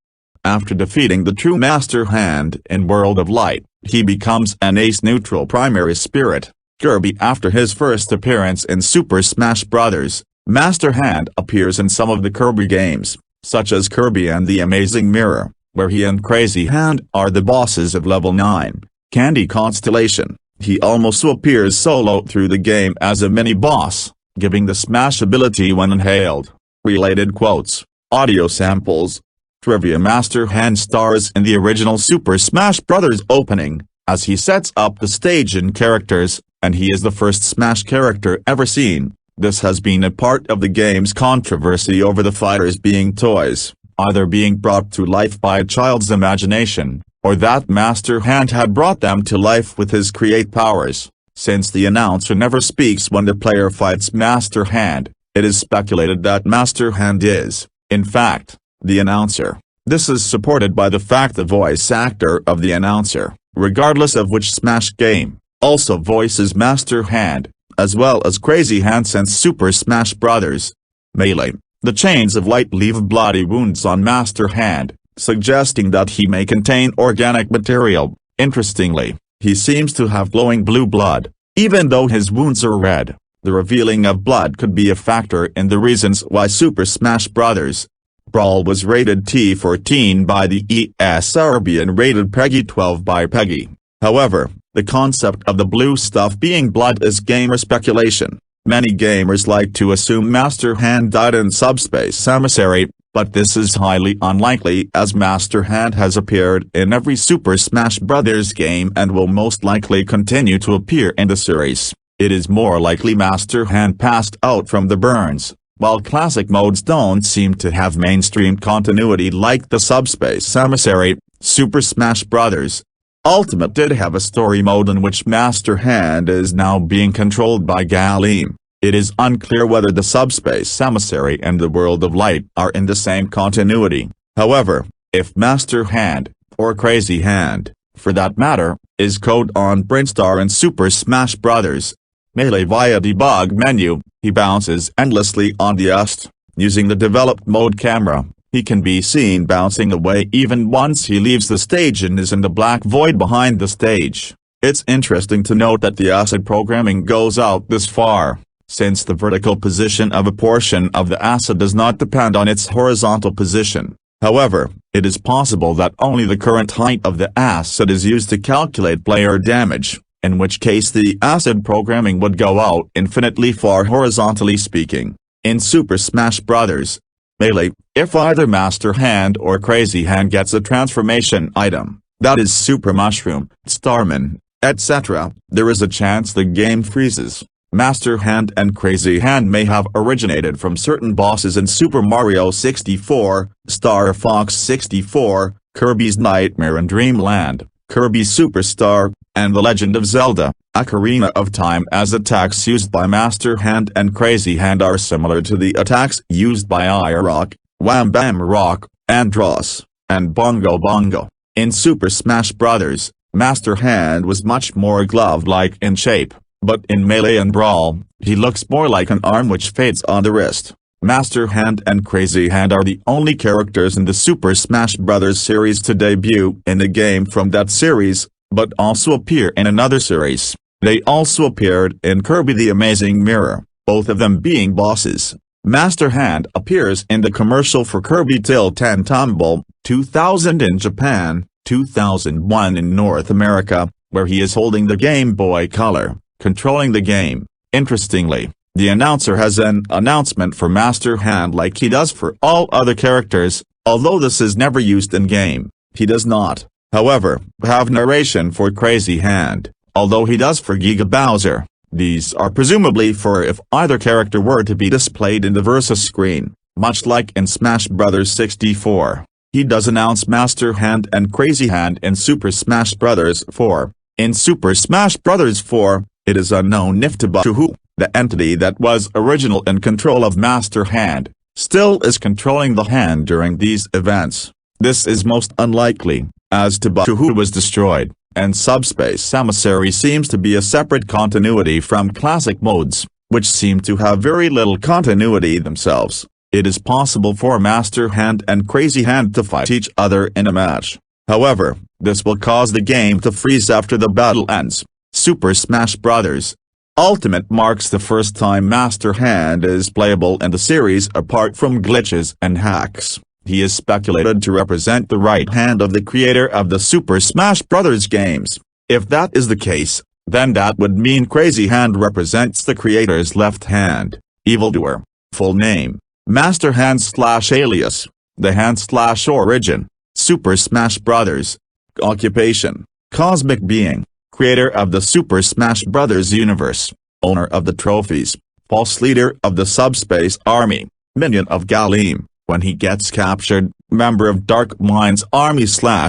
After defeating the true Master Hand in World of Light, he becomes an ace-neutral primary spirit. Kirby After his first appearance in Super Smash Bros., Master Hand appears in some of the Kirby games, such as Kirby and the Amazing Mirror, where he and Crazy Hand are the bosses of Level 9, Candy Constellation. He also appears solo through the game as a mini-boss, giving the Smash ability when inhaled. Related quotes, audio samples. Trivia Master Hand stars in the original Super Smash Bros. Opening, as he sets up the stage and characters, and he is the first Smash character ever seen. This has been a part of the game's controversy over the fighters being toys, either being brought to life by a child's imagination, or that Master Hand had brought them to life with his create powers. Since the announcer never speaks when the player fights Master Hand, it is speculated that Master Hand is, in fact, the announcer. This is supported by the fact the voice actor of the announcer, regardless of which Smash game, also voices Master Hand, as well as Crazy Hand since Super Smash Bros. Melee. The chains of light leave bloody wounds on Master Hand, suggesting that he may contain organic material. Interestingly, he seems to have glowing blue blood, even though his wounds are red. The revealing of blood could be a factor in the reasons why Super Smash Bros. Brawl was rated T14 by the ESRB and rated PEGI 12 by PEGI. However, the concept of the blue stuff being blood is gamer speculation. Many gamers like to assume Master Hand died in Subspace Emissary, but this is highly unlikely as Master Hand has appeared in every Super Smash Bros. Game and will most likely continue to appear in the series. It is more likely Master Hand passed out from the burns, while classic modes don't seem to have mainstream continuity like the Subspace Emissary. Super Smash Bros. Ultimate did have a story mode in which Master Hand is now being controlled by Galim. It is unclear whether the Subspace Emissary and the World of Light are in the same continuity. However, if Master Hand, or Crazy Hand, for that matter, is code on Brinstar in Super Smash Bros. Melee via debug menu, he bounces endlessly on the Est. Using the developed mode camera, he can be seen bouncing away even once he leaves the stage and is in the black void behind the stage. It's interesting to note that the acid programming goes out this far, since the vertical position of a portion of the acid does not depend on its horizontal position. However, it is possible that only the current height of the acid is used to calculate player damage. in which case the acid programming would go out infinitely far horizontally speaking. In Super Smash Bros. Melee, if either Master Hand or Crazy Hand gets a transformation item, that is Super Mushroom, Starman, etc., there is a chance the game freezes. Master Hand and Crazy Hand may have originated from certain bosses in Super Mario 64, Star Fox 64, Kirby's Nightmare in Dreamland, Kirby Superstar, and The Legend of Zelda: Ocarina of Time, as attacks used by Master Hand and Crazy Hand are similar to the attacks used by I-Rock, Wham Bam Rock, Andross, and Bongo Bongo. In Super Smash Bros., Master Hand was much more glove-like in shape, but in Melee and Brawl, he looks more like an arm which fades on the wrist. Master Hand and Crazy Hand are the only characters in the Super Smash Bros. Series to debut in the game from that series, but also appear in another series. They also appeared in Kirby the Amazing Mirror, both of them being bosses. Master Hand appears in the commercial for Kirby Tilt-10 Tumble, 2000 in Japan, 2001 in North America, where he is holding the Game Boy Color, controlling the game. Interestingly, the announcer has an announcement for Master Hand like he does for all other characters, although this is never used in-game. He does not, however, have narration for Crazy Hand, although he does for Giga Bowser. These are presumably for if either character were to be displayed in the Versus screen, much like in Smash Bros. 64. He does announce Master Hand and Crazy Hand in Super Smash Bros. 4. In Super Smash Bros. 4, it is unknown if Tabashuhu, the entity that was original in control of Master Hand, still is controlling the hand during these events. This is most unlikely, as Tabashuhu was destroyed, and Subspace Emissary seems to be a separate continuity from classic modes, which seem to have very little continuity themselves. It is possible for Master Hand and Crazy Hand to fight each other in a match. However, this will cause the game to freeze after the battle ends. Super Smash Bros. Ultimate marks the first time Master Hand is playable in the series apart from glitches and hacks. He is speculated to represent the right hand of the creator of the Super Smash Bros. Games. If that is the case, then that would mean Crazy Hand represents the creator's left hand. Evildoer. Full name: Master Hand/Alias, the Hand/Origin. Super Smash Bros. Occupation: Cosmic Being. Creator of the Super Smash Bros. Universe. Owner of the trophies. False leader of the Subspace Army. Minion of Galim. When he gets captured, member of Dark Mind's army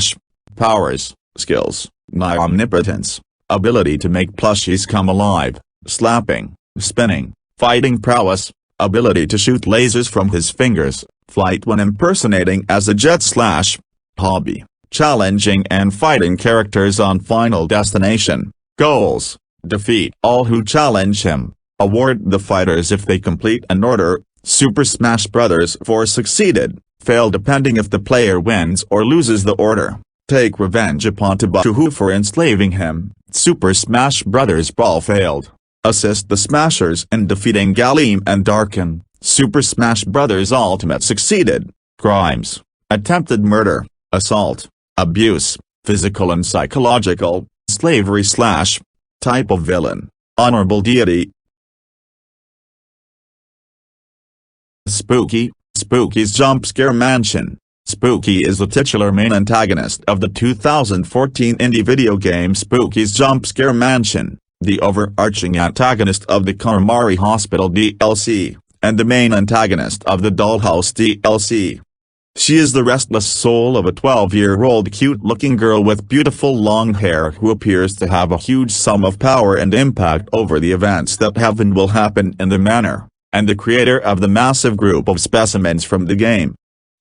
/ powers, skills, nigh omnipotence, ability to make plushies come alive, slapping, spinning, fighting prowess, ability to shoot lasers from his fingers, flight when impersonating as a jet / hobby, challenging and fighting characters on Final Destination, goals, defeat all who challenge him, award the fighters if they complete an order. Super Smash Bros. 4 succeeded, fail depending if the player wins or loses the order. Take revenge upon Tabashuhu for enslaving him. Super Smash Bros. Brawl failed. Assist the Smashers in defeating Galim and Darkin. Super Smash Bros. Ultimate succeeded. Crimes: attempted murder, assault, abuse, physical and psychological, slavery / type of villain, honorable deity. Spooky, Spooky's Jump Scare Mansion. Spooky is the titular main antagonist of the 2014 indie video game Spooky's Jump Scare Mansion, the overarching antagonist of the Karamari Hospital DLC, and the main antagonist of the Dollhouse DLC. She is the restless soul of a 12-year-old cute-looking girl with beautiful long hair who appears to have a huge sum of power and impact over the events that have and will happen in the manor, and the creator of the massive group of specimens from the game.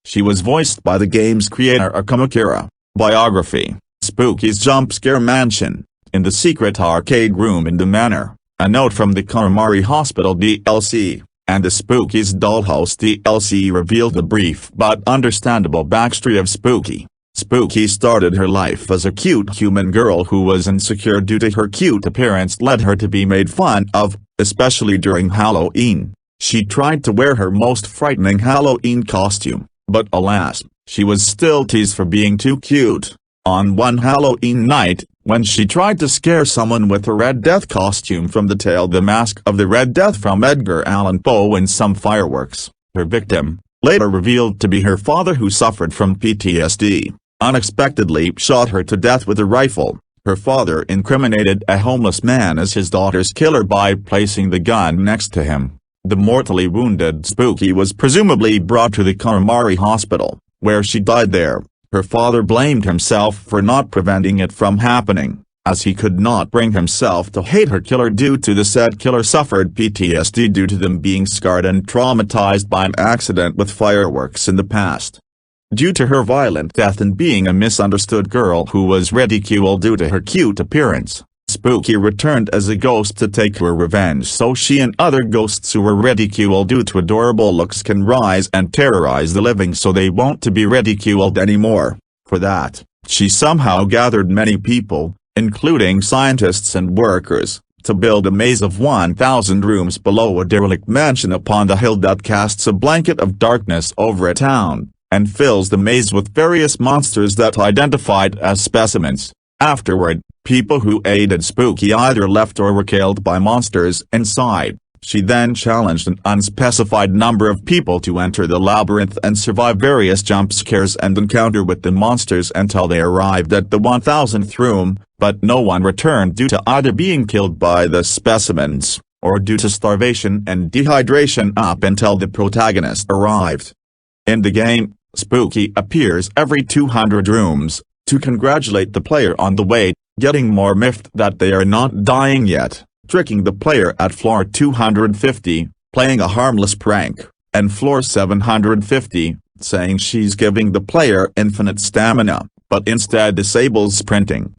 She was voiced by the game's creator Akamakira. Biography: Spooky's Jump Scare Mansion. In the secret arcade room in the manor, a note from the Karamari Hospital DLC, and the Spooky's Dollhouse DLC revealed the brief but understandable backstory of Spooky. Spooky started her life as a cute human girl who was insecure due to her cute appearance led her to be made fun of, especially during Halloween. She tried to wear her most frightening Halloween costume, but alas, she was still teased for being too cute. On one Halloween night, when she tried to scare someone with a Red Death costume from the tale The Mask of the Red Death from Edgar Allan Poe and some fireworks, her victim, later revealed to be her father who suffered from PTSD, unexpectedly shot her to death with a rifle. Her father incriminated a homeless man as his daughter's killer by placing the gun next to him. The mortally wounded Spacytchi was presumably brought to the Karamari hospital, where she died there. Her father blamed himself for not preventing it from happening, as he could not bring himself to hate her killer due to the said killer suffered PTSD due to them being scarred and traumatized by an accident with fireworks in the past. Due to her violent death and being a misunderstood girl who was ridiculed due to her cute appearance, Spacytchi returned as a ghost to take her revenge so she and other ghosts who were ridiculed due to adorable looks can rise and terrorize the living so they won't to be ridiculed anymore. For that, she somehow gathered many people, including scientists and workers, to build a maze of 1,000 rooms below a derelict mansion upon the hill that casts a blanket of darkness over a town, and fills the maze with various monsters that identified as specimens. Afterward, people who aided Spacytchi either left or were killed by monsters inside. She then challenged an unspecified number of people to enter the labyrinth and survive various jump scares and encounter with the monsters until they arrived at the 1000th room, but no one returned due to either being killed by the specimens, or due to starvation and dehydration up until the protagonist arrived. In the game, Spacytchi appears every 200 rooms, to congratulate the player on the way, getting more miffed that they are not dying yet, tricking the player at floor 250, playing a harmless prank, and floor 750, saying she's giving the player infinite stamina, but instead disables sprinting.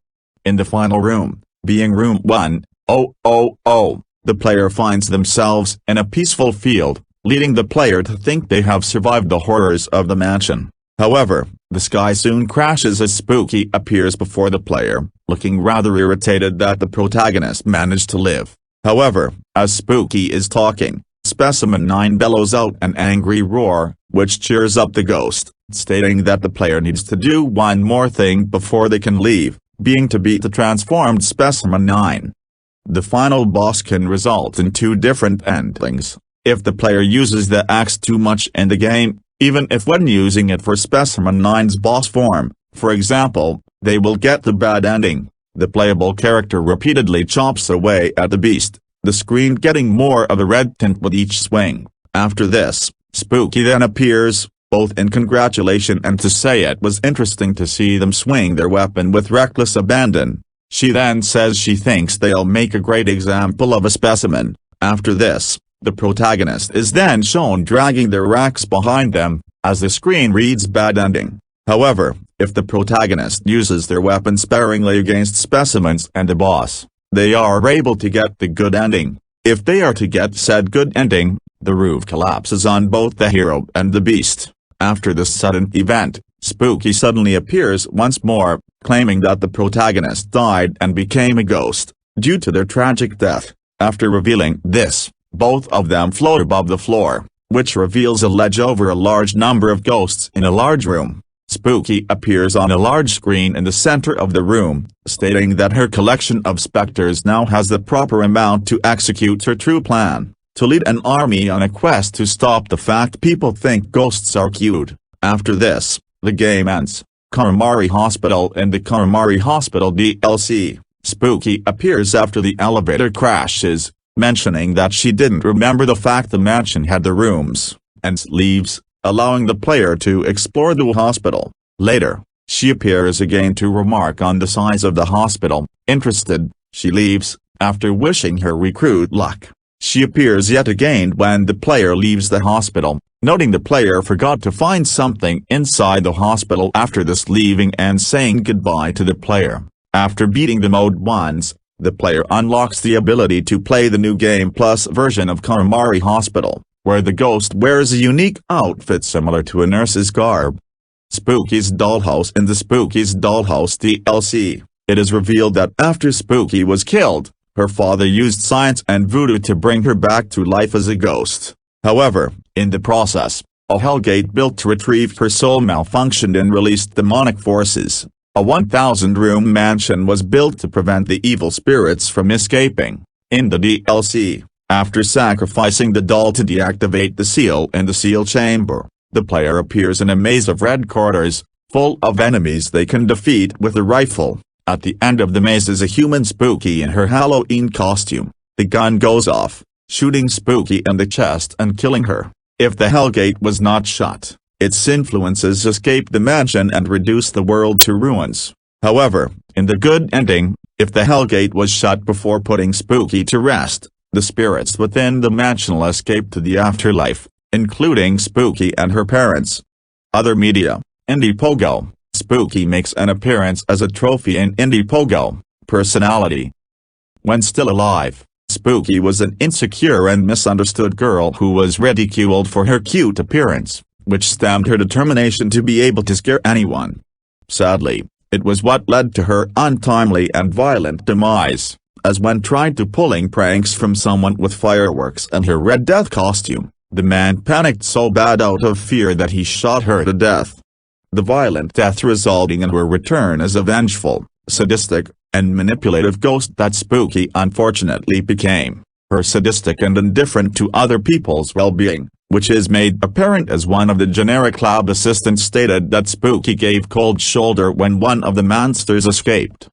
In the final room, being room 1000, the player finds themselves in a peaceful field, leading the player to think they have survived the horrors of the mansion. However, the sky soon crashes as Spacytchi appears before the player, looking rather irritated that the protagonist managed to live. However, as Spacytchi is talking, Specimen 9 bellows out an angry roar, which cheers up the ghost, stating that the player needs to do one more thing before they can leave, being to beat the transformed Specimen 9. The final boss can result in two different endings, if the player uses the axe too much in the game, even if when using it for Specimen 9's boss form, for example, they will get the bad ending. The playable character repeatedly chops away at the beast, the screen getting more of a red tint with each swing. After this, Spacytchi then appears, both in congratulation and to say it was interesting to see them swing their weapon with reckless abandon. She then says she thinks they'll make a great example of a specimen. After this, the protagonist is then shown dragging their axe behind them, as the screen reads bad ending. However, if the protagonist uses their weapon sparingly against specimens and the boss, they are able to get the good ending. If they are to get said good ending, the roof collapses on both the hero and the beast. After this sudden event, Spacytchi suddenly appears once more, claiming that the protagonist died and became a ghost, due to their tragic death. After revealing this, both of them float above the floor, which reveals a ledge over a large number of ghosts in a large room. Spacytchi appears on a large screen in the center of the room, stating that her collection of specters now has the proper amount to execute her true plan, to lead an army on a quest to stop the fact people think ghosts are cute. After this, the game ends. Karamari Hospital. In the Karamari Hospital DLC, Spacytchi appears after the elevator crashes, mentioning that she didn't remember the fact the mansion had the rooms, and leaves, allowing the player to explore the hospital. Later, she appears again to remark on the size of the hospital. Interested, she leaves, after wishing her recruit luck. She appears yet again when the player leaves the hospital, noting the player forgot to find something inside the hospital after this, leaving and saying goodbye to the player. After beating the mode once, the player unlocks the ability to play the new Game Plus version of Karamari Hospital, where the ghost wears a unique outfit similar to a nurse's garb. Spacytchi's Dollhouse. In the Spacytchi's Dollhouse DLC, it is revealed that after Spacytchi was killed, her father used science and voodoo to bring her back to life as a ghost. However, in the process, a Hellgate built to retrieve her soul malfunctioned and released demonic forces. A 1,000-room mansion was built to prevent the evil spirits from escaping. In the DLC, after sacrificing the doll to deactivate the seal in the seal chamber, the player appears in a maze of red corridors, full of enemies they can defeat with a rifle. At the end of the maze is a human Spooky in her Halloween costume. The gun goes off, shooting Spooky in the chest and killing her. If the Hellgate was not shut, its influences escape the mansion and reduce the world to ruins. However, in the good ending, if the Hellgate was shut before putting Spooky to rest, the spirits within the mansion will escape to the afterlife, including Spooky and her parents. Other media. Indie Pogo. Spooky makes an appearance as a trophy in Indie Pogo. Personality. When still alive, Spooky was an insecure and misunderstood girl who was ridiculed for her cute appearance, which stemmed her determination to be able to scare anyone. Sadly, it was what led to her untimely and violent demise, as when tried to pulling pranks from someone with fireworks and her Red Death costume, the man panicked so bad out of fear that he shot her to death. The violent death resulting in her return as a vengeful, sadistic, and manipulative ghost that Spooky unfortunately became. Her sadistic and indifferent to other people's well-being, which is made apparent as one of the generic lab assistants stated that Spooky gave cold shoulder when one of the monsters escaped.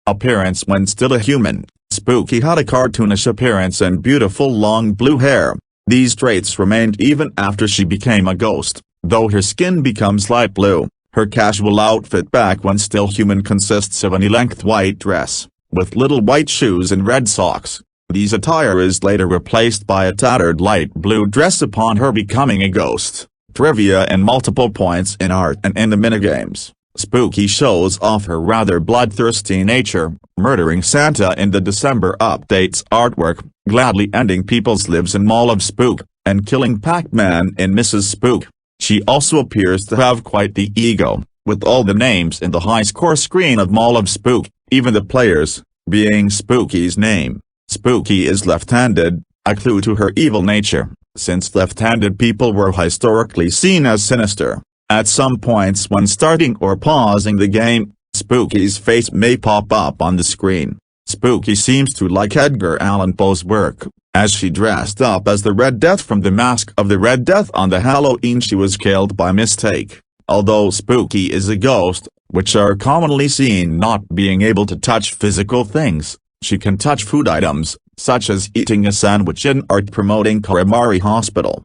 Appearance. When still a human, Spooky had a cartoonish appearance and beautiful long blue hair. These traits remained even after she became a ghost, though her skin becomes light blue. Her casual outfit back when still human consists of a knee-length white dress, with little white shoes and red socks. These attire is later replaced by a tattered light blue dress upon her becoming a ghost. Trivia and multiple points in art and in the minigames. Spooky shows off her rather bloodthirsty nature, murdering Santa in the December updates artwork, gladly ending people's lives in Mall of Spook, and killing Pac-Man in Mrs. Spook. She also appears to have quite the ego, with all the names in the high-score screen of Mall of Spook, even the players, being Spooky's name. Spooky is left-handed, a clue to her evil nature, since left-handed people were historically seen as sinister. At some points when starting or pausing the game, Spooky's face may pop up on the screen. Spooky seems to like Edgar Allan Poe's work, as she dressed up as the Red Death from the Mask of the Red Death on the Halloween she was killed by mistake. Although Spooky is a ghost, which are commonly seen not being able to touch physical things, she can touch food items, such as eating a sandwich in art-promoting Karamari Hospital.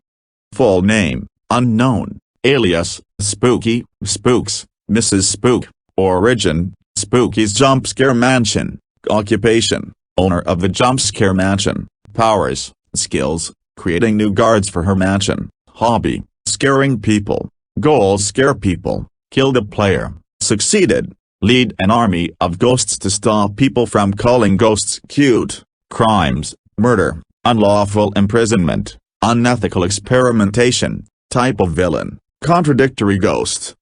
Full name, unknown. Alias, Spooky, Spooks, Mrs. Spook. Origin, Spooky's Jump Scare Mansion. Occupation, owner of the Jump Scare Mansion. Powers, skills, creating new guards for her mansion. Hobby, scaring people. Goal: scare people, kill the player. Succeeded, lead an army of ghosts to stop people from calling ghosts cute. Crimes, murder, unlawful imprisonment, unethical experimentation. Type of villain, contradictory ghost.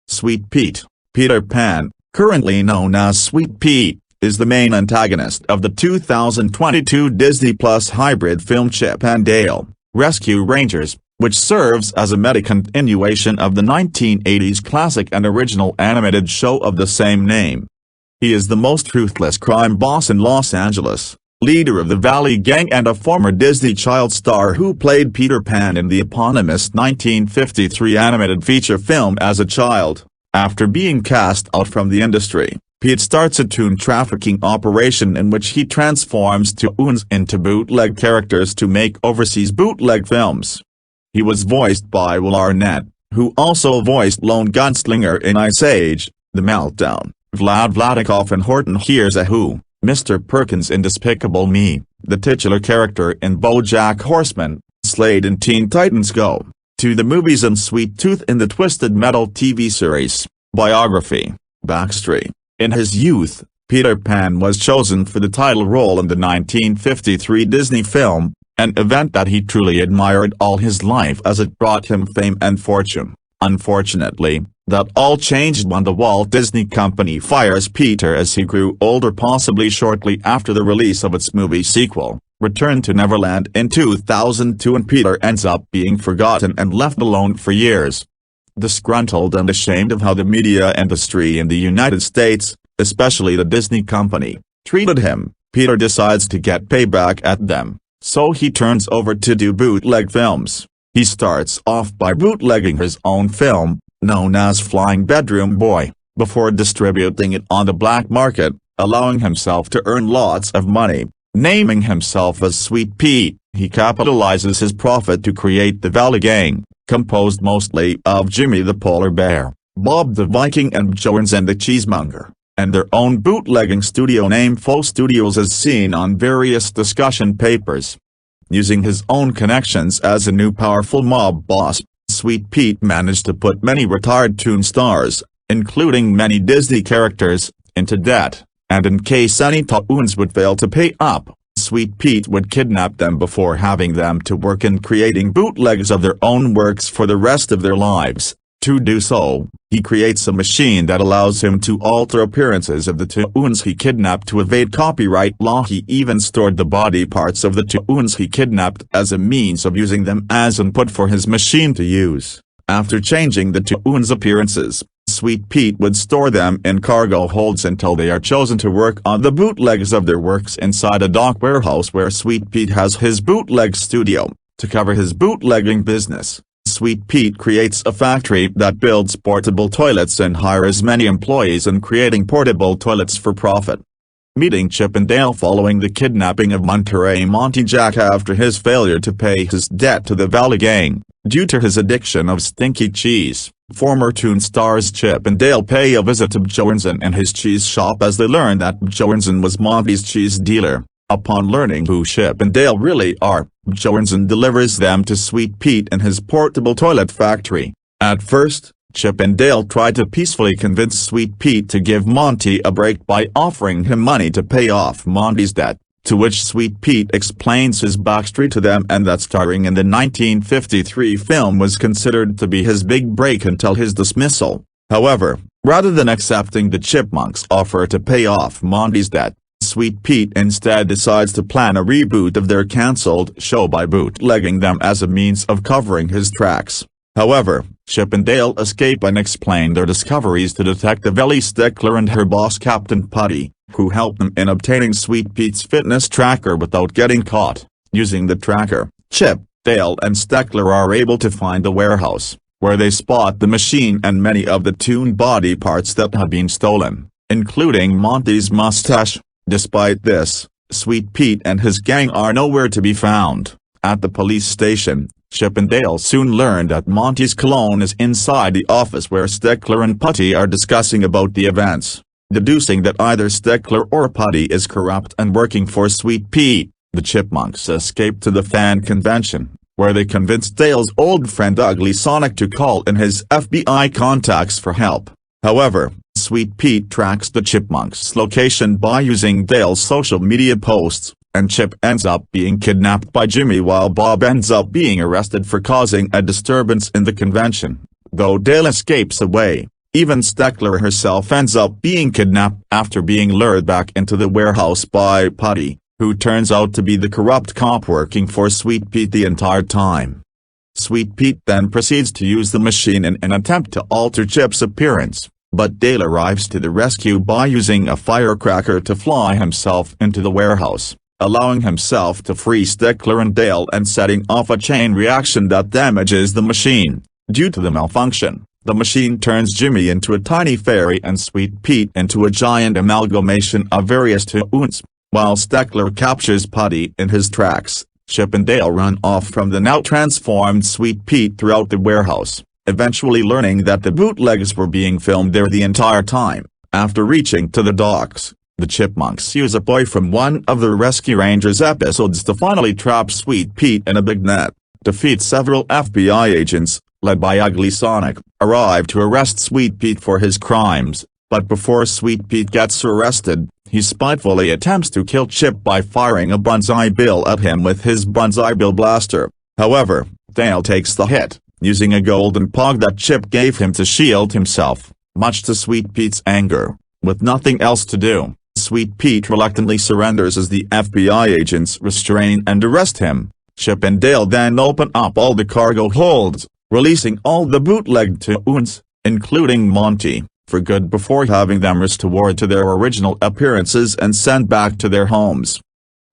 Sweet Pete, Peter Pan, currently known as Sweet Pete, is the main antagonist of the 2022 Disney Plus hybrid film Chip and Dale, Rescue Rangers, which serves as a meta-continuation of the 1980s classic and original animated show of the same name. He is the most ruthless crime boss in Los Angeles, leader of the Valley Gang and a former Disney child star who played Peter Pan in the eponymous 1953 animated feature film as a child. After being cast out from the industry, Pete starts a toon trafficking operation in which he transforms toons into bootleg characters to make overseas bootleg films. He was voiced by Will Arnett, who also voiced Lone Gunslinger in Ice Age, The Meltdown, Vlad Vladikov and Horton Hears a Who, Mr. Perkins in Despicable Me, the titular character in BoJack Horseman, Slade in Teen Titans Go! To the movies and Sweet Tooth in the Twisted Metal TV series. Biography, backstory. In his youth, Peter Pan was chosen for the title role in the 1953 Disney film, an event that he truly admired all his life as it brought him fame and fortune. Unfortunately, that all changed when the Walt Disney Company fires Peter as he grew older, possibly shortly after the release of its movie sequel, Return to Neverland in 2002, and Peter ends up being forgotten and left alone for years. Disgruntled and ashamed of how the media industry in the United States, especially the Disney company, treated him, Peter decides to get payback at them, so he turns over to do bootleg films. He starts off by bootlegging his own film, known as Flying Bedroom Boy, before distributing it on the black market, allowing himself to earn lots of money. Naming himself as Sweet Pete, he capitalizes his profit to create the Valley Gang, composed mostly of Jimmy the Polar Bear, Bob the Viking and Bjornson the Cheesemonger, and their own bootlegging studio named Faux Studios as seen on various discussion papers. Using his own connections as a new powerful mob boss, Sweet Pete managed to put many retired toon stars, including many Disney characters, into debt, and in case any toons would fail to pay up, Sweet Pete would kidnap them before having them to work in creating bootlegs of their own works for the rest of their lives. To do so, he creates a machine that allows him to alter appearances of the toons he kidnapped to evade copyright law. He even stored the body parts of the toons he kidnapped as a means of using them as input for his machine to use. After changing the toons' appearances, Sweet Pete would store them in cargo holds until they are chosen to work on the bootlegs of their works inside a dock warehouse where Sweet Pete has his bootleg studio. To cover his bootlegging business, Sweet Pete creates a factory that builds portable toilets and hires many employees in creating portable toilets for profit. Meeting Chip and Dale following the kidnapping of Monterey Monty Jack after his failure to pay his debt to the Valley Gang, due to his addiction of stinky cheese, former toon stars Chip and Dale pay a visit to Bjornson and his cheese shop as they learn that Bjornson was Monty's cheese dealer. Upon learning who Chip and Dale really are, Bjornson delivers them to Sweet Pete in his portable toilet factory. At first, Chip and Dale try to peacefully convince Sweet Pete to give Monty a break by offering him money to pay off Monty's debt, to which Sweet Pete explains his backstory to them and that starring in the 1953 film was considered to be his big break until his dismissal. However, rather than accepting the Chipmunks' offer to pay off Monty's debt, Sweet Pete instead decides to plan a reboot of their cancelled show by bootlegging them as a means of covering his tracks. However, Chip and Dale escape and explain their discoveries to Detective Ellie Steckler and her boss Captain Putty, who help them in obtaining Sweet Pete's fitness tracker without getting caught. Using the tracker, Chip, Dale and Steckler are able to find the warehouse, where they spot the machine and many of the toon body parts that have been stolen, including Monty's mustache. Despite this, Sweet Pete and his gang are nowhere to be found. At the police station, Chip and Dale soon learn that Monty's clone is inside the office where Steckler and Putty are discussing about the events. Deducing that either Steckler or Putty is corrupt and working for Sweet Pete, the Chipmunks escape to the fan convention, where they convince Dale's old friend Ugly Sonic to call in his FBI contacts for help. However, Sweet Pete tracks the Chipmunks' location by using Dale's social media posts, and Chip ends up being kidnapped by Jimmy while Bob ends up being arrested for causing a disturbance in the convention. Though Dale escapes away, even Steckler herself ends up being kidnapped after being lured back into the warehouse by Putty, who turns out to be the corrupt cop working for Sweet Pete the entire time. Sweet Pete then proceeds to use the machine in an attempt to alter Chip's appearance, but Dale arrives to the rescue by using a firecracker to fly himself into the warehouse, allowing himself to free Steckler and Dale and setting off a chain reaction that damages the machine. Due to the malfunction, the machine turns Jimmy into a tiny fairy and Sweet Pete into a giant amalgamation of various toons. While Steckler captures Putty in his tracks, Chip and Dale run off from the now transformed Sweet Pete throughout the warehouse, eventually learning that the bootlegs were being filmed there the entire time. After reaching to the docks, the Chipmunks use a boy from one of the Rescue Rangers episodes to finally trap Sweet Pete in a big net. Defeat several FBI agents, led by Ugly Sonic, arrive to arrest Sweet Pete for his crimes, but before Sweet Pete gets arrested, he spitefully attempts to kill Chip by firing a Banzai Bill at him with his Banzai Bill blaster. However, Dale takes the hit, using a golden pog that Chip gave him to shield himself, much to Sweet Pete's anger. With nothing else to do, Sweet Pete reluctantly surrenders as the FBI agents restrain and arrest him. Chip and Dale then open up all the cargo holds, releasing all the bootleg tunes, including Monty, for good before having them restored to their original appearances and sent back to their homes.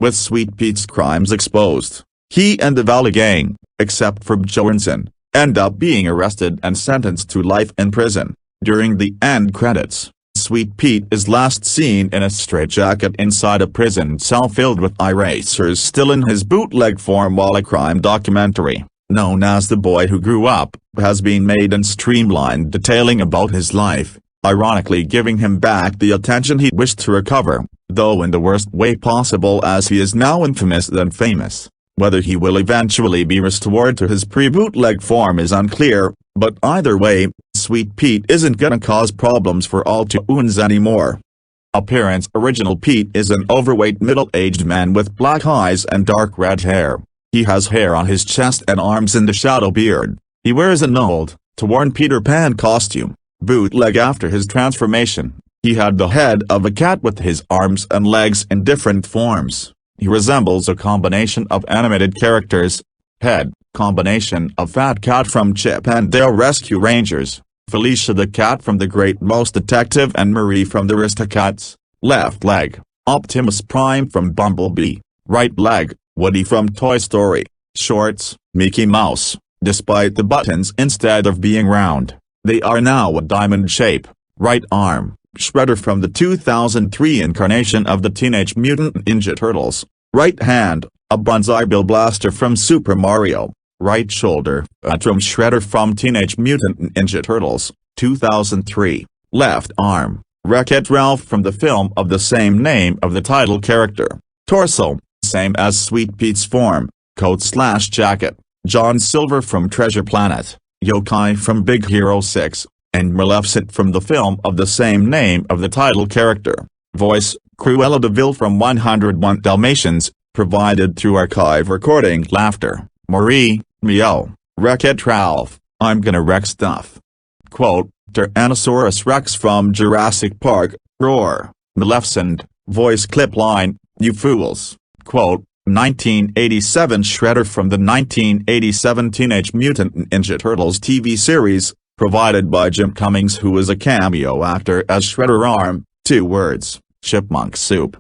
With Sweet Pete's crimes exposed, he and the Valley Gang, except for Johansson, end up being arrested and sentenced to life in prison. During the end credits, Sweet Pete is last seen in a straitjacket inside a prison cell filled with erasers still in his bootleg form, while a crime documentary, known as The Boy Who Grew Up, has been made and streamlined detailing about his life, ironically giving him back the attention he wished to recover, though in the worst way possible, as he is now infamous than famous. Whether he will eventually be restored to his pre-bootleg form is unclear, but either way, Sweet Pete isn't gonna cause problems for all tunes anymore. Appearance: Original Pete is an overweight middle-aged man with black eyes and dark red hair. He has hair on his chest and arms and a shadow beard. He wears an old, worn Peter Pan costume. Bootleg: After his transformation, he had the head of a cat with his arms and legs in different forms. He resembles a combination of animated characters. Head: combination of Fat Cat from Chip and Dale Rescue Rangers, Felicia the Cat from The Great Mouse Detective and Marie from the Aristocats. Left leg: Optimus Prime from Bumblebee. Right leg: Woody from Toy Story. Shorts: Mickey Mouse. Despite the buttons instead of being round, they are now a diamond shape. Right arm: Shredder from the 2003 incarnation of the Teenage Mutant Ninja Turtles. Right hand: a Banzai Bill Blaster from Super Mario. Right shoulder: Atom Shredder from Teenage Mutant Ninja Turtles, 2003. Left arm: Wreck-It Ralph from the film of the same name of the title character. Torso: same as Sweet Pete's form. Coat/jacket: John Silver from Treasure Planet, Yokai from Big Hero 6, and Maleficent from the film of the same name of the title character. Voice: Cruella de Vil from 101 Dalmatians, provided through archive recording. Laughter: Marie, Meow, Wreck-It Ralph, I'm gonna wreck stuff. Quote: Tyrannosaurus Rex from Jurassic Park, Roar, Maleficent. Voice clip line: You fools. Quote: 1987 Shredder from the 1987 Teenage Mutant Ninja Turtles TV series, provided by Jim Cummings, who is a cameo actor as Shredder. Arm: 2 words, chipmunk soup.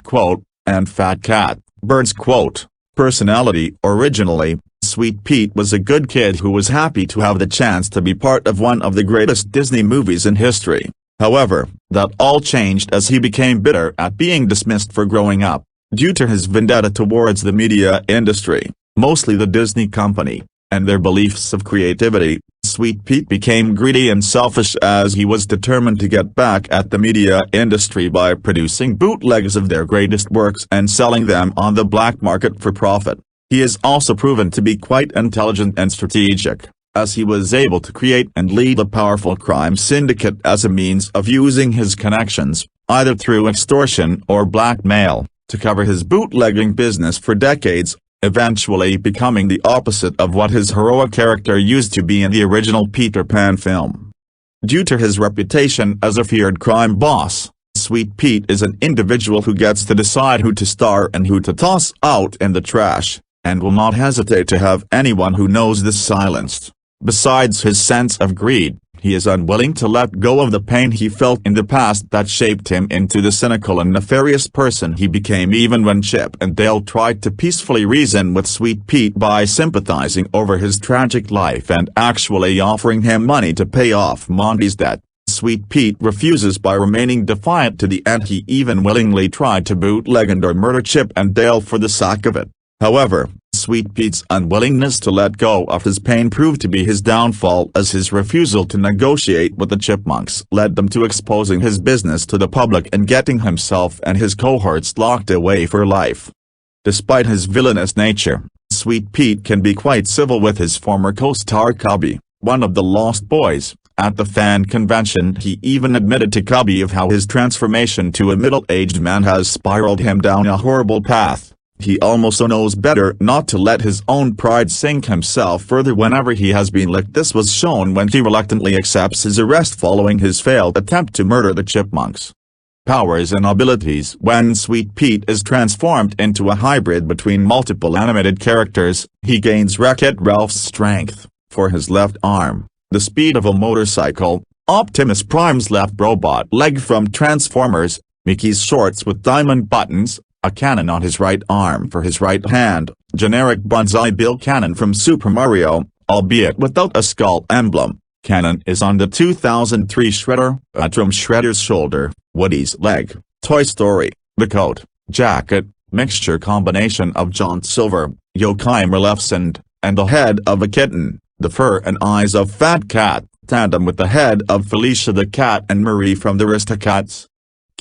Quote: And Fat Cat, birds. Quote: Personality: Originally, Sweet Pete was a good kid who was happy to have the chance to be part of one of the greatest Disney movies in history. However, that all changed as he became bitter at being dismissed for growing up, due to his vendetta towards the media industry, mostly the Disney company, and their beliefs of creativity. Sweet Pete became greedy and selfish as he was determined to get back at the media industry by producing bootlegs of their greatest works and selling them on the black market for profit. He is also proven to be quite intelligent and strategic, as he was able to create and lead a powerful crime syndicate as a means of using his connections, either through extortion or blackmail, to cover his bootlegging business for decades, eventually becoming the opposite of what his heroic character used to be in the original Peter Pan film. Due to his reputation as a feared crime boss, Sweet Pete is an individual who gets to decide who to star and who to toss out in the trash, and will not hesitate to have anyone who knows this silenced. Besides his sense of greed, he is unwilling to let go of the pain he felt in the past that shaped him into the cynical and nefarious person he became, even when Chip and Dale tried to peacefully reason with Sweet Pete by sympathizing over his tragic life and actually offering him money to pay off Monty's debt. Sweet Pete refuses by remaining defiant to the end. He even willingly tried to bootleg and or murder Chip and Dale for the sake of it. However, Sweet Pete's unwillingness to let go of his pain proved to be his downfall, as his refusal to negotiate with the Chipmunks led them to exposing his business to the public and getting himself and his cohorts locked away for life. Despite his villainous nature, Sweet Pete can be quite civil with his former co-star Cubby, one of the Lost Boys. At the fan convention, he even admitted to Cubby of how his transformation to a middle-aged man has spiraled him down a horrible path. He also knows better not to let his own pride sink himself further whenever he has been licked. This was shown when he reluctantly accepts his arrest following his failed attempt to murder the Chipmunks. Powers and abilities: when Sweet Pete is transformed into a hybrid between multiple animated characters, he gains Wreck-It Ralph's strength, for his left arm, the speed of a motorcycle, Optimus Prime's left robot leg from Transformers, Mickey's shorts with diamond buttons, a cannon on his right arm for his right hand, generic Banzai Bill cannon from Super Mario, albeit without a skull emblem. Cannon is on the 2003 Shredder, Atrum Shredder's shoulder, Woody's leg, Toy Story, the coat, jacket, mixture combination of John Silver, Yokai Maleficent, and the head of a kitten, the fur and eyes of Fat Cat, tandem with the head of Felicia the cat and Marie from the Aristocats.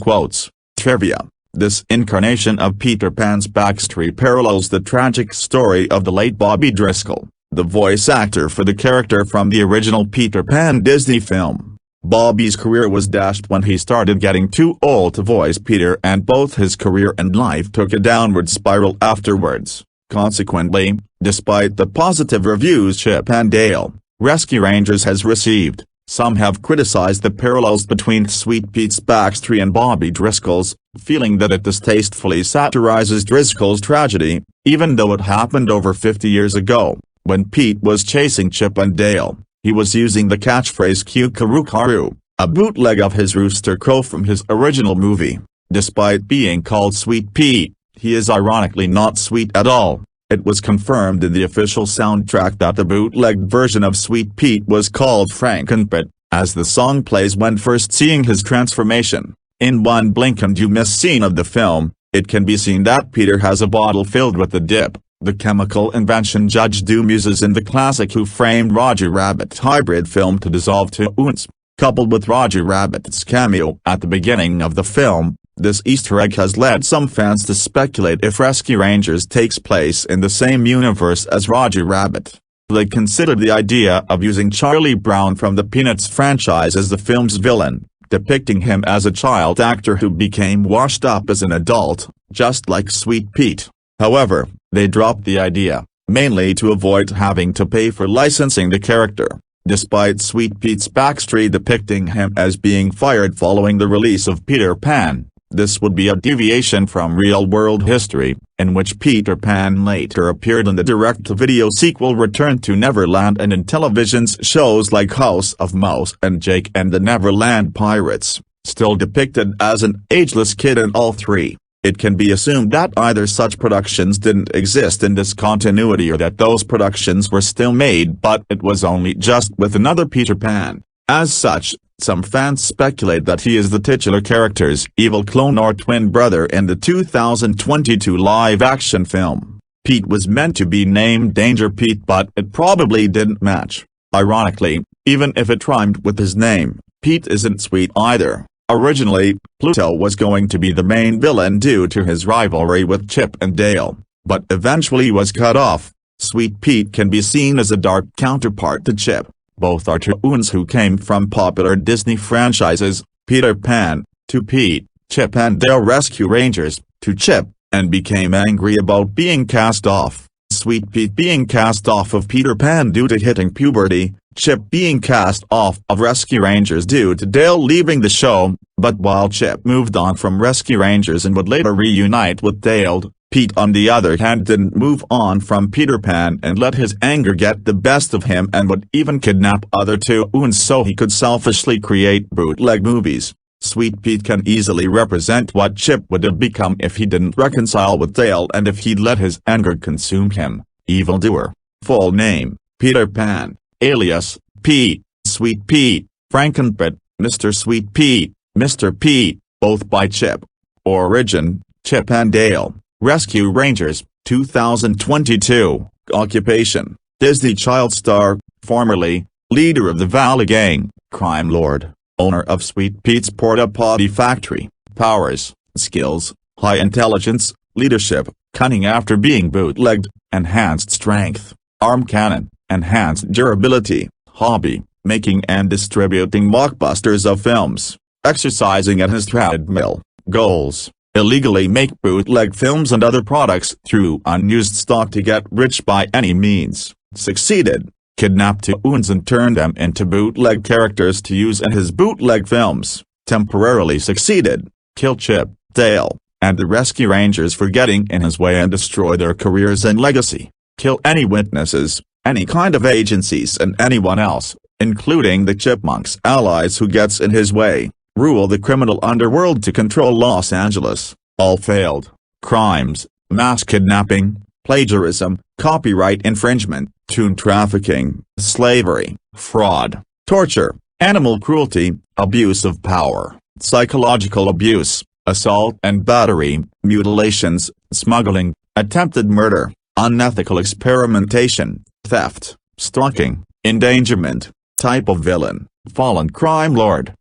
Quotes. Trivia. This incarnation of Peter Pan's backstory parallels the tragic story of the late Bobby Driscoll, the voice actor for the character from the original Peter Pan Disney film. Bobby's career was dashed when he started getting too old to voice Peter, and both his career and life took a downward spiral afterwards. Consequently, despite the positive reviews Chip and Dale, Rescue Rangers has received, some have criticized the parallels between Sweet Pete's backstory and Bobby Driscoll's, feeling that it distastefully satirizes Driscoll's tragedy, even though it happened over 50 years ago. When Pete was chasing Chip and Dale, he was using the catchphrase Kookarukaru, a bootleg of his rooster crow from his original movie. Despite being called Sweet Pete, he is ironically not sweet at all. It was confirmed in the official soundtrack that the bootlegged version of Sweet Pete was called Frankenpit, as the song plays when first seeing his transformation. In one blink and you miss scene of the film, it can be seen that Peter has a bottle filled with the dip, the chemical invention Judge Doom uses in the classic Who Framed Roger Rabbit hybrid film to dissolve tunes. Coupled with Roger Rabbit's cameo at the beginning of the film, this Easter egg has led some fans to speculate if Rescue Rangers takes place in the same universe as Roger Rabbit. They considered the idea of using Charlie Brown from the Peanuts franchise as the film's villain, depicting him as a child actor who became washed up as an adult, just like Sweet Pete. However, they dropped the idea, mainly to avoid having to pay for licensing the character. Despite Sweet Pete's backstory depicting him as being fired following the release of Peter Pan, this would be a deviation from real-world history, in which Peter Pan later appeared in the direct-to-video sequel Return to Neverland and in television's shows like House of Mouse and Jake and the Neverland Pirates, still depicted as an ageless kid in all three. It can be assumed that either such productions didn't exist in this continuity or that those productions were still made but it was only just with another Peter Pan. As such, some fans speculate that he is the titular character's evil clone or twin brother in the 2022 live-action film. Pete was meant to be named Danger Pete but it probably didn't match. Ironically, even if it rhymed with his name, Pete isn't sweet either. Originally, Pluto was going to be the main villain due to his rivalry with Chip and Dale, but eventually was cut off. Sweet Pete can be seen as a dark counterpart to Chip. Both are cartoons who came from popular Disney franchises, Peter Pan, to Pete, Chip and Dale Rescue Rangers, to Chip, and became angry about being cast off. Sweet Pete being cast off of Peter Pan due to hitting puberty, Chip being cast off of Rescue Rangers due to Dale leaving the show, but while Chip moved on from Rescue Rangers and would later reunite with Dale, Pete on the other hand didn't move on from Peter Pan and let his anger get the best of him and would even kidnap other toons so he could selfishly create bootleg movies. Sweet Pete can easily represent what Chip would have become if he didn't reconcile with Dale and if he'd let his anger consume him. Evildoer. Full name, Peter Pan, alias, Pete, Sweet Pete, Frankenpit, Mr. Sweet Pete, Mr. Pete, both by Chip. Origin, Chip and Dale, Rescue Rangers, 2022. Occupation, Disney child star, formerly, leader of the Valley Gang, crime lord. Owner of Sweet Pete's Porta Potty Factory. Powers, skills, high intelligence, leadership, cunning after being bootlegged, enhanced strength, arm cannon, enhanced durability, hobby, making and distributing mockbusters of films, exercising at his treadmill. Goals, illegally make bootleg films and other products through unused stock to get rich by any means. Succeeded. Kidnapped toons and turned them into bootleg characters to use in his bootleg films. Temporarily succeeded. Kill Chip, Dale, and the Rescue Rangers for getting in his way and destroy their careers and legacy. Kill any witnesses, any kind of agencies and anyone else, including the Chipmunk's allies who gets in his way, rule the criminal underworld to control Los Angeles. All failed crimes, mass kidnapping, plagiarism, copyright infringement, tune trafficking, slavery, fraud, torture, animal cruelty, abuse of power, psychological abuse, assault and battery, mutilations, smuggling, attempted murder, unethical experimentation, theft, stalking, endangerment, type of villain, fallen crime lord.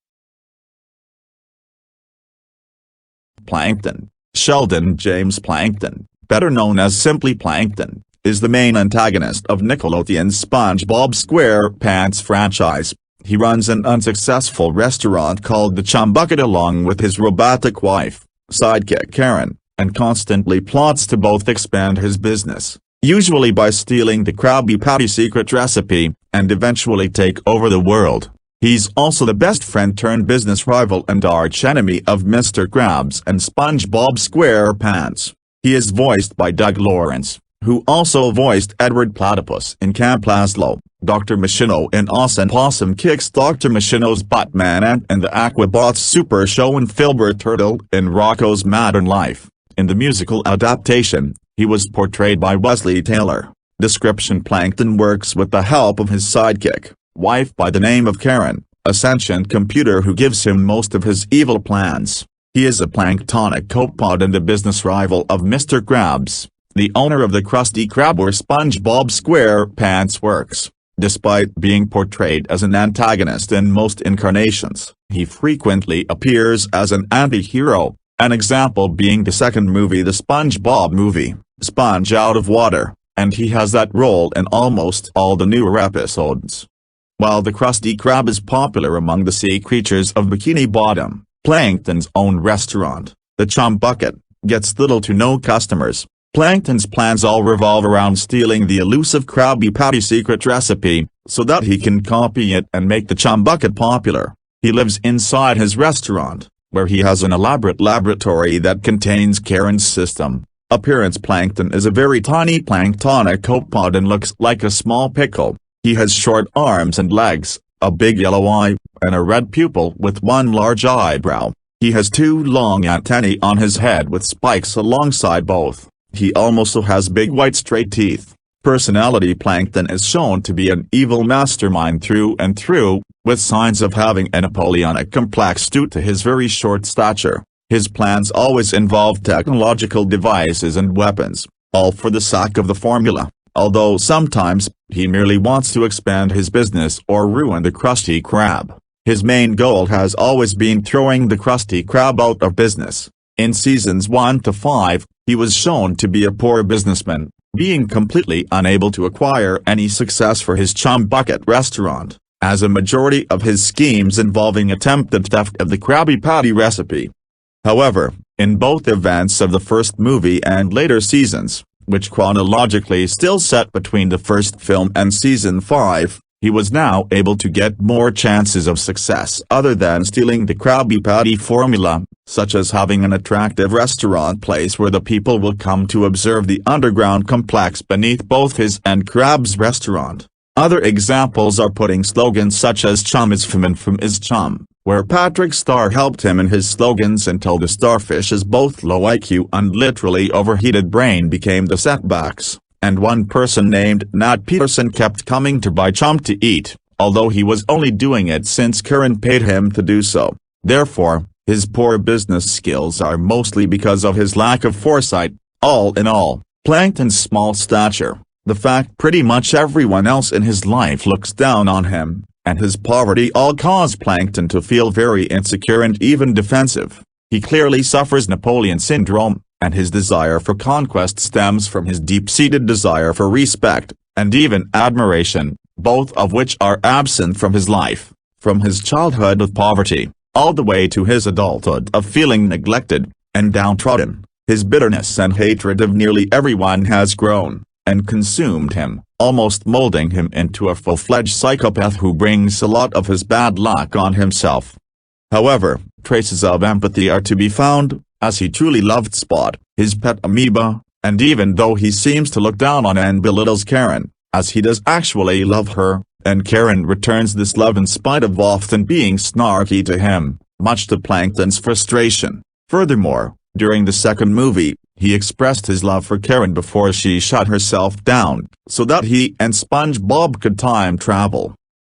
Plankton. Sheldon James Plankton, better known as simply Plankton, is the main antagonist of Nickelodeon's SpongeBob SquarePants franchise. He runs an unsuccessful restaurant called the Chum Bucket along with his robotic wife, sidekick Karen, and constantly plots to both expand his business, usually by stealing the Krabby Patty secret recipe, and eventually take over the world. He's also the best friend turned business rival and arch-enemy of Mr. Krabs and SpongeBob SquarePants. He is voiced by Doug Lawrence, who also voiced Edward Platypus in Camp Lazlo, Dr. Machino in Awesome Possum Kicks Dr. Machino's Buttman Ant and the Aquabots Super Show and Filbert Turtle in Rocko's Modern Life. In the musical adaptation, he was portrayed by Wesley Taylor. Description: Plankton works with the help of his sidekick, wife by the name of Karen, a sentient computer who gives him most of his evil plans. He is a planktonic copod and a business rival of Mr. Krabs, the owner of the Krusty Krab where SpongeBob SquarePants works. Despite being portrayed as an antagonist in most incarnations, he frequently appears as an anti-hero, an example being the second movie, the SpongeBob movie, Sponge Out of Water, and he has that role in almost all the newer episodes. While the Krusty Krab is popular among the sea creatures of Bikini Bottom, Plankton's own restaurant, the Chum Bucket, gets little to no customers. Plankton's plans all revolve around stealing the elusive Krabby Patty secret recipe, so that he can copy it and make the Chum Bucket popular. He lives inside his restaurant, where he has an elaborate laboratory that contains Karen's system. Appearance: Plankton is a very tiny planktonic copod and looks like a small pickle. He has short arms and legs, a big yellow eye, and a red pupil with one large eyebrow. He has two long antennae on his head with spikes alongside both. He also has big white straight teeth. Personality: Plankton is shown to be an evil mastermind through and through, with signs of having a Napoleonic complex due to his very short stature. His plans always involve technological devices and weapons, all for the sake of the formula. Although sometimes, he merely wants to expand his business or ruin the Krusty Krab. His main goal has always been throwing the Krusty Krab out of business. In seasons 1 to 5, he was shown to be a poor businessman, being completely unable to acquire any success for his Chum Bucket restaurant, as a majority of his schemes involving attempted theft of the Krabby Patty recipe. However, in both events of the first movie and later seasons, which chronologically still set between the first film and season 5, he was now able to get more chances of success other than stealing the Krabby Patty formula, such as having an attractive restaurant place where the people will come to observe the underground complex beneath both his and Krab's restaurant. Other examples are putting slogans such as "Chum is from and from is chum," where Patrick Star helped him in his slogans until the starfish's both low IQ and literally overheated brain became the setbacks, and one person named Nat Peterson kept coming to buy chum to eat, although he was only doing it since Karen paid him to do so. Therefore, his poor business skills are mostly because of his lack of foresight. All in all, Plankton's small stature, the fact pretty much everyone else in his life looks down on him, and his poverty all cause Plankton to feel very insecure and even defensive. He clearly suffers Napoleon syndrome, and his desire for conquest stems from his deep-seated desire for respect, and even admiration, both of which are absent from his life, from his childhood of poverty, all the way to his adulthood of feeling neglected and downtrodden. His bitterness and hatred of nearly everyone has grown and consumed him, almost molding him into a full-fledged psychopath who brings a lot of his bad luck on himself. However, traces of empathy are to be found, as he truly loved Spot, his pet amoeba, and even though he seems to look down on and belittles Karen, as he does actually love her, and Karen returns this love in spite of often being snarky to him, much to Plankton's frustration. Furthermore, during the second movie, he expressed his love for Karen before she shut herself down, so that he and SpongeBob could time travel.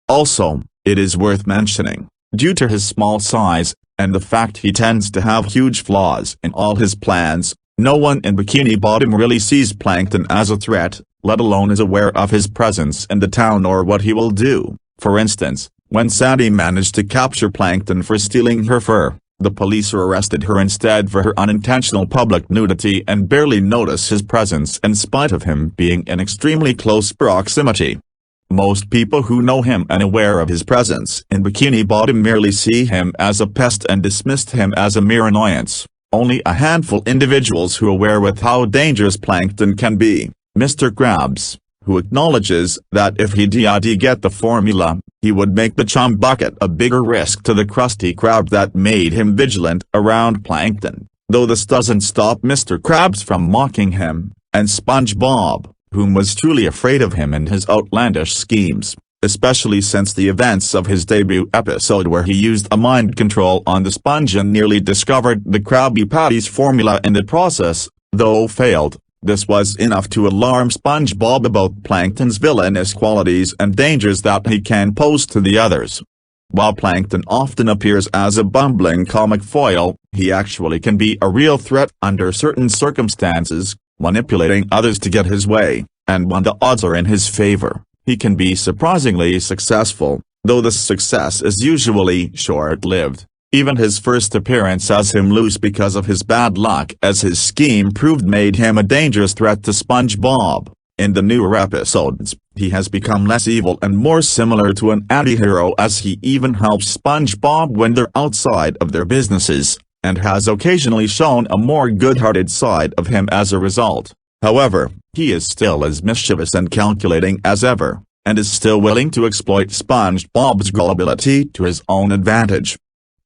Also, it is worth mentioning, due to his small size, and the fact he tends to have huge flaws in all his plans, no one in Bikini Bottom really sees Plankton as a threat, let alone is aware of his presence in the town or what he will do. For instance, when Sadie managed to capture Plankton for stealing her fur, the police arrested her instead for her unintentional public nudity and barely notice his presence in spite of him being in extremely close proximity. Most people who know him and aware of his presence in Bikini Bottom merely see him as a pest and dismissed him as a mere annoyance. Only a handful individuals who are aware with how dangerous Plankton can be. Mr. Krabs, who acknowledges that if he did get the formula, he would make the chum bucket a bigger risk to the Krusty Krab that made him vigilant around Plankton, though this doesn't stop Mr. Krabs from mocking him, and SpongeBob, whom was truly afraid of him and his outlandish schemes, especially since the events of his debut episode where he used a mind control on the sponge and nearly discovered the Krabby Patty's formula in the process, though failed. This was enough to alarm SpongeBob about Plankton's villainous qualities and dangers that he can pose to the others. While Plankton often appears as a bumbling comic foil, he actually can be a real threat under certain circumstances, manipulating others to get his way, and when the odds are in his favor, he can be surprisingly successful, though the success is usually short-lived. Even his first appearance as him loose because of his bad luck as his scheme proved made him a dangerous threat to SpongeBob. In the newer episodes, he has become less evil and more similar to an anti-hero as he even helps SpongeBob when they're outside of their businesses, and has occasionally shown a more good-hearted side of him as a result. However, he is still as mischievous and calculating as ever, and is still willing to exploit SpongeBob's gullibility to his own advantage.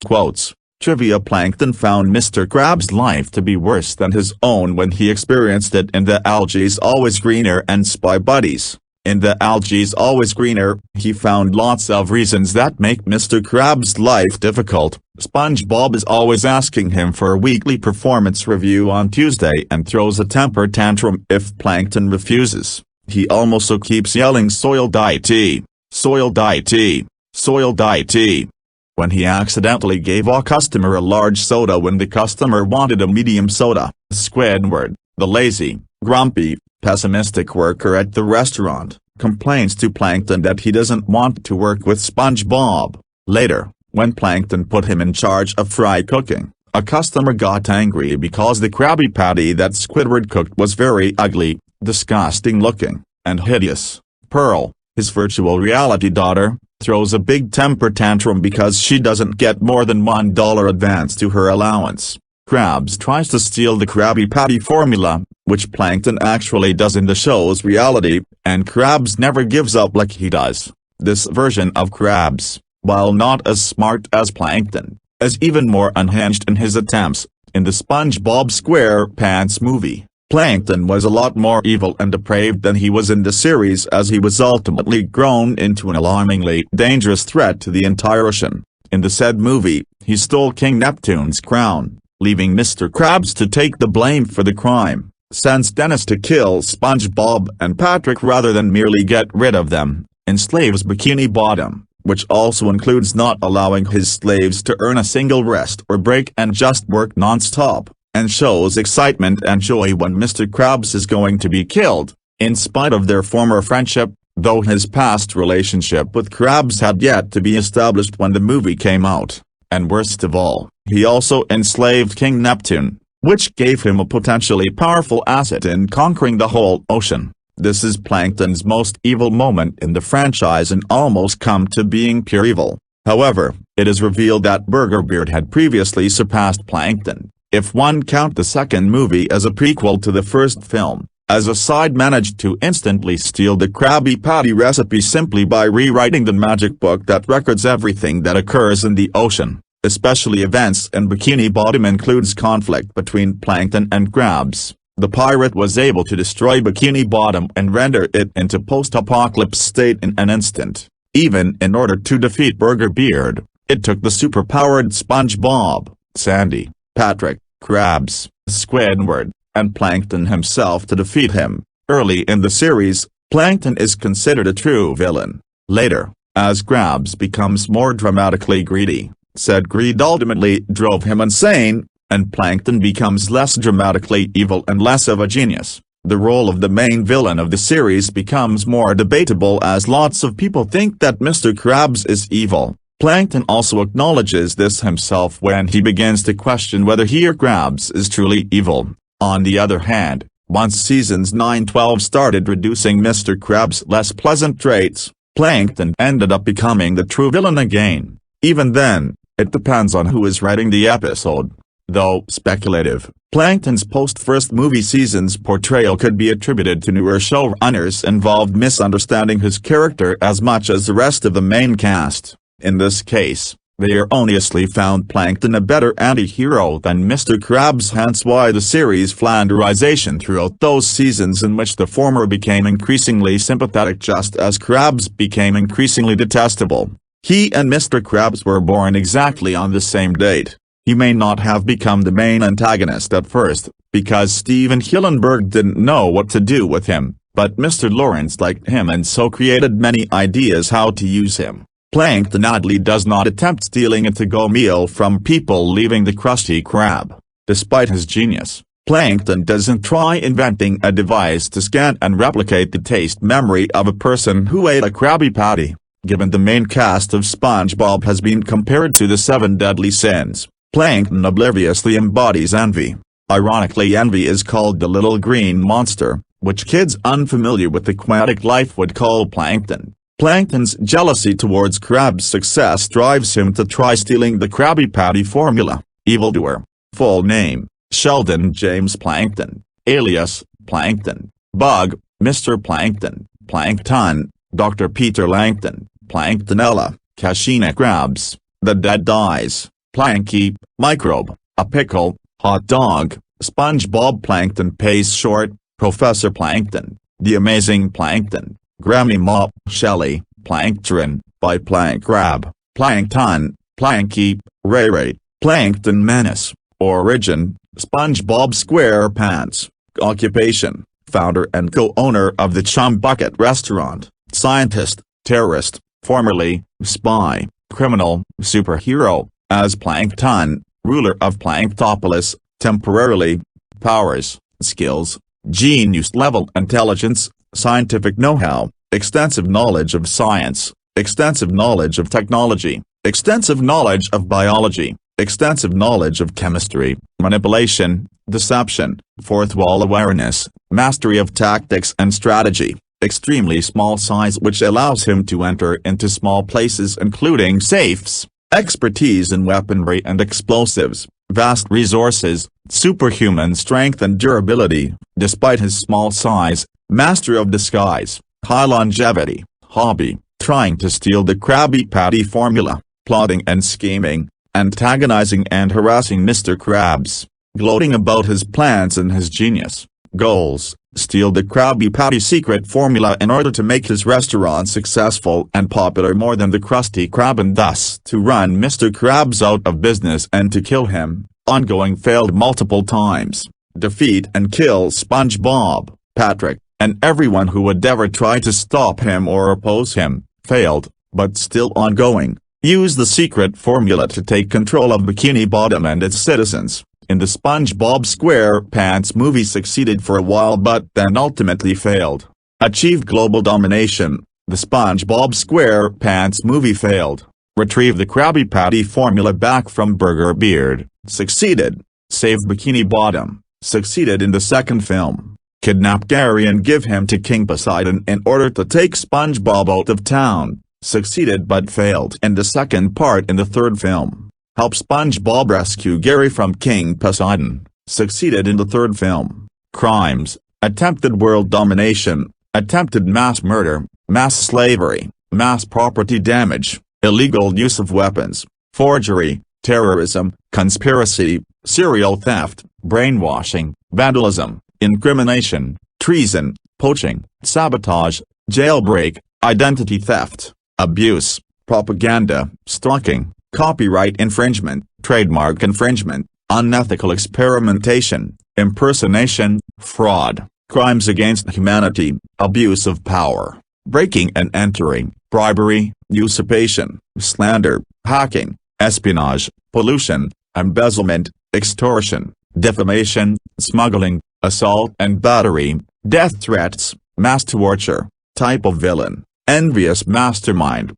Quotes, Trivia: Plankton found Mr. Krabs' life to be worse than his own when he experienced it in the Algae's Always Greener and Spy Buddies. In the Algae's Always Greener, he found lots of reasons that make Mr. Krabs' life difficult. SpongeBob is always asking him for a weekly performance review on Tuesday and throws a temper tantrum if Plankton refuses. He also keeps yelling soiled IT, soiled IT, soiled IT. When he accidentally gave a customer a large soda when the customer wanted a medium soda. Squidward, the lazy, grumpy, pessimistic worker at the restaurant, complains to Plankton that he doesn't want to work with SpongeBob. Later, when Plankton put him in charge of fry cooking, a customer got angry because the Krabby Patty that Squidward cooked was very ugly, disgusting looking, and hideous. Pearl, his virtual reality daughter, throws a big temper tantrum because she doesn't get more than $1 advance to her allowance. Krabs tries to steal the Krabby Patty formula, which Plankton actually does in the show's reality, and Krabs never gives up like he does. This version of Krabs, while not as smart as Plankton, is even more unhinged in his attempts. In the SpongeBob SquarePants movie, Plankton was a lot more evil and depraved than he was in the series, as he was ultimately grown into an alarmingly dangerous threat to the entire ocean. In the said movie, he stole King Neptune's crown, leaving Mr. Krabs to take the blame for the crime, sends Dennis to kill SpongeBob and Patrick rather than merely get rid of them, enslaves Bikini Bottom, which also includes not allowing his slaves to earn a single rest or break and just work non-stop, and shows excitement and joy when Mr. Krabs is going to be killed, in spite of their former friendship, though his past relationship with Krabs had yet to be established when the movie came out. And worst of all, he also enslaved King Neptune, which gave him a potentially powerful asset in conquering the whole ocean. This is Plankton's most evil moment in the franchise and almost come to being pure evil. However, it is revealed that Burger Beard had previously surpassed Plankton, if one count the second movie as a prequel to the first film, as Aside managed to instantly steal the Krabby Patty recipe simply by rewriting the magic book that records everything that occurs in the ocean, especially events in Bikini Bottom includes conflict between Plankton and Krabs, the pirate was able to destroy Bikini Bottom and render it into post-apocalypse state in an instant. Even in order to defeat Burger Beard, it took the superpowered SpongeBob, Sandy, Patrick, Krabs, Squidward, and Plankton himself to defeat him. Early in the series, Plankton is considered a true villain. Later, as Krabs becomes more dramatically greedy, said greed ultimately drove him insane, and Plankton becomes less dramatically evil and less of a genius. The role of the main villain of the series becomes more debatable as lots of people think that Mr. Krabs is evil. Plankton also acknowledges this himself when he begins to question whether he or Krabs is truly evil. On the other hand, once seasons 9-12 started reducing Mr. Krabs' less pleasant traits, Plankton ended up becoming the true villain again. Even then, it depends on who is writing the episode. Though speculative, Plankton's post-first movie season's portrayal could be attributed to newer showrunners involved misunderstanding his character as much as the rest of the main cast. In this case, they erroneously found Plankton a better anti-hero than Mr. Krabs, hence why the series' flanderization throughout those seasons in which the former became increasingly sympathetic just as Krabs became increasingly detestable. He and Mr. Krabs were born exactly on the same date. He may not have become the main antagonist at first, because Steven Hillenburg didn't know what to do with him, but Mr. Lawrence liked him and so created many ideas how to use him. Plankton oddly does not attempt stealing a to-go meal from people leaving the Krusty Krab. Despite his genius, Plankton doesn't try inventing a device to scan and replicate the taste memory of a person who ate a Krabby Patty. Given the main cast of SpongeBob has been compared to the 7 deadly sins, Plankton obliviously embodies envy. Ironically, envy is called the little green monster, which kids unfamiliar with aquatic life would call plankton. Plankton's jealousy towards Krabs' success drives him to try stealing the Krabby Patty formula. Evildoer. Full name: Sheldon James Plankton, alias Plankton. Bug: Mr. Plankton, Plankton, Dr. Peter Langton, Planktonella, Kashina Krabs, The Dead Dies, Planky, Microbe, A Pickle, Hot Dog, SpongeBob Plankton Pays Short, Professor Plankton, The Amazing Plankton, Grammy Mop, Shelley, Plankton, by Plank Crab, Plankton, Planky, Ray Ray, Plankton Menace, Origin, SpongeBob SquarePants, Occupation, founder and co-owner of the Chum Bucket Restaurant, Scientist, Terrorist, formerly, Spy, Criminal, Superhero, as Plankton, ruler of Planktopolis, temporarily, powers, skills, genius level intelligence, scientific know-how, extensive knowledge of science, extensive knowledge of technology, extensive knowledge of biology, extensive knowledge of chemistry, manipulation, deception, fourth wall awareness, mastery of tactics and strategy, extremely small size which allows him to enter into small places including safes, expertise in weaponry and explosives, vast resources, superhuman strength and durability, despite his small size, master of disguise, high longevity, hobby, trying to steal the Krabby Patty formula, plotting and scheming, antagonizing and harassing Mr. Krabs, gloating about his plans and his genius, goals, steal the Krabby Patty secret formula in order to make his restaurant successful and popular more than the Krusty Krab and thus to run Mr. Krabs out of business and to kill him, ongoing failed multiple times, defeat and kill SpongeBob, Patrick, and everyone who would ever try to stop him or oppose him, failed, but still ongoing, use the secret formula to take control of Bikini Bottom and its citizens. In the SpongeBob SquarePants movie succeeded for a while but then ultimately failed. Achieved global domination, the SpongeBob SquarePants movie failed. Retrieve the Krabby Patty formula back from Burger Beard, succeeded. Save Bikini Bottom, succeeded in the second film. Kidnap Gary and give him to King Poseidon in order to take SpongeBob out of town, succeeded but failed in the second part in the third film. Help SpongeBob rescue Gary from King Poseidon, succeeded in the third film. Crimes: attempted world domination, attempted mass murder, mass slavery, mass property damage, illegal use of weapons, forgery, terrorism, conspiracy, serial theft, brainwashing, vandalism, incrimination, treason, poaching, sabotage, jailbreak, identity theft, abuse, propaganda, stalking, copyright infringement, trademark infringement, unethical experimentation, impersonation, fraud, crimes against humanity, abuse of power, breaking and entering, bribery, usurpation, slander, hacking, espionage, pollution, embezzlement, extortion, defamation, smuggling, assault and battery, death threats, mass torture, type of villain, envious mastermind.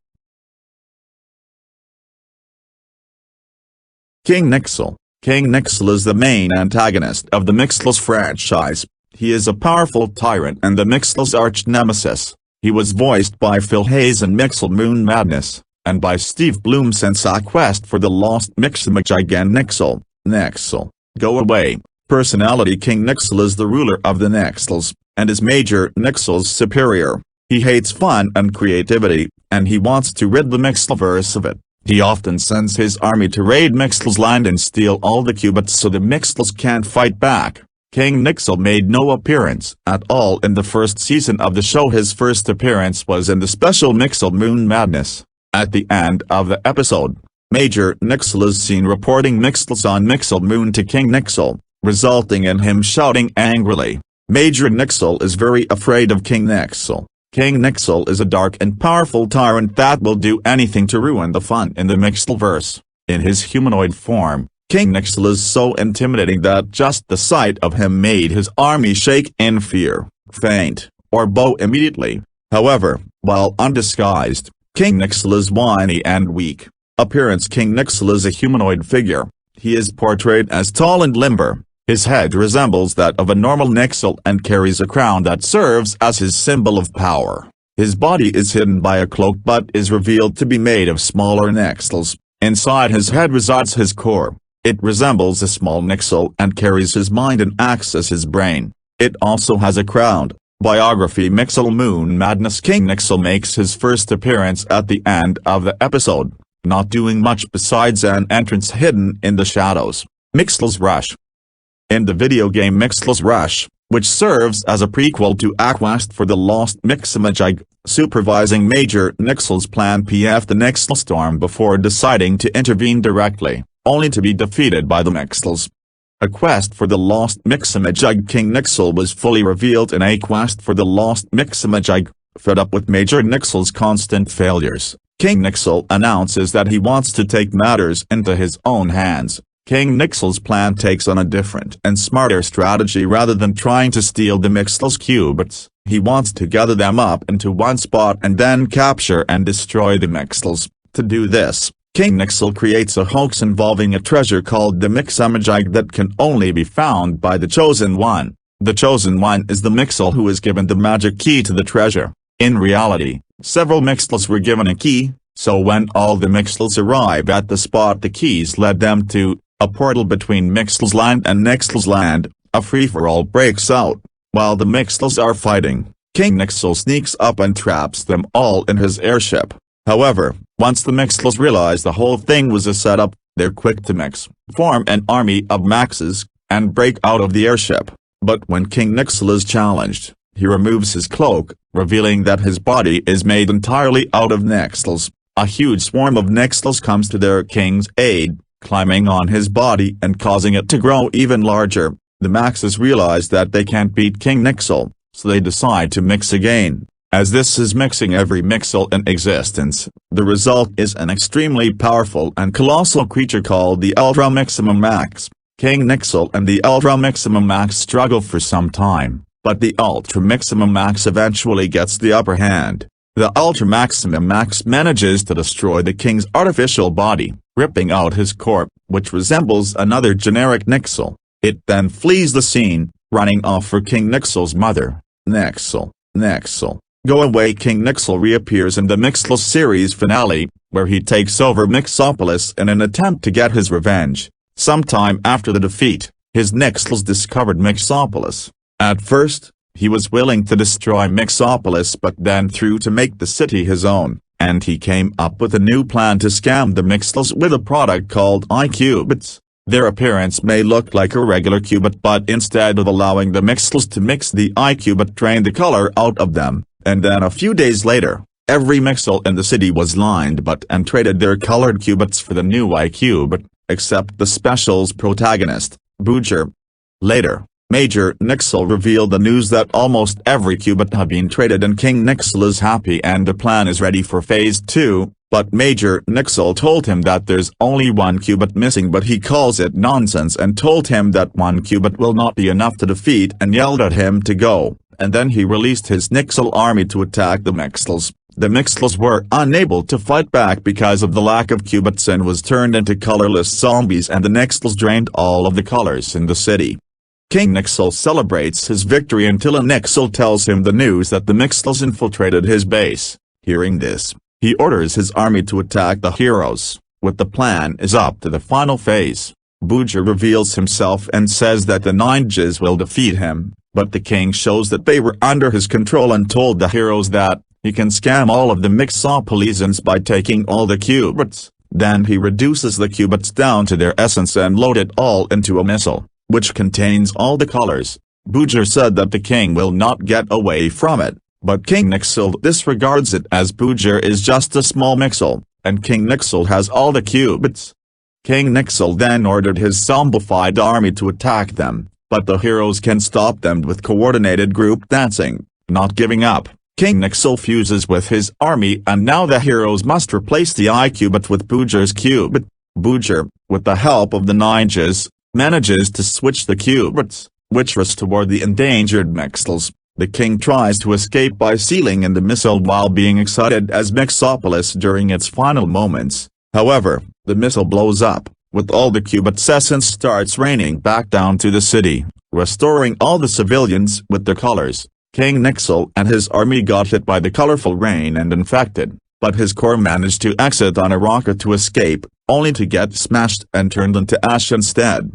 King Nixel. King Nixel is the main antagonist of the Mixels franchise. He is a powerful tyrant and the Mixels' arch-nemesis. He was voiced by Phil Hayes in Mixel Moon Madness, and by Steve Bloom since A Quest for the Lost Mixamajig and Nixel. Nixel, go away. Personality. King Nixel is the ruler of the Nixels, and is Major Nixel's superior. He hates fun and creativity, and he wants to rid the Mixelverse of it. He often sends his army to raid Mixel's land and steal all the qubits so the Mixels can't fight back. King Nixel made no appearance at all in the first season of the show. His first appearance was in the special Mixel Moon Madness. At the end of the episode, Major Nixel is seen reporting Mixels on Mixel Moon to King Nixel, resulting in him shouting angrily. Major Nixel is very afraid of King Nixel. King Nixel is a dark and powerful tyrant that will do anything to ruin the fun in the Mixelverse. In his humanoid form, King Nixel is so intimidating that just the sight of him made his army shake in fear, faint, or bow immediately. However, while undisguised, King Nixel is whiny and weak. Appearance. King Nixel is a humanoid figure. He is portrayed as tall and limber. His head resembles that of a normal Nixel and carries a crown that serves as his symbol of power. His body is hidden by a cloak but is revealed to be made of smaller Nixels. Inside his head resides his core. It resembles a small Nixel and carries his mind and acts as his brain. It also has a crown. Biography. Mixel Moon Madness. King Nixel makes his first appearance at the end of the episode, not doing much besides an entrance hidden in the shadows. Mixel's Rush. In the video game Mixel's Rush, which serves as a prequel to A Quest for the Lost Mixamajig, supervising Major Nixel's plan PF the Nixel Storm before deciding to intervene directly, only to be defeated by the Mixels. A Quest for the Lost Mixamajig. King Nixel was fully revealed in A Quest for the Lost Mixamajig. Fed up with Major Nixel's constant failures, King Nixel announces that he wants to take matters into his own hands. King Nixel's plan takes on a different and smarter strategy. Rather than trying to steal the Mixel's qubits, he wants to gather them up into one spot and then capture and destroy the Mixels. To do this, King Nixel creates a hoax involving a treasure called the Mixamajig that can only be found by the Chosen One. The Chosen One is the Mixel who is given the magic key to the treasure. In reality, several Mixels were given a key, so when all the Mixels arrive at the spot the keys led them to, a portal between Mixel's land and Nixel's land, a free-for-all breaks out. While the Mixels are fighting, King Nixel sneaks up and traps them all in his airship. However, once the Mixels realize the whole thing was a setup, they're quick to form an army of Maxes, and break out of the airship. But when King Nixel is challenged, he removes his cloak, revealing that his body is made entirely out of Nixels. A huge swarm of Nixels comes to their king's aid, climbing on his body and causing it to grow even larger. The Maxes realize that they can't beat King Nixel, so they decide to mix again. As this is mixing every Mixel in existence, the result is an extremely powerful and colossal creature called the Ultra Maximum Max. King Nixel and the Ultra Maximum Max struggle for some time, but the Ultra Maximum Max eventually gets the upper hand. The Ultra Maximum Max manages to destroy the king's artificial body, ripping out his corpse, which resembles another generic Nixel. It then flees the scene, running off for King Nixel's mother. Nixel, go away. King Nixel reappears in the Mixel series finale, where he takes over Mixopolis in an attempt to get his revenge. Sometime after the defeat, his Nixels discovered Mixopolis. At first, he was willing to destroy Mixopolis but then threw to make the city his own, and he came up with a new plan to scam the Mixels with a product called iQubits. Their appearance may look like a regular cubit, but instead of allowing the Mixels to mix the iCubit drained the color out of them, and then a few days later, every Mixel in the city was lined but and traded their colored cubits for the new iCubit, except the special's protagonist, Booger. Later, Major Nixel revealed the news that almost every cubit had been traded and King Nixel is happy and the plan is ready for Phase 2, but Major Nixel told him that there's only one cubit missing, but he calls it nonsense and told him that one cubit will not be enough to defeat and yelled at him to go, and then he released his Nixel army to attack the Mixels. The Mixels were unable to fight back because of the lack of cubits and was turned into colorless zombies, and the Nixels drained all of the colors in the city. King Nixel celebrates his victory until a Nixel tells him the news that the Mixels infiltrated his base. Hearing this, he orders his army to attack the heroes, with the plan is up to the final phase. Booger reveals himself and says that the ninjas will defeat him, but the king shows that they were under his control and told the heroes that he can scam all of the Mixopolitans by taking all the cubits. Then he reduces the cubits down to their essence and load it all into a missile, which contains all the colors. Booger said that the king will not get away from it, but King Nixel disregards it as Booger is just a small Mixel, and King Nixel has all the cubits. King Nixel then ordered his zombified army to attack them, but the heroes can stop them with coordinated group dancing. Not giving up, King Nixel fuses with his army and now the heroes must replace the iCubit with Booger's cubit. Booger, with the help of the ninjas, manages to switch the cubits, which restore the endangered Mixels. The king tries to escape by sealing in the missile while being excited as Mixopolis during its final moments. However, the missile blows up, with all the cubits' essence starts raining back down to the city, restoring all the civilians with the colors. King Nixel and his army got hit by the colorful rain and infected, but his corps managed to exit on a rocket to escape, only to get smashed and turned into ash instead.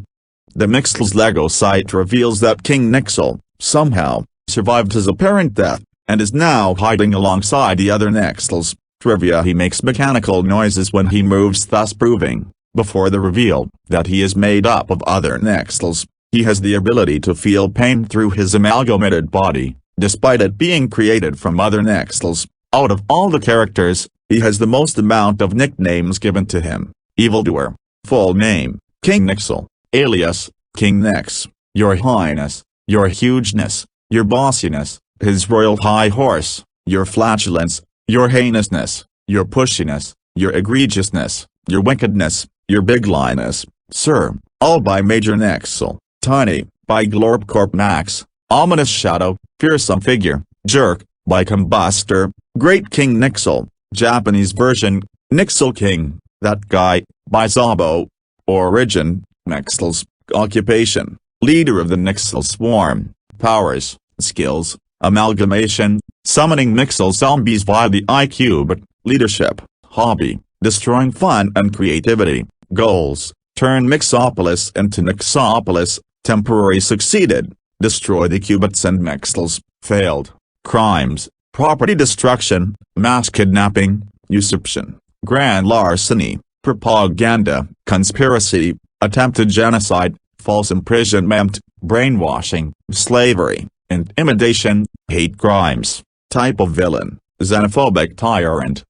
The Mixel's Lego site reveals that King Nixel, somehow, survived his apparent death, and is now hiding alongside the other Nixels. Trivia: he makes mechanical noises when he moves, thus proving, before the reveal, that he is made up of other Nixels. He has the ability to feel pain through his amalgamated body, despite it being created from other Nixels. Out of all the characters, he has the most amount of nicknames given to him. Evildoer. Full name: King Nixel. Alias: King Nix. Your Highness. Your Hugeness. Your Bossiness. His Royal High Horse. Your Flatulence. Your Heinousness. Your Pushiness. Your Egregiousness. Your Wickedness. Your Bigliness. Sir, all by Major Nixel. Tiny, by Glorpcorp Max. Ominous Shadow, Fearsome Figure. Jerk, by Combustor. Great King Nixel, Japanese version, Nixel King, That Guy, by Zabo. Origin: Nixel's occupation, leader of the Nixel Swarm. Powers, skills, amalgamation, summoning Nixel zombies via the iCubit. Leadership, hobby, destroying fun and creativity. Goals: turn Mixopolis into Nixopolis. Temporary: succeeded, destroy the cubits and Mixels. Failed: crimes, property destruction, mass kidnapping, usurpation, grand larceny, propaganda, conspiracy, attempted genocide, false imprisonment, brainwashing, slavery, intimidation, hate crimes. Type of villain: xenophobic tyrant.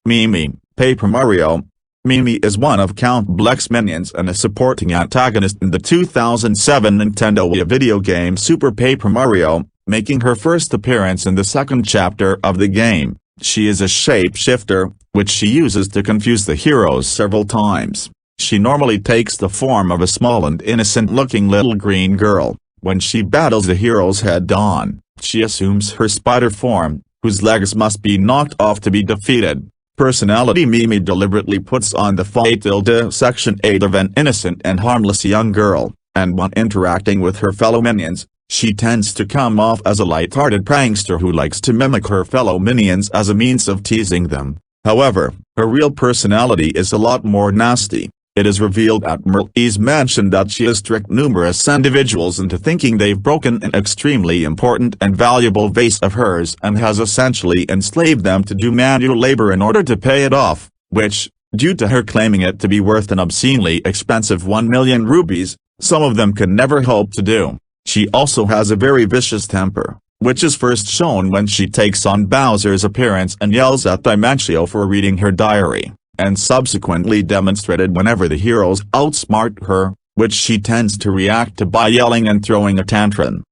Mimi, Paper Mario. Mimi is one of Count Bleck's minions and a supporting antagonist in the 2007 Nintendo Wii video game Super Paper Mario, making her first appearance in the second chapter of the game. She is a shapeshifter, which she uses to confuse the heroes several times. She normally takes the form of a small and innocent-looking little green girl. When she battles the heroes head-on, she assumes her spider form, whose legs must be knocked off to be defeated. Personality: Mimi deliberately puts on the fatal dissection aid of an innocent and harmless young girl, and when interacting with her fellow minions, she tends to come off as a light-hearted prankster who likes to mimic her fellow minions as a means of teasing them. However, her real personality is a lot more nasty. It is revealed at Merle's mansion that she has tricked numerous individuals into thinking they've broken an extremely important and valuable vase of hers and has essentially enslaved them to do manual labor in order to pay it off, which, due to her claiming it to be worth an obscenely expensive 1 million rupees, some of them could never hope to do. She also has a very vicious temper, which is first shown when she takes on Bowser's appearance and yells at Dimentio for reading her diary, and subsequently demonstrated whenever the heroes outsmart her, which she tends to react to by yelling and throwing a tantrum.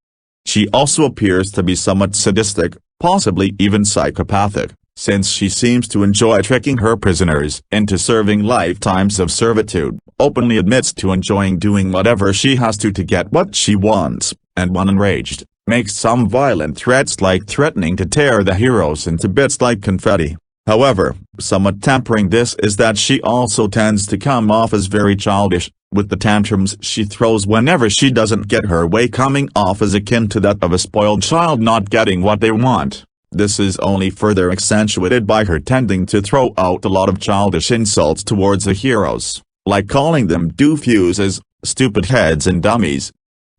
She also appears to be somewhat sadistic, possibly even psychopathic, since she seems to enjoy tricking her prisoners into serving lifetimes of servitude, openly admits to enjoying doing whatever she has to get what she wants, and when enraged, makes some violent threats like threatening to tear the heroes into bits like confetti. However, somewhat tempering this is that she also tends to come off as very childish, with the tantrums she throws whenever she doesn't get her way coming off as akin to that of a spoiled child not getting what they want. This is only further accentuated by her tending to throw out a lot of childish insults towards the heroes, like calling them doofuses, stupid heads and dummies.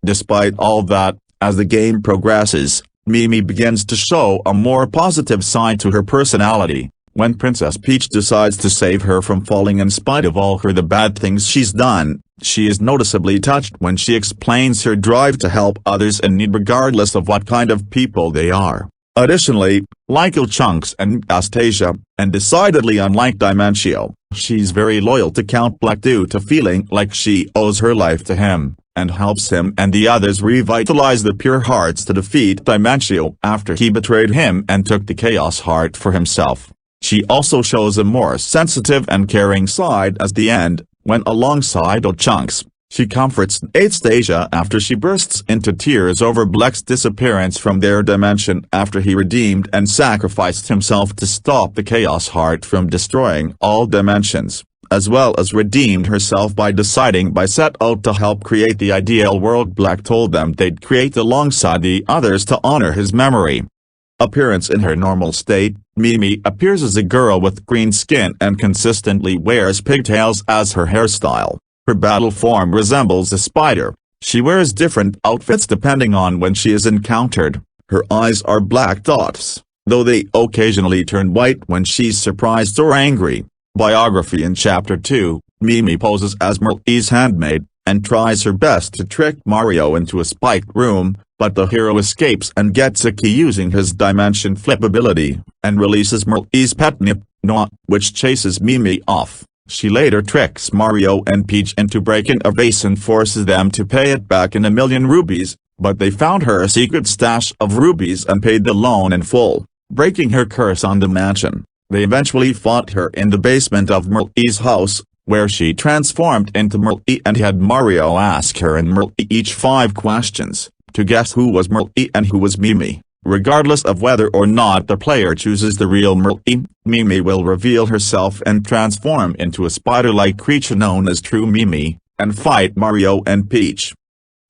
Despite all that, as the game progresses, Mimi begins to show a more positive side to her personality. When Princess Peach decides to save her from falling in spite of all the bad things she's done, she is noticeably touched when she explains her drive to help others in need regardless of what kind of people they are. Additionally, like Chunks and Anastasia, and decidedly unlike Dimentio, she's very loyal to Count Black due to feeling like she owes her life to him, and helps him and the others revitalize the pure hearts to defeat Dimentio after he betrayed him and took the Chaos Heart for himself. She also shows a more sensitive and caring side at the end, when alongside Chunks, she comforts Anastasia after she bursts into tears over Black's disappearance from their dimension after he redeemed and sacrificed himself to stop the Chaos Heart from destroying all dimensions, as well as redeemed herself by deciding by set out to help create the ideal world Black told them they'd create alongside the others to honor his memory. Appearance in her normal state, Mimi appears as a girl with green skin and consistently wears pigtails as her hairstyle. Her battle form resembles a spider. She wears different outfits depending on when she is encountered. Her eyes are black dots, though they occasionally turn white when she's surprised or angry. Biography in Chapter 2, Mimi poses as Merle's handmaid, and tries her best to trick Mario into a spiked room, but the hero escapes and gets a key using his dimension flip ability, and releases Merle's pet Nip, Noah, which chases Mimi off. She later tricks Mario and Peach into breaking a vase and forces them to pay it back in 1 million rupees, but they found her secret stash of rubies and paid the loan in full, breaking her curse on the mansion. They eventually fought her in the basement of Merle's house, where she transformed into Merle and had Mario ask her and Merle each 5 questions, to guess who was Merle and who was Mimi. Regardless of whether or not the player chooses the real Merle, Mimi will reveal herself and transform into a spider-like creature known as True Mimi, and fight Mario and Peach.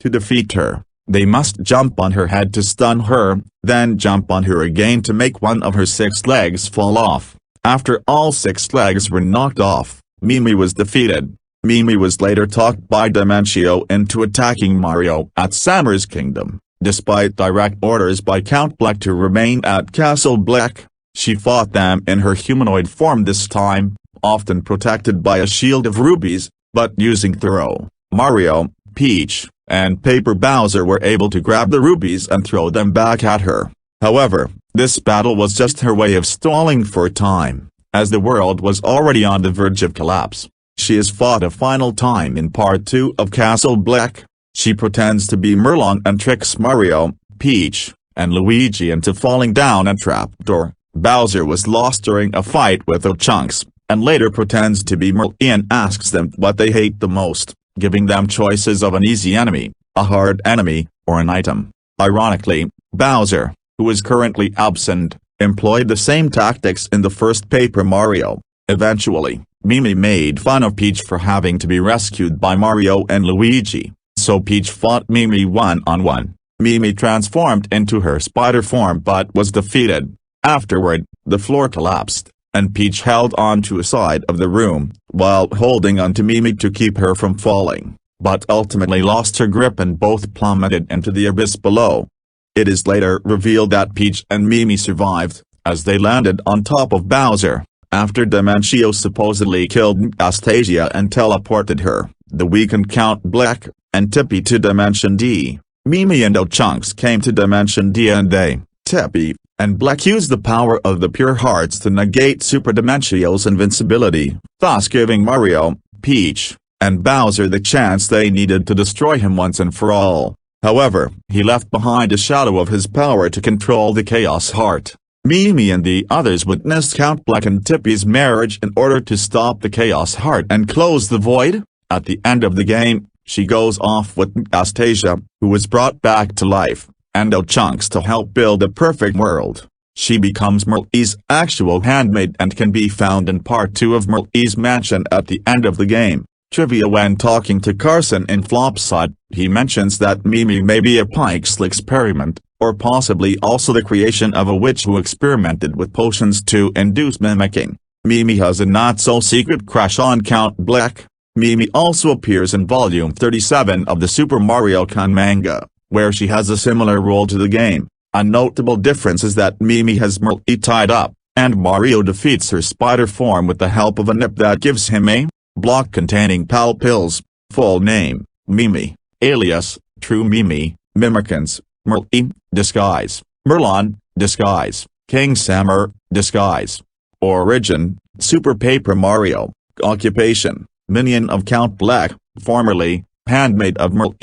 To defeat her, they must jump on her head to stun her, then jump on her again to make one of her 6 legs fall off. After all 6 legs were knocked off, Mimi was defeated. Mimi was later talked by Dimentio into attacking Mario at Sammer's Kingdom. Despite direct orders by Count Black to remain at Castle Black, she fought them in her humanoid form this time, often protected by a shield of rubies, but using throw. Mario, Peach, and Paper Bowser were able to grab the rubies and throw them back at her. However, this battle was just her way of stalling for time, as the world was already on the verge of collapse. She is fought a final time in Part 2 of Castle Black. She pretends to be Merlon and tricks Mario, Peach, and Luigi into falling down a trapdoor. Bowser was lost during a fight with Chunks, and later pretends to be Merle and asks them what they hate the most, giving them choices of an easy enemy, a hard enemy, or an item. Ironically, Bowser, who is currently absent, employed the same tactics in the first Paper Mario. Eventually, Mimi made fun of Peach for having to be rescued by Mario and Luigi. So Peach fought Mimi one-on-one. Mimi transformed into her spider form but was defeated. Afterward, the floor collapsed, and Peach held on to a side of the room, while holding onto Mimi to keep her from falling, but ultimately lost her grip and both plummeted into the abyss below. It is later revealed that Peach and Mimi survived, as they landed on top of Bowser, After Dementio supposedly killed Anastasia and teleported her, the weakened Count Black, and Tippy to Dimension D, Mimi and Ochunks came to Dimension D and they, Tippy, and Black used the power of the Pure Hearts to negate Super Dementio's invincibility, thus giving Mario, Peach, and Bowser the chance they needed to destroy him once and for all. However, he left behind a shadow of his power to control the Chaos Heart. Mimi and the others witnessed Count Black and Tippy's marriage in order to stop the Chaos Heart and close the void. At the end of the game, she goes off with Anastasia, who was brought back to life, and Ochunks to help build a perfect world. She becomes Merle's actual handmaid and can be found in Part 2 of Merle's mansion at the end of the game. Trivia: when talking to Carson in Flopside, he mentions that Mimi may be a Pike's experiment, or possibly also the creation of a witch who experimented with potions to induce mimicking. Mimi has a not-so-secret crush on Count Black. Mimi also appears in Volume 37 of the Super Mario Kart manga, where she has a similar role to the game. A notable difference is that Mimi has Merle tied up, and Mario defeats her spider form with the help of a nip that gives him a block containing pal pills. Full name: Mimi, alias True Mimi, Mimikins, Merle, disguise, Merlon, disguise, King Samur, disguise. Origin: Super Paper Mario. Occupation: minion of Count Black, formerly handmaid of Merle.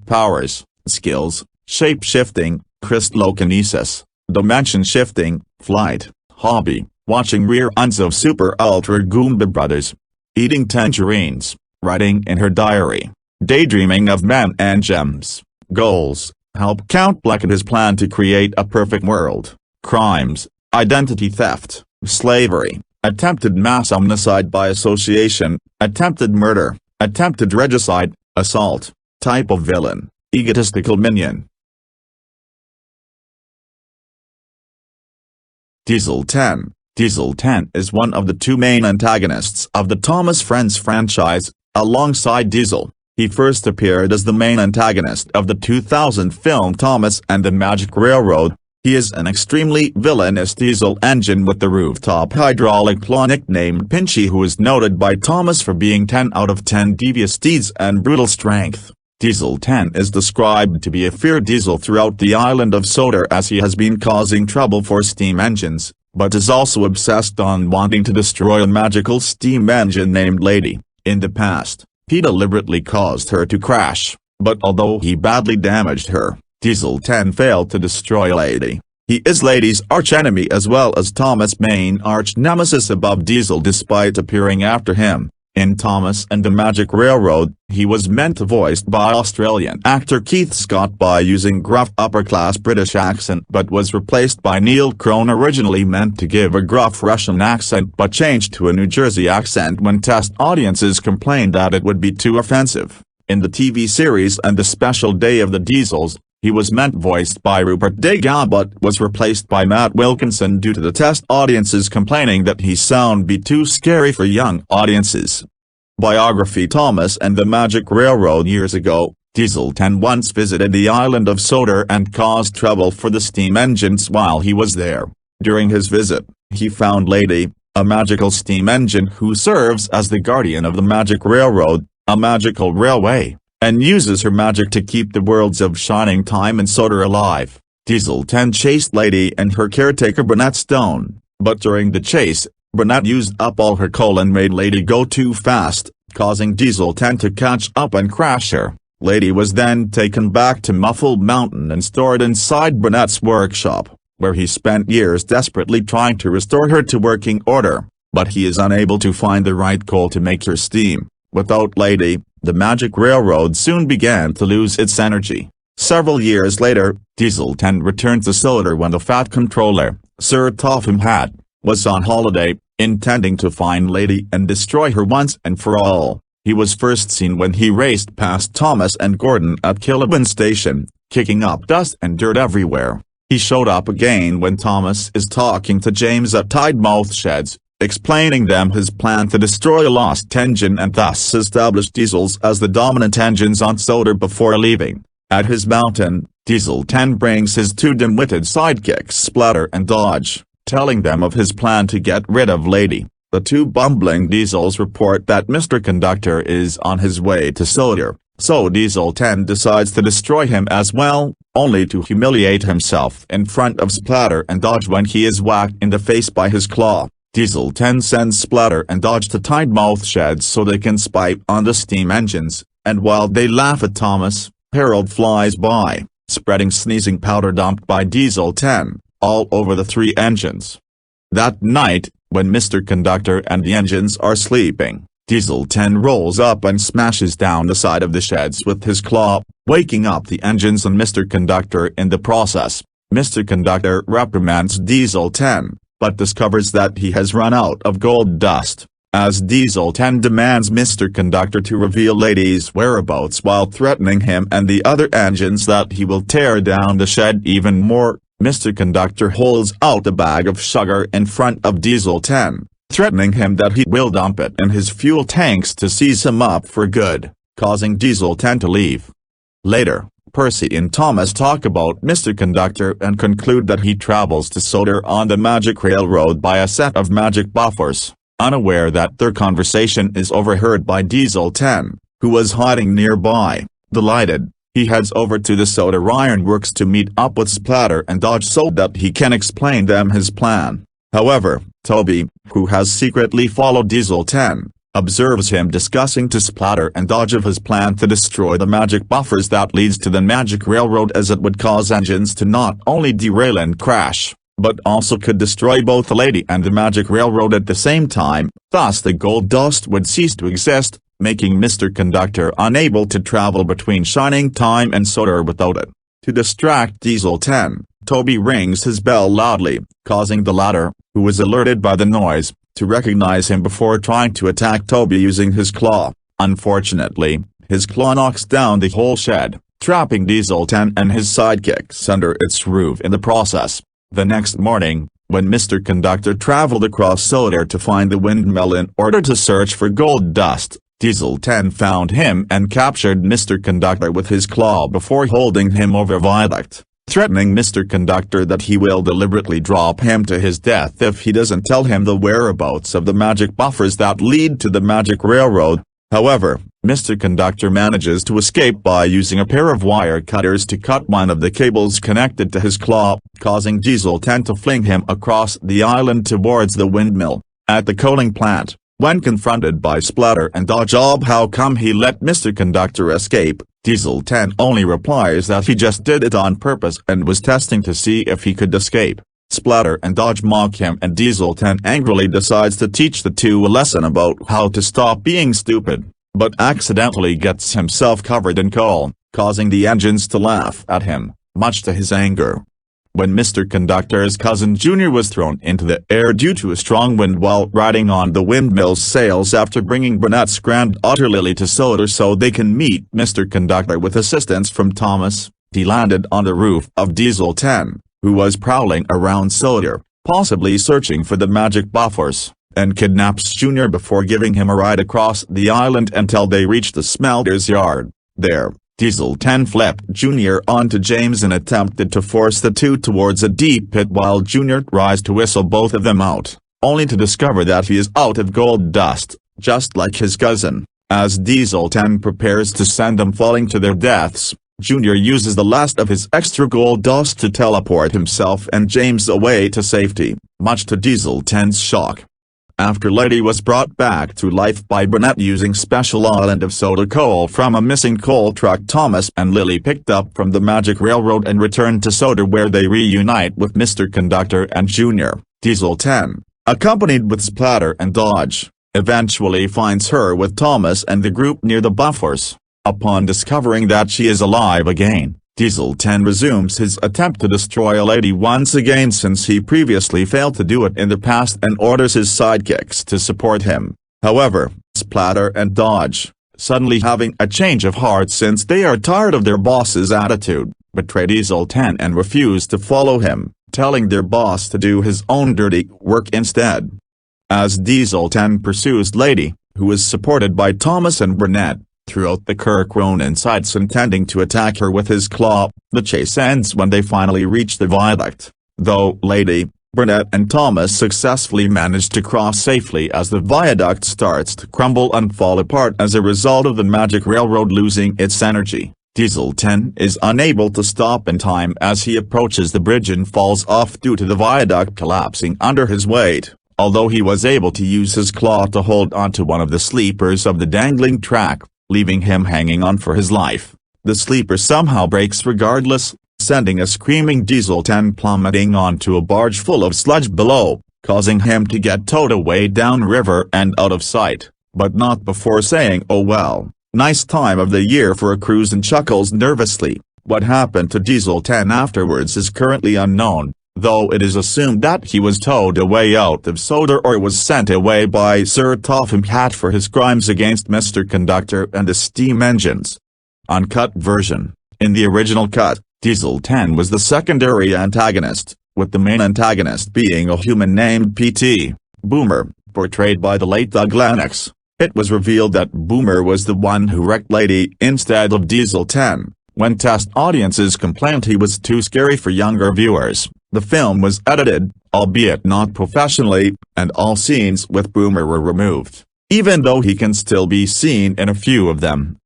Powers: skills, shape-shifting, crystallokinesis, dimension shifting, flight. Hobby: watching reruns of Super Ultra Goomba Brothers. Eating tangerines, writing in her diary, daydreaming of men and gems. Goals: help Count Black in his plan to create a perfect world. Crimes: identity theft, slavery, attempted mass homicide by association, attempted murder, attempted regicide, assault. Type of villain: egotistical minion. Diesel 10. Diesel 10 is one of the two main antagonists of the Thomas Friends franchise, alongside Diesel. He first appeared as the main antagonist of the 2000 film Thomas and the Magic Railroad. He is an extremely villainous diesel engine with the rooftop hydraulic claw nicknamed Pinchy, who is noted by Thomas for being 10 out of 10 devious deeds and brutal strength. Diesel 10 is described to be a fear diesel throughout the island of Soda, as he has been causing trouble for steam engines, but is also obsessed on wanting to destroy a magical steam engine named Lady. In the past, he deliberately caused her to crash, but although he badly damaged her, Diesel 10 failed to destroy Lady. He is Lady's archenemy as well as Thomas' main arch-nemesis above Diesel, despite appearing after him. In Thomas and the Magic Railroad, he was meant to voiced by Australian actor Keith Scott by using gruff upper-class British accent, but was replaced by Neil Crone, originally meant to give a gruff Russian accent but changed to a New Jersey accent when test audiences complained that it would be too offensive. In the TV series and the Special Day of the Diesels, he was meant voiced by Rupert Degas but was replaced by Matt Wilkinson due to the test audiences complaining that his sound be too scary for young audiences. Biography: Thomas and the Magic Railroad. Years ago, Diesel 10 once visited the island of Soda and caused trouble for the steam engines while he was there. During his visit, he found Lady, a magical steam engine who serves as the guardian of the Magic Railroad, a magical railway, and uses her magic to keep the worlds of Shining Time and Soda alive. Diesel 10 chased Lady and her caretaker Brunette Stone, but during the chase, Brunette used up all her coal and made Lady go too fast, causing Diesel 10 to catch up and crash her. Lady was then taken back to Muffled Mountain and stored inside Brunette's workshop, where he spent years desperately trying to restore her to working order, but he is unable to find the right coal to make her steam. Without Lady, the Magic Railroad soon began to lose its energy. Several years later, Diesel 10 returned to Soda when the Fat Controller, Sir Topham Hatt, was on holiday, intending to find Lady and destroy her once and for all. He was first seen when he raced past Thomas and Gordon at Killabin Station, kicking up dust and dirt everywhere. He showed up again when Thomas is talking to James at Tidemouth Sheds, explaining them his plan to destroy a lost engine and thus establish Diesels as the dominant engines on Soda before leaving. At his mountain, Diesel 10 brings his two dim-witted sidekicks Splatter and Dodge, telling them of his plan to get rid of Lady. The two bumbling diesels report that Mr. Conductor is on his way to Soldier, so Diesel 10 decides to destroy him as well, only to humiliate himself in front of Splatter and Dodge when he is whacked in the face by his claw. Diesel 10 sends Splatter and Dodge to Tidemouth sheds so they can spy on the steam engines, and while they laugh at Thomas, Harold flies by, spreading sneezing powder dumped by Diesel 10, all over the three engines. That night, when Mr. Conductor and the engines are sleeping, Diesel 10 rolls up and smashes down the side of the sheds with his claw, waking up the engines and Mr. Conductor in the process. Mr. Conductor reprimands Diesel 10, but discovers that he has run out of gold dust, as Diesel 10 demands Mr. Conductor to reveal Lady's whereabouts while threatening him and the other engines that he will tear down the shed even more. Mr. Conductor holds out a bag of sugar in front of Diesel 10, threatening him that he will dump it in his fuel tanks to seize him up for good, causing Diesel 10 to leave. Later, Percy and Thomas talk about Mr. Conductor and conclude that he travels to Soldier on the Magic Railroad by a set of magic buffers, unaware that their conversation is overheard by Diesel 10, who was hiding nearby. Delighted, he heads over to the Soldier Ironworks to meet up with Splatter and Dodge so that he can explain them his plan. However, Toby, who has secretly followed Diesel 10, observes him discussing to Splatter and Dodge of his plan to destroy the magic buffers that leads to the Magic Railroad, as it would cause engines to not only derail and crash, but also could destroy both the Lady and the Magic Railroad at the same time. Thus the gold dust would cease to exist, making Mr. Conductor unable to travel between Shining Time and Soldier without it. To distract Diesel 10, Toby rings his bell loudly, causing the latter, who was alerted by the noise, to recognize him before trying to attack Toby using his claw. Unfortunately, his claw knocks down the whole shed, trapping Diesel 10 and his sidekicks under its roof in the process. The next morning, when Mr. Conductor traveled across Soldier to find the windmill in order to search for gold dust, Diesel 10 found him and captured Mr. Conductor with his claw before holding him over viaduct, threatening Mr. Conductor that he will deliberately drop him to his death if he doesn't tell him the whereabouts of the magic buffers that lead to the Magic Railroad. However, Mr. Conductor manages to escape by using a pair of wire cutters to cut one of the cables connected to his claw, causing Diesel 10 to fling him across the island towards the windmill. At the coaling plant, when confronted by Splatter and Dodge of how come he let Mr. Conductor escape, Diesel 10 only replies that he just did it on purpose and was testing to see if he could escape. Splatter and Dodge mock him and Diesel 10 angrily decides to teach the two a lesson about how to stop being stupid, but accidentally gets himself covered in coal, causing the engines to laugh at him, much to his anger. When Mr. Conductor's cousin Junior was thrown into the air due to a strong wind while riding on the windmill's sails after bringing Burnett's granddaughter Lily to Soldier so they can meet Mr. Conductor with assistance from Thomas, he landed on the roof of Diesel 10, who was prowling around Soldier, possibly searching for the magic buffers, and kidnaps Junior before giving him a ride across the island until they reach the smelter's yard. There, Diesel 10 flipped Junior onto James and attempted to force the two towards a deep pit while Junior tries to whistle both of them out, only to discover that he is out of gold dust, just like his cousin. As Diesel 10 prepares to send them falling to their deaths, Junior uses the last of his extra gold dust to teleport himself and James away to safety, much to Diesel 10's shock. After Lady was brought back to life by Burnett using special island of soda coal from a missing coal truck, Thomas and Lily picked up from the Magic Railroad and returned to Soldier where they reunite with Mr. Conductor and Junior. Diesel 10, accompanied with Splatter and Dodge, eventually finds her with Thomas and the group near the buffers. Upon discovering that she is alive again, Diesel 10 resumes his attempt to destroy a Lady once again since he previously failed to do it in the past and orders his sidekicks to support him. However, Splatter and Dodge, suddenly having a change of heart since they are tired of their boss's attitude, betray Diesel 10 and refuse to follow him, telling their boss to do his own dirty work instead. As Diesel 10 pursues Lady, who is supported by Thomas and Burnett, throughout the Kirk Ronan sites intending to attack her with his claw, the chase ends when they finally reach the viaduct. Though Lady, Burnett and Thomas successfully manage to cross safely as the viaduct starts to crumble and fall apart as a result of the magic railroad losing its energy. Diesel 10 is unable to stop in time as he approaches the bridge and falls off due to the viaduct collapsing under his weight, although he was able to use his claw to hold onto one of the sleepers of the dangling track, leaving him hanging on for his life. The sleeper somehow breaks regardless, sending a screaming Diesel 10 plummeting onto a barge full of sludge below, causing him to get towed away downriver and out of sight, but not before saying "oh well, nice time of the year for a cruise," and chuckles nervously. What happened to Diesel 10 afterwards is currently unknown, though it is assumed that he was towed away out of Soda or was sent away by Sir Topham Hatt for his crimes against Mr. Conductor and the steam engines. Uncut version. In the original cut, Diesel 10 was the secondary antagonist, with the main antagonist being a human named P.T. Boomer, portrayed by the late Doug Lennox. It was revealed that Boomer was the one who wrecked Lady instead of Diesel 10, when test audiences complained he was too scary for younger viewers. The film was edited, albeit not professionally, and all scenes with Boomer were removed, even though he can still be seen in a few of them.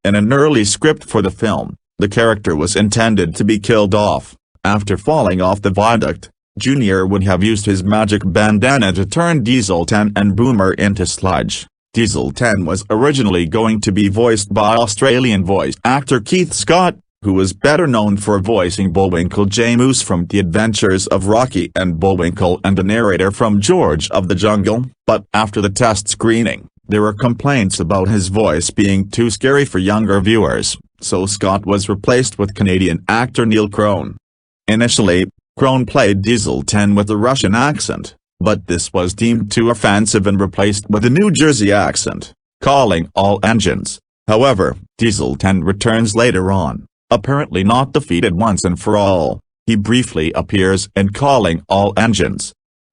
In an early script for the film, the character was intended to be killed off. After falling off the viaduct, Junior would have used his magic bandana to turn Diesel 10 and Boomer into sludge. Diesel 10 was originally going to be voiced by Australian voice actor Keith Scott, who was better known for voicing Bullwinkle J. Moose from The Adventures of Rocky and Bullwinkle and the narrator from George of the Jungle, but after the test screening, there were complaints about his voice being too scary for younger viewers, so Scott was replaced with Canadian actor Neil Crone. Initially, Crone played Diesel 10 with a Russian accent, but this was deemed too offensive and replaced with a New Jersey accent, calling all engines. However, Diesel 10 returns later on, apparently not defeated once and for all. He briefly appears in Calling All Engines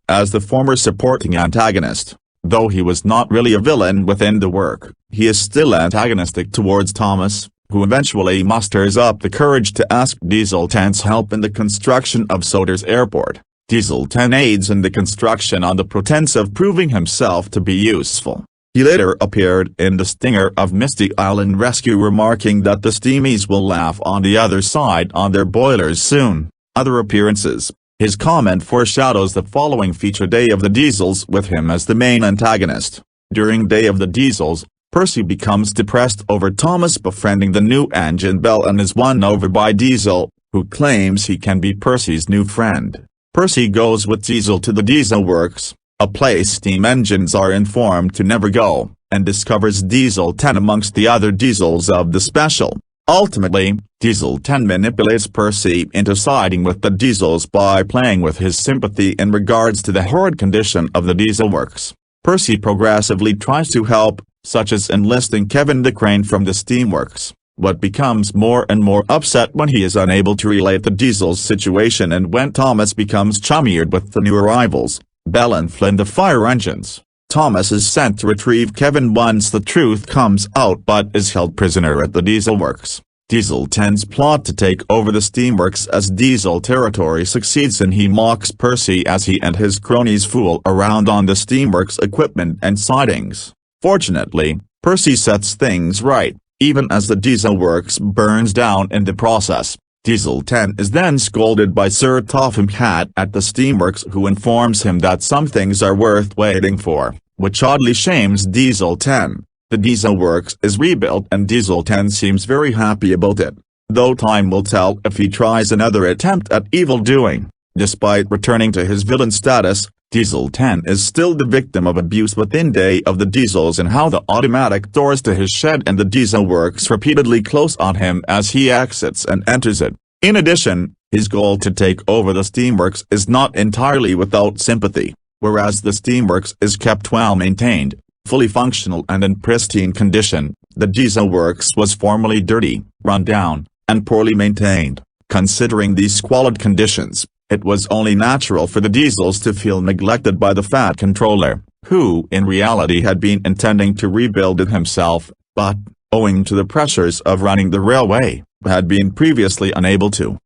as the former supporting antagonist. Though he was not really a villain within the work, he is still antagonistic towards Thomas, who eventually musters up the courage to ask Diesel 10's help in the construction of Soder's airport. Diesel 10 aids in the construction on the pretense of proving himself to be useful. He later appeared in the stinger of Misty Island Rescue, remarking that the Steamies will laugh on the other side on their boilers soon. Other appearances. His comment foreshadows the following feature: Day of the Diesels with him as the main antagonist. During Day of the Diesels, Percy becomes depressed over Thomas befriending the new engine Bell and is won over by Diesel, who claims he can be Percy's new friend. Percy goes with Diesel to the Diesel Works, a place steam engines are informed to never go, and discovers Diesel 10 amongst the other Diesels of the special. Ultimately, Diesel 10 manipulates Percy into siding with the Diesels by playing with his sympathy in regards to the horrid condition of the Diesel Works. Percy progressively tries to help, such as enlisting Kevin the Crane from the Steamworks, but becomes more and more upset when he is unable to relate the Diesel's situation and when Thomas becomes chummied with the new arrivals, Bell and Flynn the fire engines. Thomas is sent to retrieve Kevin once the truth comes out but is held prisoner at the Diesel Works. Diesel 10's plot to take over the Steamworks as Diesel territory succeeds, and he mocks Percy as he and his cronies fool around on the Steamworks equipment and sidings. Fortunately, Percy sets things right, even as the Diesel Works burns down in the process. Diesel 10 is then scolded by Sir Topham Hatt at the Steamworks, who informs him that some things are worth waiting for, which oddly shames Diesel 10. The Diesel Works is rebuilt and Diesel 10 seems very happy about it, though time will tell if he tries another attempt at evil doing. Despite returning to his villain status, Diesel 10 is still the victim of abuse within Day of the Diesels and how the automatic doors to his shed and the Diesel Works repeatedly close on him as he exits and enters it. In addition, his goal to take over the Steamworks is not entirely without sympathy. Whereas the Steamworks is kept well maintained, fully functional and in pristine condition, the Diesel Works was formerly dirty, run down, and poorly maintained. Considering these squalid conditions, it was only natural for the Diesels to feel neglected by the Fat Controller, who in reality had been intending to rebuild it himself, but, owing to the pressures of running the railway, had been previously unable to.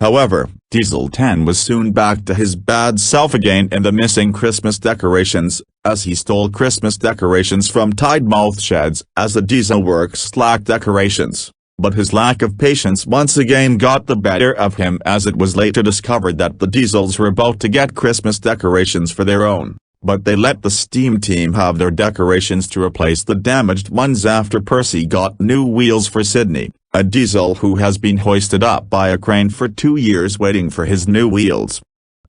However, Diesel 10 was soon back to his bad self again in the missing Christmas decorations, as he stole Christmas decorations from Tidemouth sheds as the Diesel Works lacked decorations. But his lack of patience once again got the better of him, as it was later discovered that the Diesels were about to get Christmas decorations for their own, but they let the Steam team have their decorations to replace the damaged ones after Percy got new wheels for Sydney, a Diesel who has been hoisted up by a crane for 2 years waiting for his new wheels.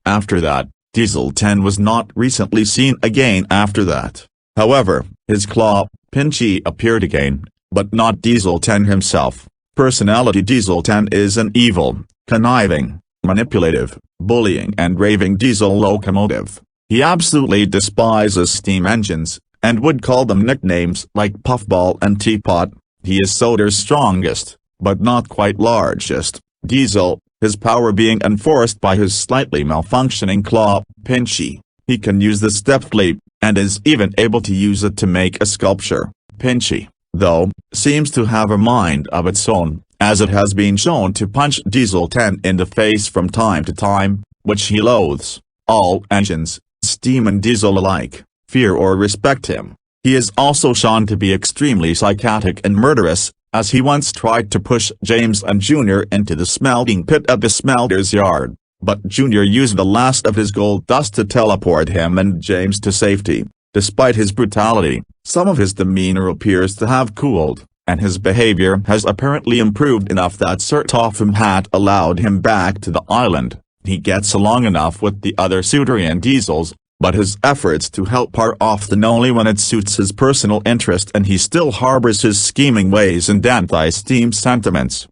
After that, Diesel 10 was not recently seen again after that. However, his claw, Pinchy, appeared again, but not Diesel 10 himself. Personality: Diesel 10 is an evil, conniving, manipulative, bullying and raving diesel locomotive. He absolutely despises steam engines, and would call them nicknames like Puffball and Teapot. He is Soder's strongest, but not quite largest, diesel, his power being enforced by his slightly malfunctioning claw, Pinchy. He can use the step leap, and is even able to use it to make a sculpture. Pinchy, though, seems to have a mind of its own, as it has been shown to punch Diesel 10 in the face from time to time, which he loathes. All engines, steam and diesel alike, fear or respect him. He is also shown to be extremely psychotic and murderous, as he once tried to push James and Junior into the smelting pit at the smelter's yard, but Junior used the last of his gold dust to teleport him and James to safety. Despite his brutality, some of his demeanor appears to have cooled, and his behavior has apparently improved enough that Sir Topham Hatt allowed him back to the island. He gets along enough with the other Suderian diesels, but his efforts to help are often only when it suits his personal interest, and he still harbors his scheming ways and anti-steam sentiments.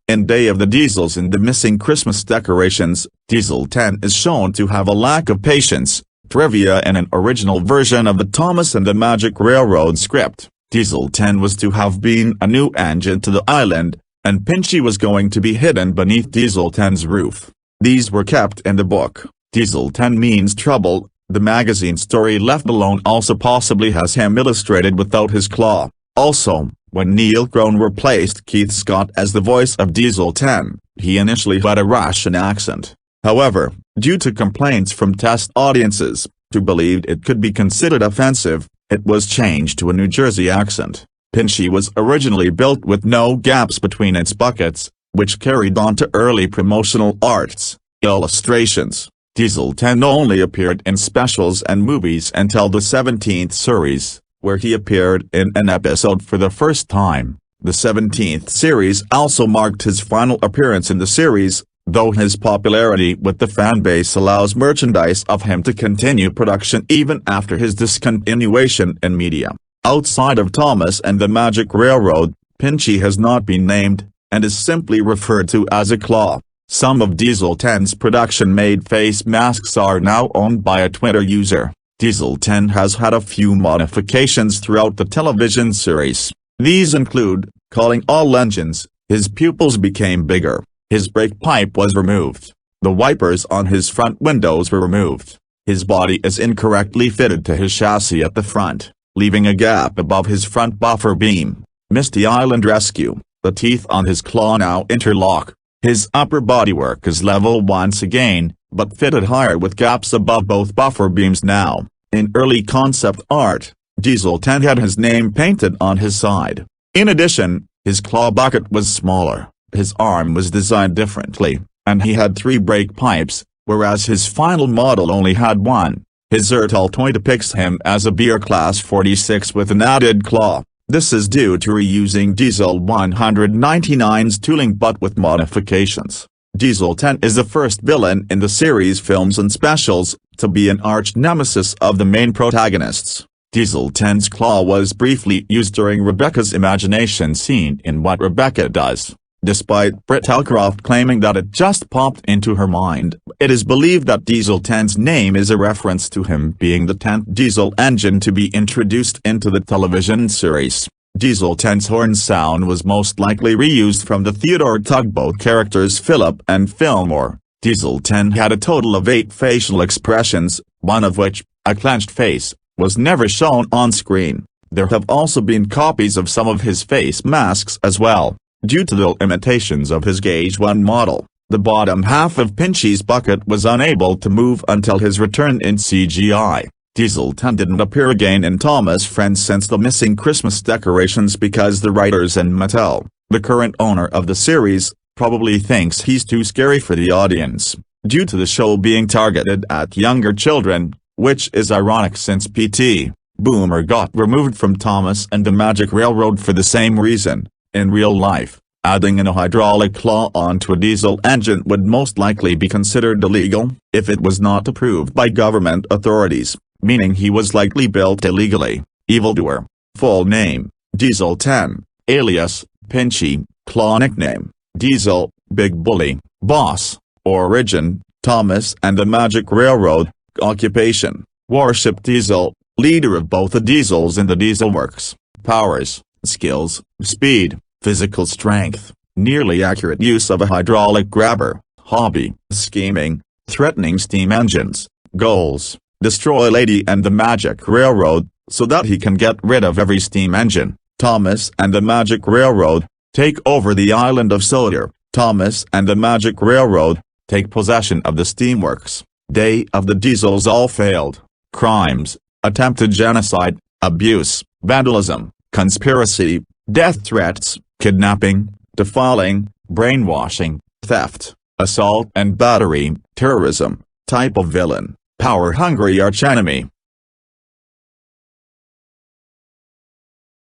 In Day of the Diesels and the missing Christmas decorations, Diesel 10 is shown to have a lack of patience. Trivia: in an original version of the Thomas and the Magic Railroad script, Diesel 10 was to have been a new engine to the island, and Pinchy was going to be hidden beneath Diesel 10's roof. These were kept in the book. Diesel 10 means trouble. The magazine story Left Alone also possibly has him illustrated without his claw. Also, when Neil Crone replaced Keith Scott as the voice of Diesel 10, he initially had a Russian accent. However, due to complaints from test audiences, who believed it could be considered offensive, it was changed to a New Jersey accent. Pinchy was originally built with no gaps between its buckets, which carried on to early promotional arts, illustrations. Diesel 10 only appeared in specials and movies until the 17th series, where he appeared in an episode for the first time. The 17th series also marked his final appearance in the series, though his popularity with the fanbase allows merchandise of him to continue production even after his discontinuation in media. Outside of Thomas and the Magic Railroad, Pinchy has not been named, and is simply referred to as a claw. Some of Diesel 10's production-made face masks are now owned by a Twitter user. Diesel 10 has had a few modifications throughout the television series. These include, calling all engines, his pupils became bigger, his brake pipe was removed, the wipers on his front windows were removed, his body is incorrectly fitted to his chassis at the front, leaving a gap above his front buffer beam. Misty Island Rescue, the teeth on his claw now interlock. His upper bodywork is level once again, but fitted higher with gaps above both buffer beams now. In early concept art, Diesel 10 had his name painted on his side. In addition, his claw bucket was smaller, his arm was designed differently, and he had 3 brake pipes, whereas his final model only had 1. His Zertal toy depicts him as a beer class 46 with an added claw. This is due to reusing Diesel 199's tooling but with modifications. Diesel 10 is the first villain in the series films and specials to be an arch-nemesis of the main protagonists. Diesel 10's claw was briefly used during Rebecca's imagination scene in What Rebecca Does. Despite Britt Elcroft claiming that it just popped into her mind, it is believed that Diesel 10's name is a reference to him being the 10th diesel engine to be introduced into the television series. Diesel 10's horn sound was most likely reused from the Theodore Tugboat characters Philip and Fillmore. Diesel 10 had a total of 8 facial expressions, one of which, a clenched face, was never shown on screen. There have also been copies of some of his face masks as well. Due to the limitations of his Gauge 1 model, The bottom half of Pinchy's bucket was unable to move until his return in CGI. Diesel 10 didn't appear again in Thomas' Friends since the missing Christmas decorations because the writers and Mattel, the current owner of the series, probably thinks he's too scary for the audience, due to the show being targeted at younger children, which is ironic since P.T. Boomer got removed from Thomas and the Magic Railroad for the same reason. In real life, adding in a hydraulic claw onto a diesel engine would most likely be considered illegal, if it was not approved by government authorities, meaning he was likely built illegally. Evildoer. Full name, Diesel 10, alias, Pinchy, claw nickname, Diesel, Big Bully, Boss, origin, Thomas and the Magic Railroad, occupation, warship Diesel, leader of both the diesels in the Diesel Works, powers, skills, speed, physical strength, nearly accurate use of a hydraulic grabber, hobby, scheming, threatening steam engines, goals, destroy Lady and the Magic Railroad, so that he can get rid of every steam engine. Thomas and the Magic Railroad, take over the island of Soldier. Thomas and the Magic Railroad, take possession of the steamworks. Day of the Diesels all failed. Crimes, attempted genocide, abuse, vandalism, conspiracy, death threats, kidnapping, defiling, brainwashing, theft, assault and battery, terrorism, type of villain, power-hungry archenemy.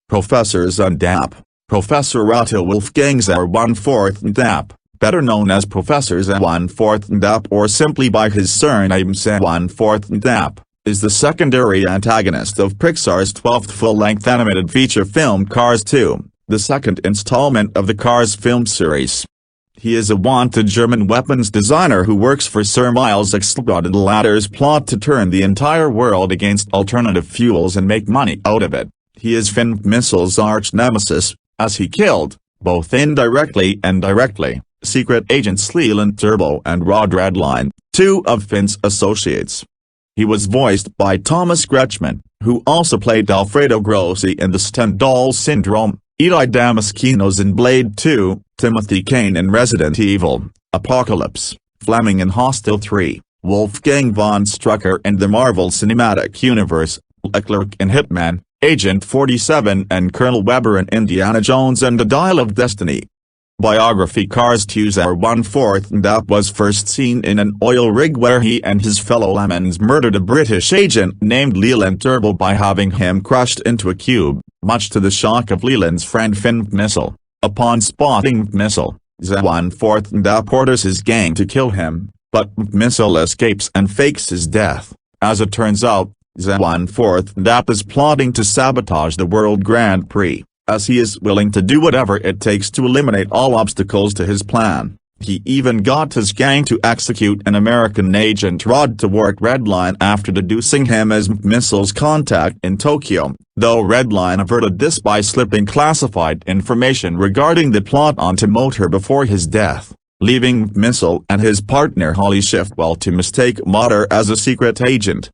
Professors on DAP. Professor Otto Wolfgang Zar 1/4 DAP, better known as Professor Zar 1/4 DAP or simply by his surname Zar 1/4 DAP, is the secondary antagonist of Pixar's 12th full-length animated feature film Cars 2, the second installment of the Cars film series. He is a wanted German weapons designer who works for Sir Miles Exploded the latter's plot to turn the entire world against alternative fuels and make money out of it. He is Finn Missile's arch-nemesis, as he killed, both indirectly and directly, secret agents Leland Turbo and Rod Redline, two of Finn's associates. He was voiced by Thomas Kretschmann, who also played Alfredo Grossi in The Stendhal Syndrome, Eli Damaskinos in Blade 2, Timothy Kane in Resident Evil, Apocalypse, Fleming in Hostel 3, Wolfgang von Strucker in the Marvel Cinematic Universe, Leclerc in Hitman, Agent 47 and Colonel Weber in Indiana Jones and the Dial of Destiny. Biography Cars 2's Zar 1/4 DAP was first seen in an oil rig where he and his fellow Lemons murdered a British agent named Leland Turbo by having him crushed into a cube, much to the shock of Leland's friend Finn Missile. Upon spotting Missile, Zar 1/4 DAP orders his gang to kill him, but Missile escapes and fakes his death. As it turns out, Zar 1/4 DAP is plotting to sabotage the World Grand Prix, as he is willing to do whatever it takes to eliminate all obstacles to his plan. He even got his gang to execute an American agent Rod toward Redline after deducing him as Missile's contact in Tokyo, though Redline averted this by slipping classified information regarding the plot onto Motor before his death, leaving Missile and his partner Holly Shiftwell to mistake Motor as a secret agent.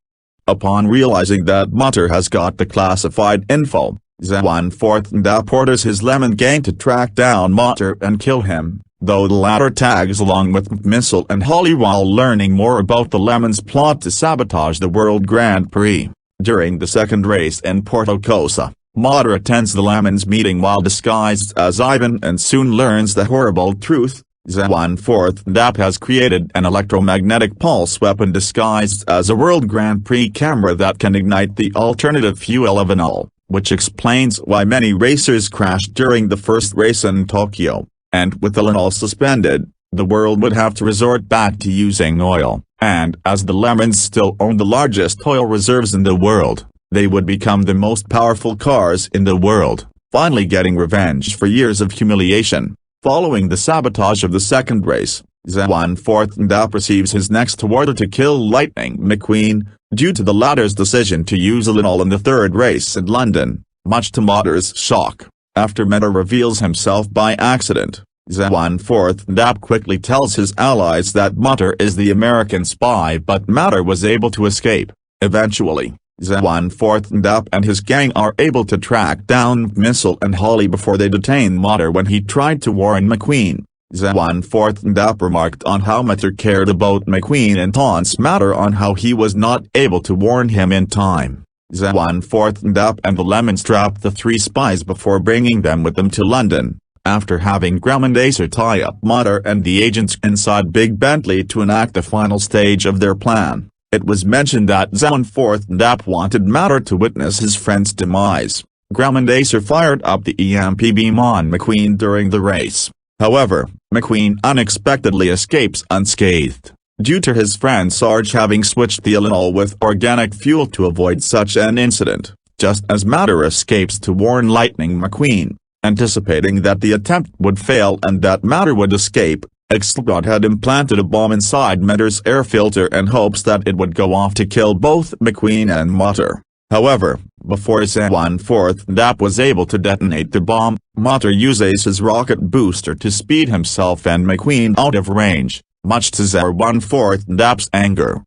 Upon realizing that Motor has got the classified info, Zar 1/4 DAP orders his Lemon gang to track down Motor and kill him, though the latter tags along with Missile and Holly while learning more about the Lemons' plot to sabotage the World Grand Prix. During the second race in Porto Cosa, Motor attends the Lemons meeting while disguised as Ivan and soon learns the horrible truth. Zar 1/4 DAP has created an electromagnetic pulse weapon disguised as a World Grand Prix camera that can ignite the alternative fuel of Etanol, which explains why many racers crashed during the first race in Tokyo, and with Etanol suspended, the world would have to resort back to using oil, and as the Lemons still own the largest oil reserves in the world, they would become the most powerful cars in the world, finally getting revenge for years of humiliation. Following the sabotage of the second race, Zar 1/4 DAP receives his next order to kill Lightning McQueen, due to the latter's decision to use Etanol in the third race in London, much to Motor's shock. After Motor reveals himself by accident, Zar 1/4 DAP quickly tells his allies that Motor is the American spy but Motor was able to escape. Eventually, Zar 1/4 DAP and his gang are able to track down Missile and Holly before they detain Motor when he tried to warn McQueen. Z1/4 remarked on how Matter cared about McQueen and taunts Matter on how he was not able to warn him in time. Z1/4 and the Lemons trapped the three spies before bringing them with them to London, after having Graham and Acer tie up Matter and the agents inside Big Bentley to enact the final stage of their plan. It was mentioned that Z1/4 wanted Matter to witness his friend's demise. Graham and Acer fired up the EMP beam on McQueen during the race. However, McQueen unexpectedly escapes unscathed, due to his friend Sarge having switched the alot with organic fuel to avoid such an incident, just as Matter escapes to warn Lightning McQueen. Anticipating that the attempt would fail and that Matter would escape, Axelrod had implanted a bomb inside Matter's air filter in hopes that it would go off to kill both McQueen and Matter. However, before Z1/4 was able to detonate the bomb, Matter uses his rocket booster to speed himself and McQueen out of range, much to Z1/4's anger.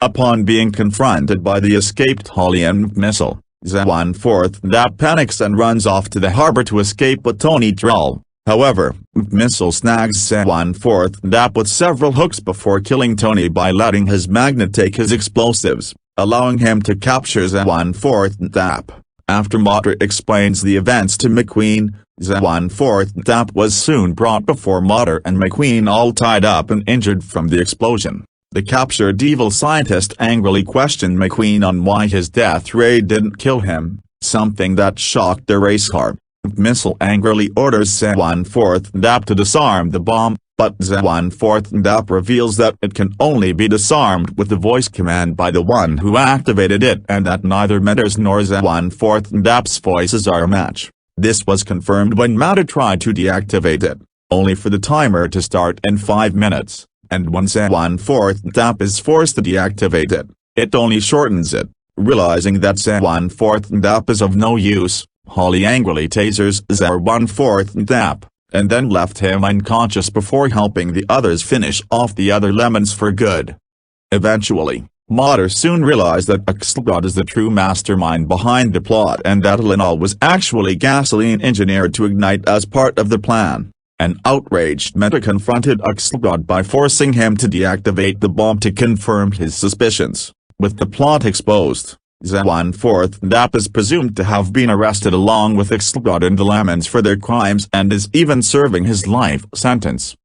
Upon being confronted by the escaped Holly and missile, Z1/4 panics and runs off to the harbor to escape with Tony Trull. However, missile snags Z1/4 with several hooks before killing Tony by letting his magnet take his explosives, allowing him to capture Z1/4. After Matter explains the events to McQueen, Z1/4 was soon brought before Matter and McQueen all tied up and injured from the explosion. The captured evil scientist angrily questioned McQueen on why his death ray didn't kill him, something that shocked the race car. Missile angrily orders Z1/4 to disarm the bomb, but Z1/4 reveals that it can only be disarmed with the voice command by the one who activated it and that neither Matter's nor Z1/4's voices are a match. This was confirmed when Matter tried to deactivate it, only for the timer to start in 5 minutes, and when Z1/4 is forced to deactivate it, it only shortens it. Realizing that Z1/4 is of no use, Holly angrily tasers Z1/4, and then left him unconscious before helping the others finish off the other lemons for good. Eventually, Matter soon realized that Axelrod is the true mastermind behind the plot and that alot was actually gasoline engineered to ignite as part of the plan. An outraged Matter confronted Axelrod by forcing him to deactivate the bomb to confirm his suspicions. With the plot exposed, Z1/4 is presumed to have been arrested along with Axelrod and the Lemons for their crimes and is even serving his life sentence.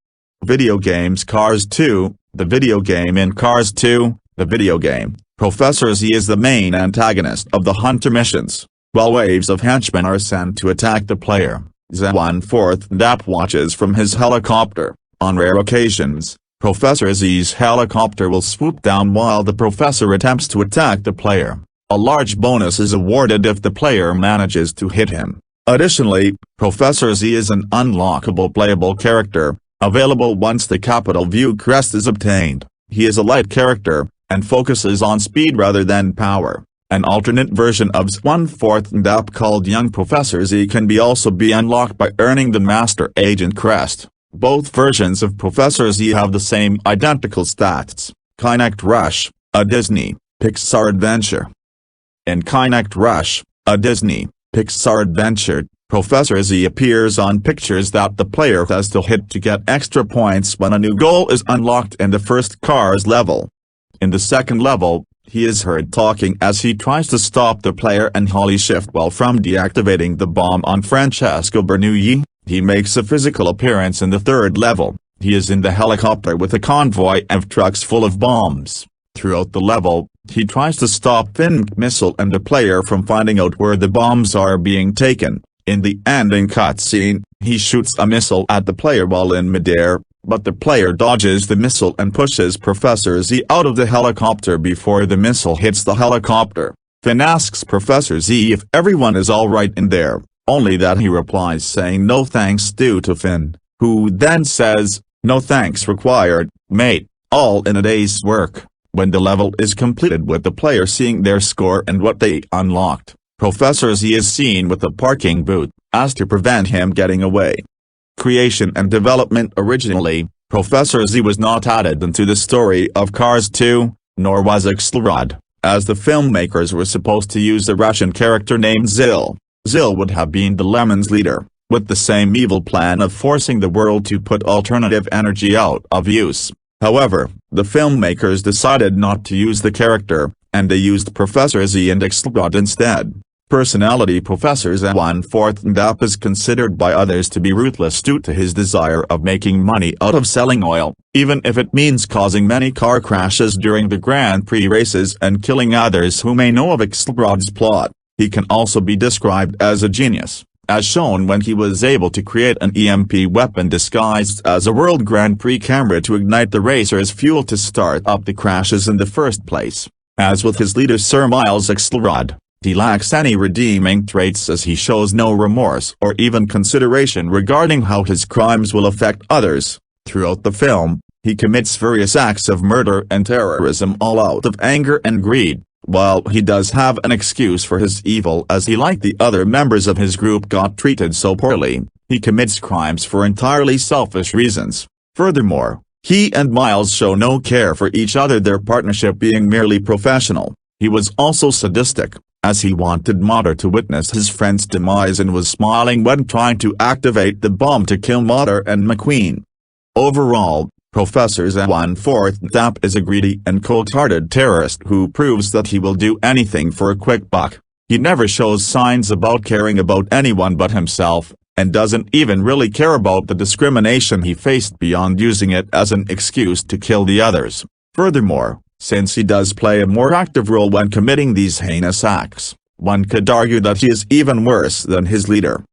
Video games Cars 2. The video game in Cars 2, the video game, Professor Z is the main antagonist of the Hunter missions. While waves of henchmen are sent to attack the player, Z1/4 watches from his helicopter. On rare occasions, Professor Z's helicopter will swoop down while the professor attempts to attack the player. A large bonus is awarded if the player manages to hit him. Additionally, Professor Z is an unlockable playable character, available once the Capital View crest is obtained. He is a light character, and focuses on speed rather than power. An alternate version of Z1/4 called Young Professor Z can also be unlocked by earning the Master Agent crest. Both versions of Professor Z have the same identical stats. Kinect Rush, a Disney, Pixar adventure. In Kinect Rush, a Disney, Pixar adventure, Professor Z appears on pictures that the player has to hit to get extra points when a new goal is unlocked in the first Cars level. In the second level, he is heard talking as he tries to stop the player and Holly Shiftwell from deactivating the bomb on Francesco Bernoulli. He makes a physical appearance in the third level. He is in the helicopter with a convoy of trucks full of bombs. Throughout the level, he tries to stop Finn missile and the player from finding out where the bombs are being taken. In the ending cutscene, he shoots a missile at the player while in midair, but the player dodges the missile and pushes Professor Z out of the helicopter before the missile hits the helicopter. Finn asks Professor Z if everyone is alright in there, only that he replies saying no thanks due to Finn, who then says, "No thanks required, mate, all in a day's work." When the level is completed with the player seeing their score and what they unlocked, Professor Z is seen with a parking booth, as to prevent him getting away. Creation and development. Originally, Professor Z was not added into the story of Cars 2, nor was Axelrod, as the filmmakers were supposed to use a Russian character named Zil. Zil would have been the Lemons' leader, with the same evil plan of forcing the world to put alternative energy out of use. However, the filmmakers decided not to use the character, and they used Professor Z and Axelrod instead. Personality Professor Z1/4 is considered by others to be ruthless due to his desire of making money out of selling oil, even if it means causing many car crashes during the Grand Prix races and killing others who may know of Axelrod's plot. He can also be described as a genius, as shown when he was able to create an EMP weapon disguised as a World Grand Prix camera to ignite the racer's fuel to start up the crashes in the first place. As with his leader Sir Miles Axelrod, he lacks any redeeming traits as he shows no remorse or even consideration regarding how his crimes will affect others. Throughout the film, he commits various acts of murder and terrorism all out of anger and greed. While he does have an excuse for his evil as he, like the other members of his group, got treated so poorly, he commits crimes for entirely selfish reasons. Furthermore, he and Miles show no care for each other, their partnership being merely professional. He was also sadistic, as he wanted Mater to witness his friend's demise and was smiling when trying to activate the bomb to kill Mater and McQueen. Overall, Professor Z1/4 is a greedy and cold-hearted terrorist who proves that he will do anything for a quick buck. He never shows signs about caring about anyone but himself, and doesn't even really care about the discrimination he faced beyond using it as an excuse to kill the others. Furthermore, since he does play a more active role when committing these heinous acts, one could argue that he is even worse than his leader.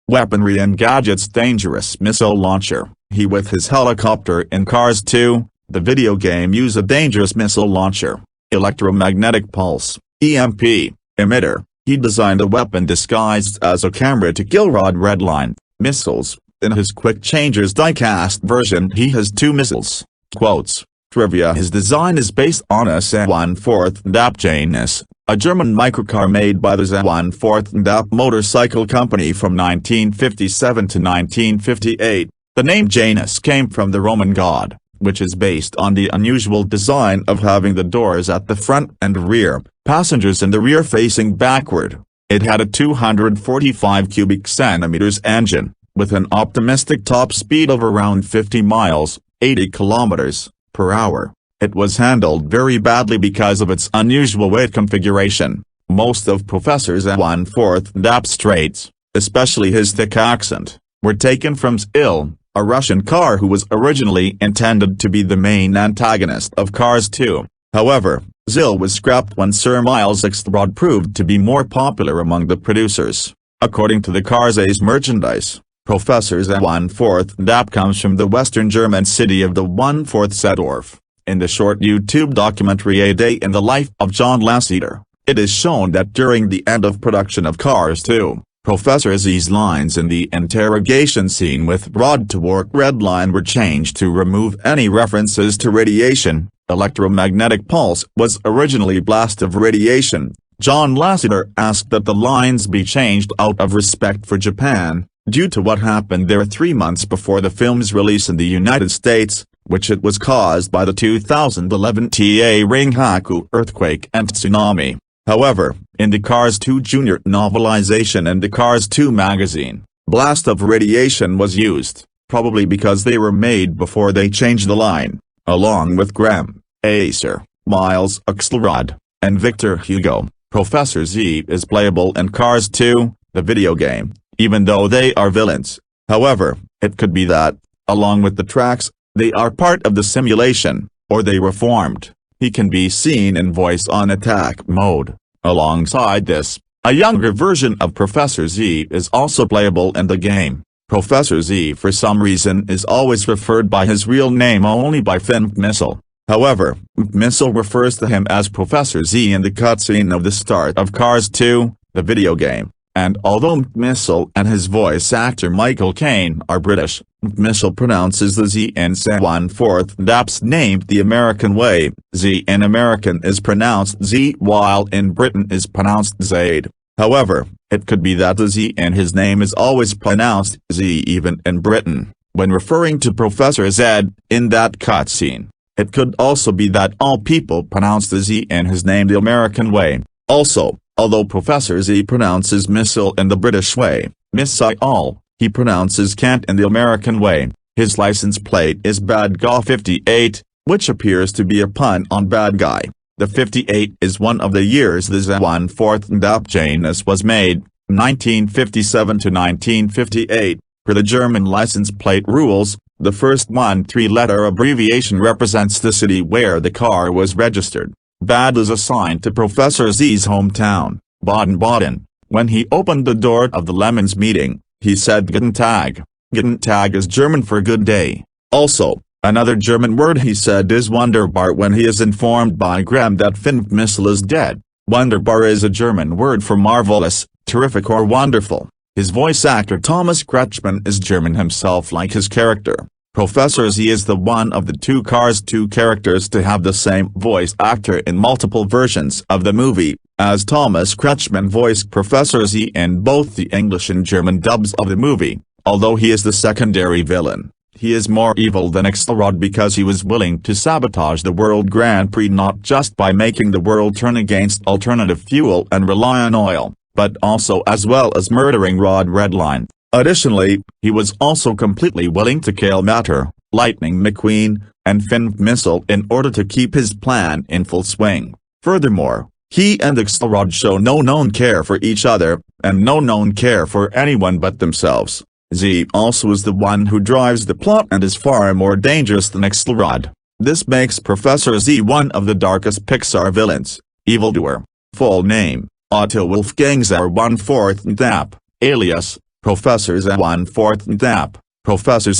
Weaponry and gadgets: dangerous missile launcher. He with his helicopter in Cars 2, the video game, use a dangerous missile launcher, electromagnetic pulse, EMP, emitter. He designed a weapon disguised as a camera to kill Rod Redline missiles. In his Quick Changers die-cast version he has 2 missiles. Quotes. Trivia: his design is based on a Z1/4 Janus, a German microcar made by the Z1/4 motorcycle company from 1957 to 1958. The name Janus came from the Roman god, which is based on the unusual design of having the doors at the front and rear, passengers in the rear facing backward. It had a 245 cubic centimeters engine, with an optimistic top speed of around 50 miles, 80 kilometers per hour. It was handled very badly because of its unusual weight configuration. Most of Professor Z1/4's traits, especially his thick accent, were taken from Zil, a Russian car who was originally intended to be the main antagonist of Cars 2. However, Zil was scrapped when Sir Miles Axelrod proved to be more popular among the producers. According to the Cars A's merchandise, Professor Z1/4 comes from the western German city of the 1/4 Seedorf. In the short YouTube documentary A Day in the Life of John Lasseter, it is shown that during the end of production of Cars 2, Professor Z's lines in the interrogation scene with Rod to work Redline were changed to remove any references to radiation. Electromagnetic pulse was originally blast of radiation. John Lasseter asked that the lines be changed out of respect for Japan, due to what happened there 3 months before the film's release in the United States, which it was caused by the 2011 Ringaku earthquake and tsunami. However, in the Cars 2 Junior novelization and the Cars 2 magazine, blast of radiation was used, probably because they were made before they changed the line. Along with Graham, Acer, Miles Axelrod, and Victor Hugo, Professor Z is playable in Cars 2, the video game, even though they are villains. However, it could be that, along with the tracks, they are part of the simulation, or they were formed. He can be seen in voice on attack mode. Alongside this, a younger version of Professor Z is also playable in the game. Professor Z for some reason is always referred by his real name only by Finn Missile. However, Missile refers to him as Professor Z in the cutscene of the start of Cars 2, the video game. And although Missile and his voice actor Michael Caine are British, Missile pronounces the Z in Z1/4 named the American way. Z in American is pronounced Z while in Britain is pronounced Zaid. However, it could be that the Z in his name is always pronounced Z even in Britain, when referring to Professor Z in that cutscene. It could also be that all people pronounce the Z in his name the American way. Also, although Professor Z pronounces Missile in the British way, Missile, He pronounces can't in the American way. His license plate is Bad Guy 58, which appears to be a pun on bad guy. The 58 is one of the years the Zwanforthendap Janus was made, 1957 to 1958. Per the German license plate rules, the first 1 three-letter abbreviation represents the city where the car was registered. Bad is assigned to Professor Z's hometown, Baden-Baden. When he opened the door of the Lemons meeting, he said Guten Tag. Guten Tag is German for good day. Also, another German word he said is Wunderbar when he is informed by Graham that Finn Missile is dead. Wunderbar is a German word for marvelous, terrific or wonderful. His voice actor Thomas Kretschmann is German himself like his character. Professor Z is the one of the two Cars 2 characters to have the same voice actor in multiple versions of the movie, as Thomas Kretschmann voiced Professor Z in both the English and German dubs of the movie. Although he is the secondary villain, he is more evil than Axelrod because he was willing to sabotage the World Grand Prix not just by making the world turn against alternative fuel and rely on oil, but also as well as murdering Rod Redline. Additionally, he was also completely willing to kill Matter, Lightning McQueen, and Finn Missile in order to keep his plan in full swing. Furthermore, he and Axelrod show no known care for each other, and no known care for anyone but themselves. Z also is the one who drives the plot and is far more dangerous than Axelrod. This makes Professor Z one of the darkest Pixar villains. Evildoer. Full name, Otto Wolfgang Zwanforthendap, alias, Professor Zwanforthendap, Professor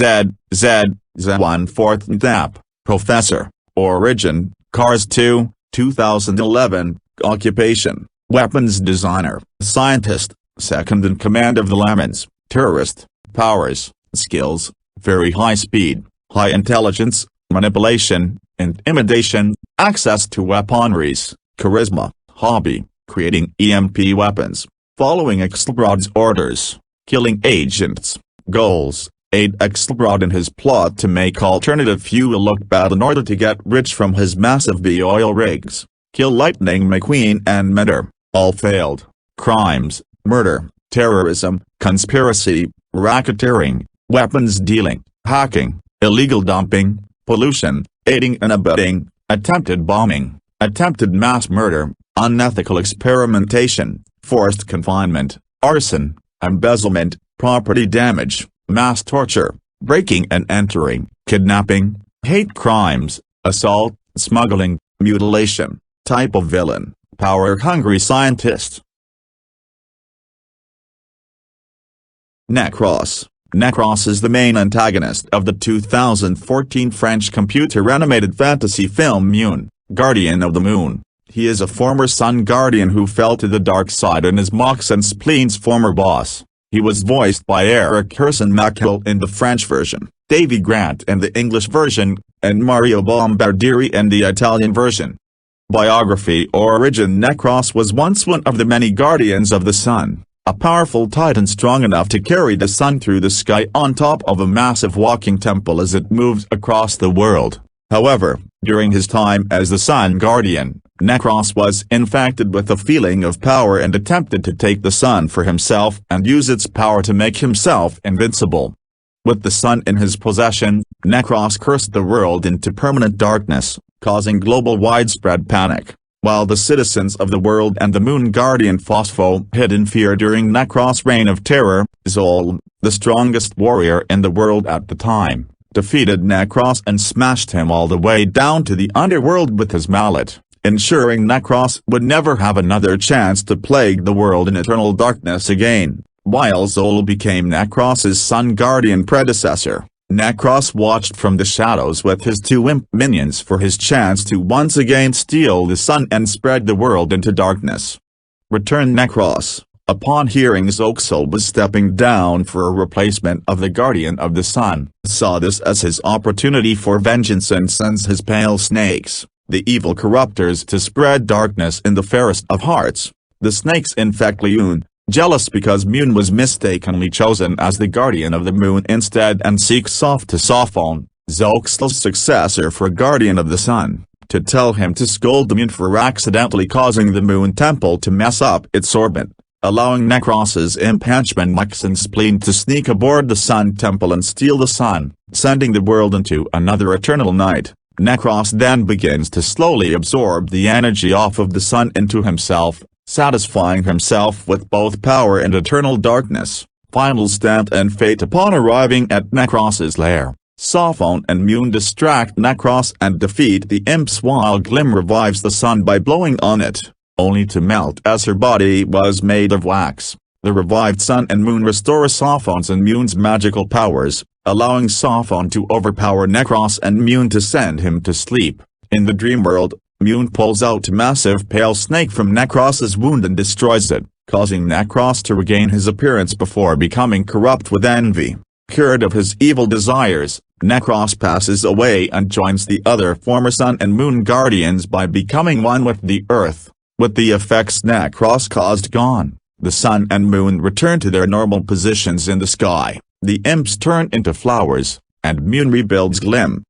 Zwanforthendap, Professor. Origin, Cars 2, 2011, Occupation, Weapons Designer, Scientist, Second in Command of the Lemons, Terrorist. Powers, skills, very high speed, high intelligence, manipulation, intimidation, access to weaponries, charisma, hobby, creating EMP weapons, following Axelrod's orders, killing agents, goals, aid Axelrod in his plot to make alternative fuel look bad in order to get rich from his massive B-oil rigs, kill Lightning McQueen and Matter, all failed, crimes, murder, terrorism, conspiracy, racketeering, weapons dealing, hacking, illegal dumping, pollution, aiding and abetting, attempted bombing, attempted mass murder, unethical experimentation, forced confinement, arson, embezzlement, property damage, mass torture, breaking and entering, kidnapping, hate crimes, assault, smuggling, mutilation. Type of villain, power-hungry scientist. Necros. Necros is the main antagonist of the 2014 French computer-animated fantasy film Mutant, Guardian of the Moon. He is a former Sun Guardian who fell to the dark side and is Mox and Spleen's former boss. He was voiced by Eric Herson-Mackhill in the French version, Davy Grant in the English version, and Mario Bombardieri in the Italian version. Biography. Origin. Necros was once one of the many Guardians of the Sun, a powerful titan strong enough to carry the sun through the sky on top of a massive walking temple as it moves across the world. However, during his time as the Sun Guardian, Necros was infected with a feeling of power and attempted to take the sun for himself and use its power to make himself invincible. With the sun in his possession, Necros cursed the world into permanent darkness, causing global widespread panic. While the citizens of the world and the Moon Guardian Phospho hid in fear during Necros' reign of terror, Zol, the strongest warrior in the world at the time, defeated Necros and smashed him all the way down to the underworld with his mallet, ensuring Necros would never have another chance to plague the world in eternal darkness again. While Zol became Necros' Sun Guardian predecessor, Necros watched from the shadows with his two imp minions for his chance to once again steal the sun and spread the world into darkness. Returned Necros, upon hearing Zoxel was stepping down for a replacement of the Guardian of the Sun, saw this as his opportunity for vengeance and sends his pale snakes, the evil corruptors, to spread darkness in the fairest of hearts. The snakes infect Leon, jealous because Moon was mistakenly chosen as the Guardian of the Moon instead, and seeks Soph to Sophon, Zoxel's successor for Guardian of the Sun, to tell him to scold the Moon for accidentally causing the Moon Temple to mess up its orbit. allowing Necros's imp henchman Nyx and Spleen to sneak aboard the Sun Temple and steal the sun, sending the world into another eternal night. Necros then begins to slowly absorb the energy off of the sun into himself, satisfying himself with both power and eternal darkness. Final stand and fate. Upon arriving at Necros's lair, Sophon and Mutant distract Necros and defeat the imps while Glim revives the sun by blowing on it, only to melt as her body was made of wax. The revived sun and moon restore Sophon's and Mutant's magical powers, allowing Sophon to overpower Necros and Mutant to send him to sleep. In the dream world, Mutant pulls out a massive pale snake from Necros's wound and destroys it, causing Necros to regain his appearance before becoming corrupt with envy. Cured of his evil desires, Necros passes away and joins the other former Sun and Moon Guardians by becoming one with the Earth. With the effects Necros caused gone, the Sun and Moon return to their normal positions in the sky, the imps turn into flowers, and Mutant rebuilds Glim.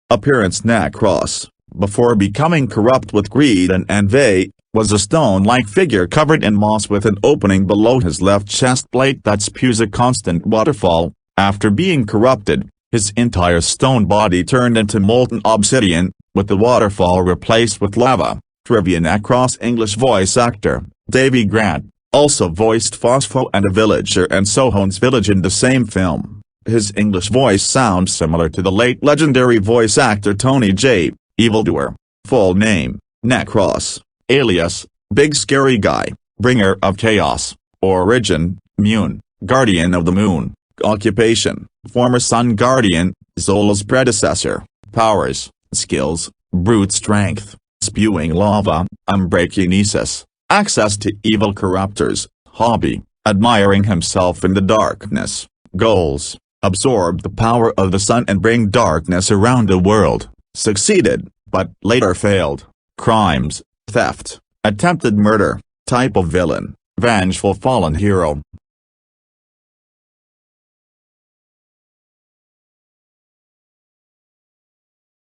Appearance: Necros, before becoming corrupt with greed and envy, was a stone-like figure covered in moss with an opening below his left chest plate that spews a constant waterfall. After being corrupted, his entire stone body turned into molten obsidian, with the waterfall replaced with lava. Trivia: Necros English voice actor, Davy Grant, also voiced Phospho and a villager in Sohon's village in the same film. His English voice sounds similar to the late legendary voice actor Tony J. Evildoer. Full name: Necros, alias Big Scary Guy, Bringer of Chaos. Origin: Mutant, Guardian of the Moon. Occupation: former Sun Guardian, Zola's predecessor. Powers: skills, brute strength, spewing lava, unbreakinesis, access to evil corruptors. Hobby: admiring himself in the darkness. Goals: absorb the power of the sun and bring darkness around the world. Succeeded, but later failed. Crimes: theft, attempted murder. Type of villain: vengeful fallen hero.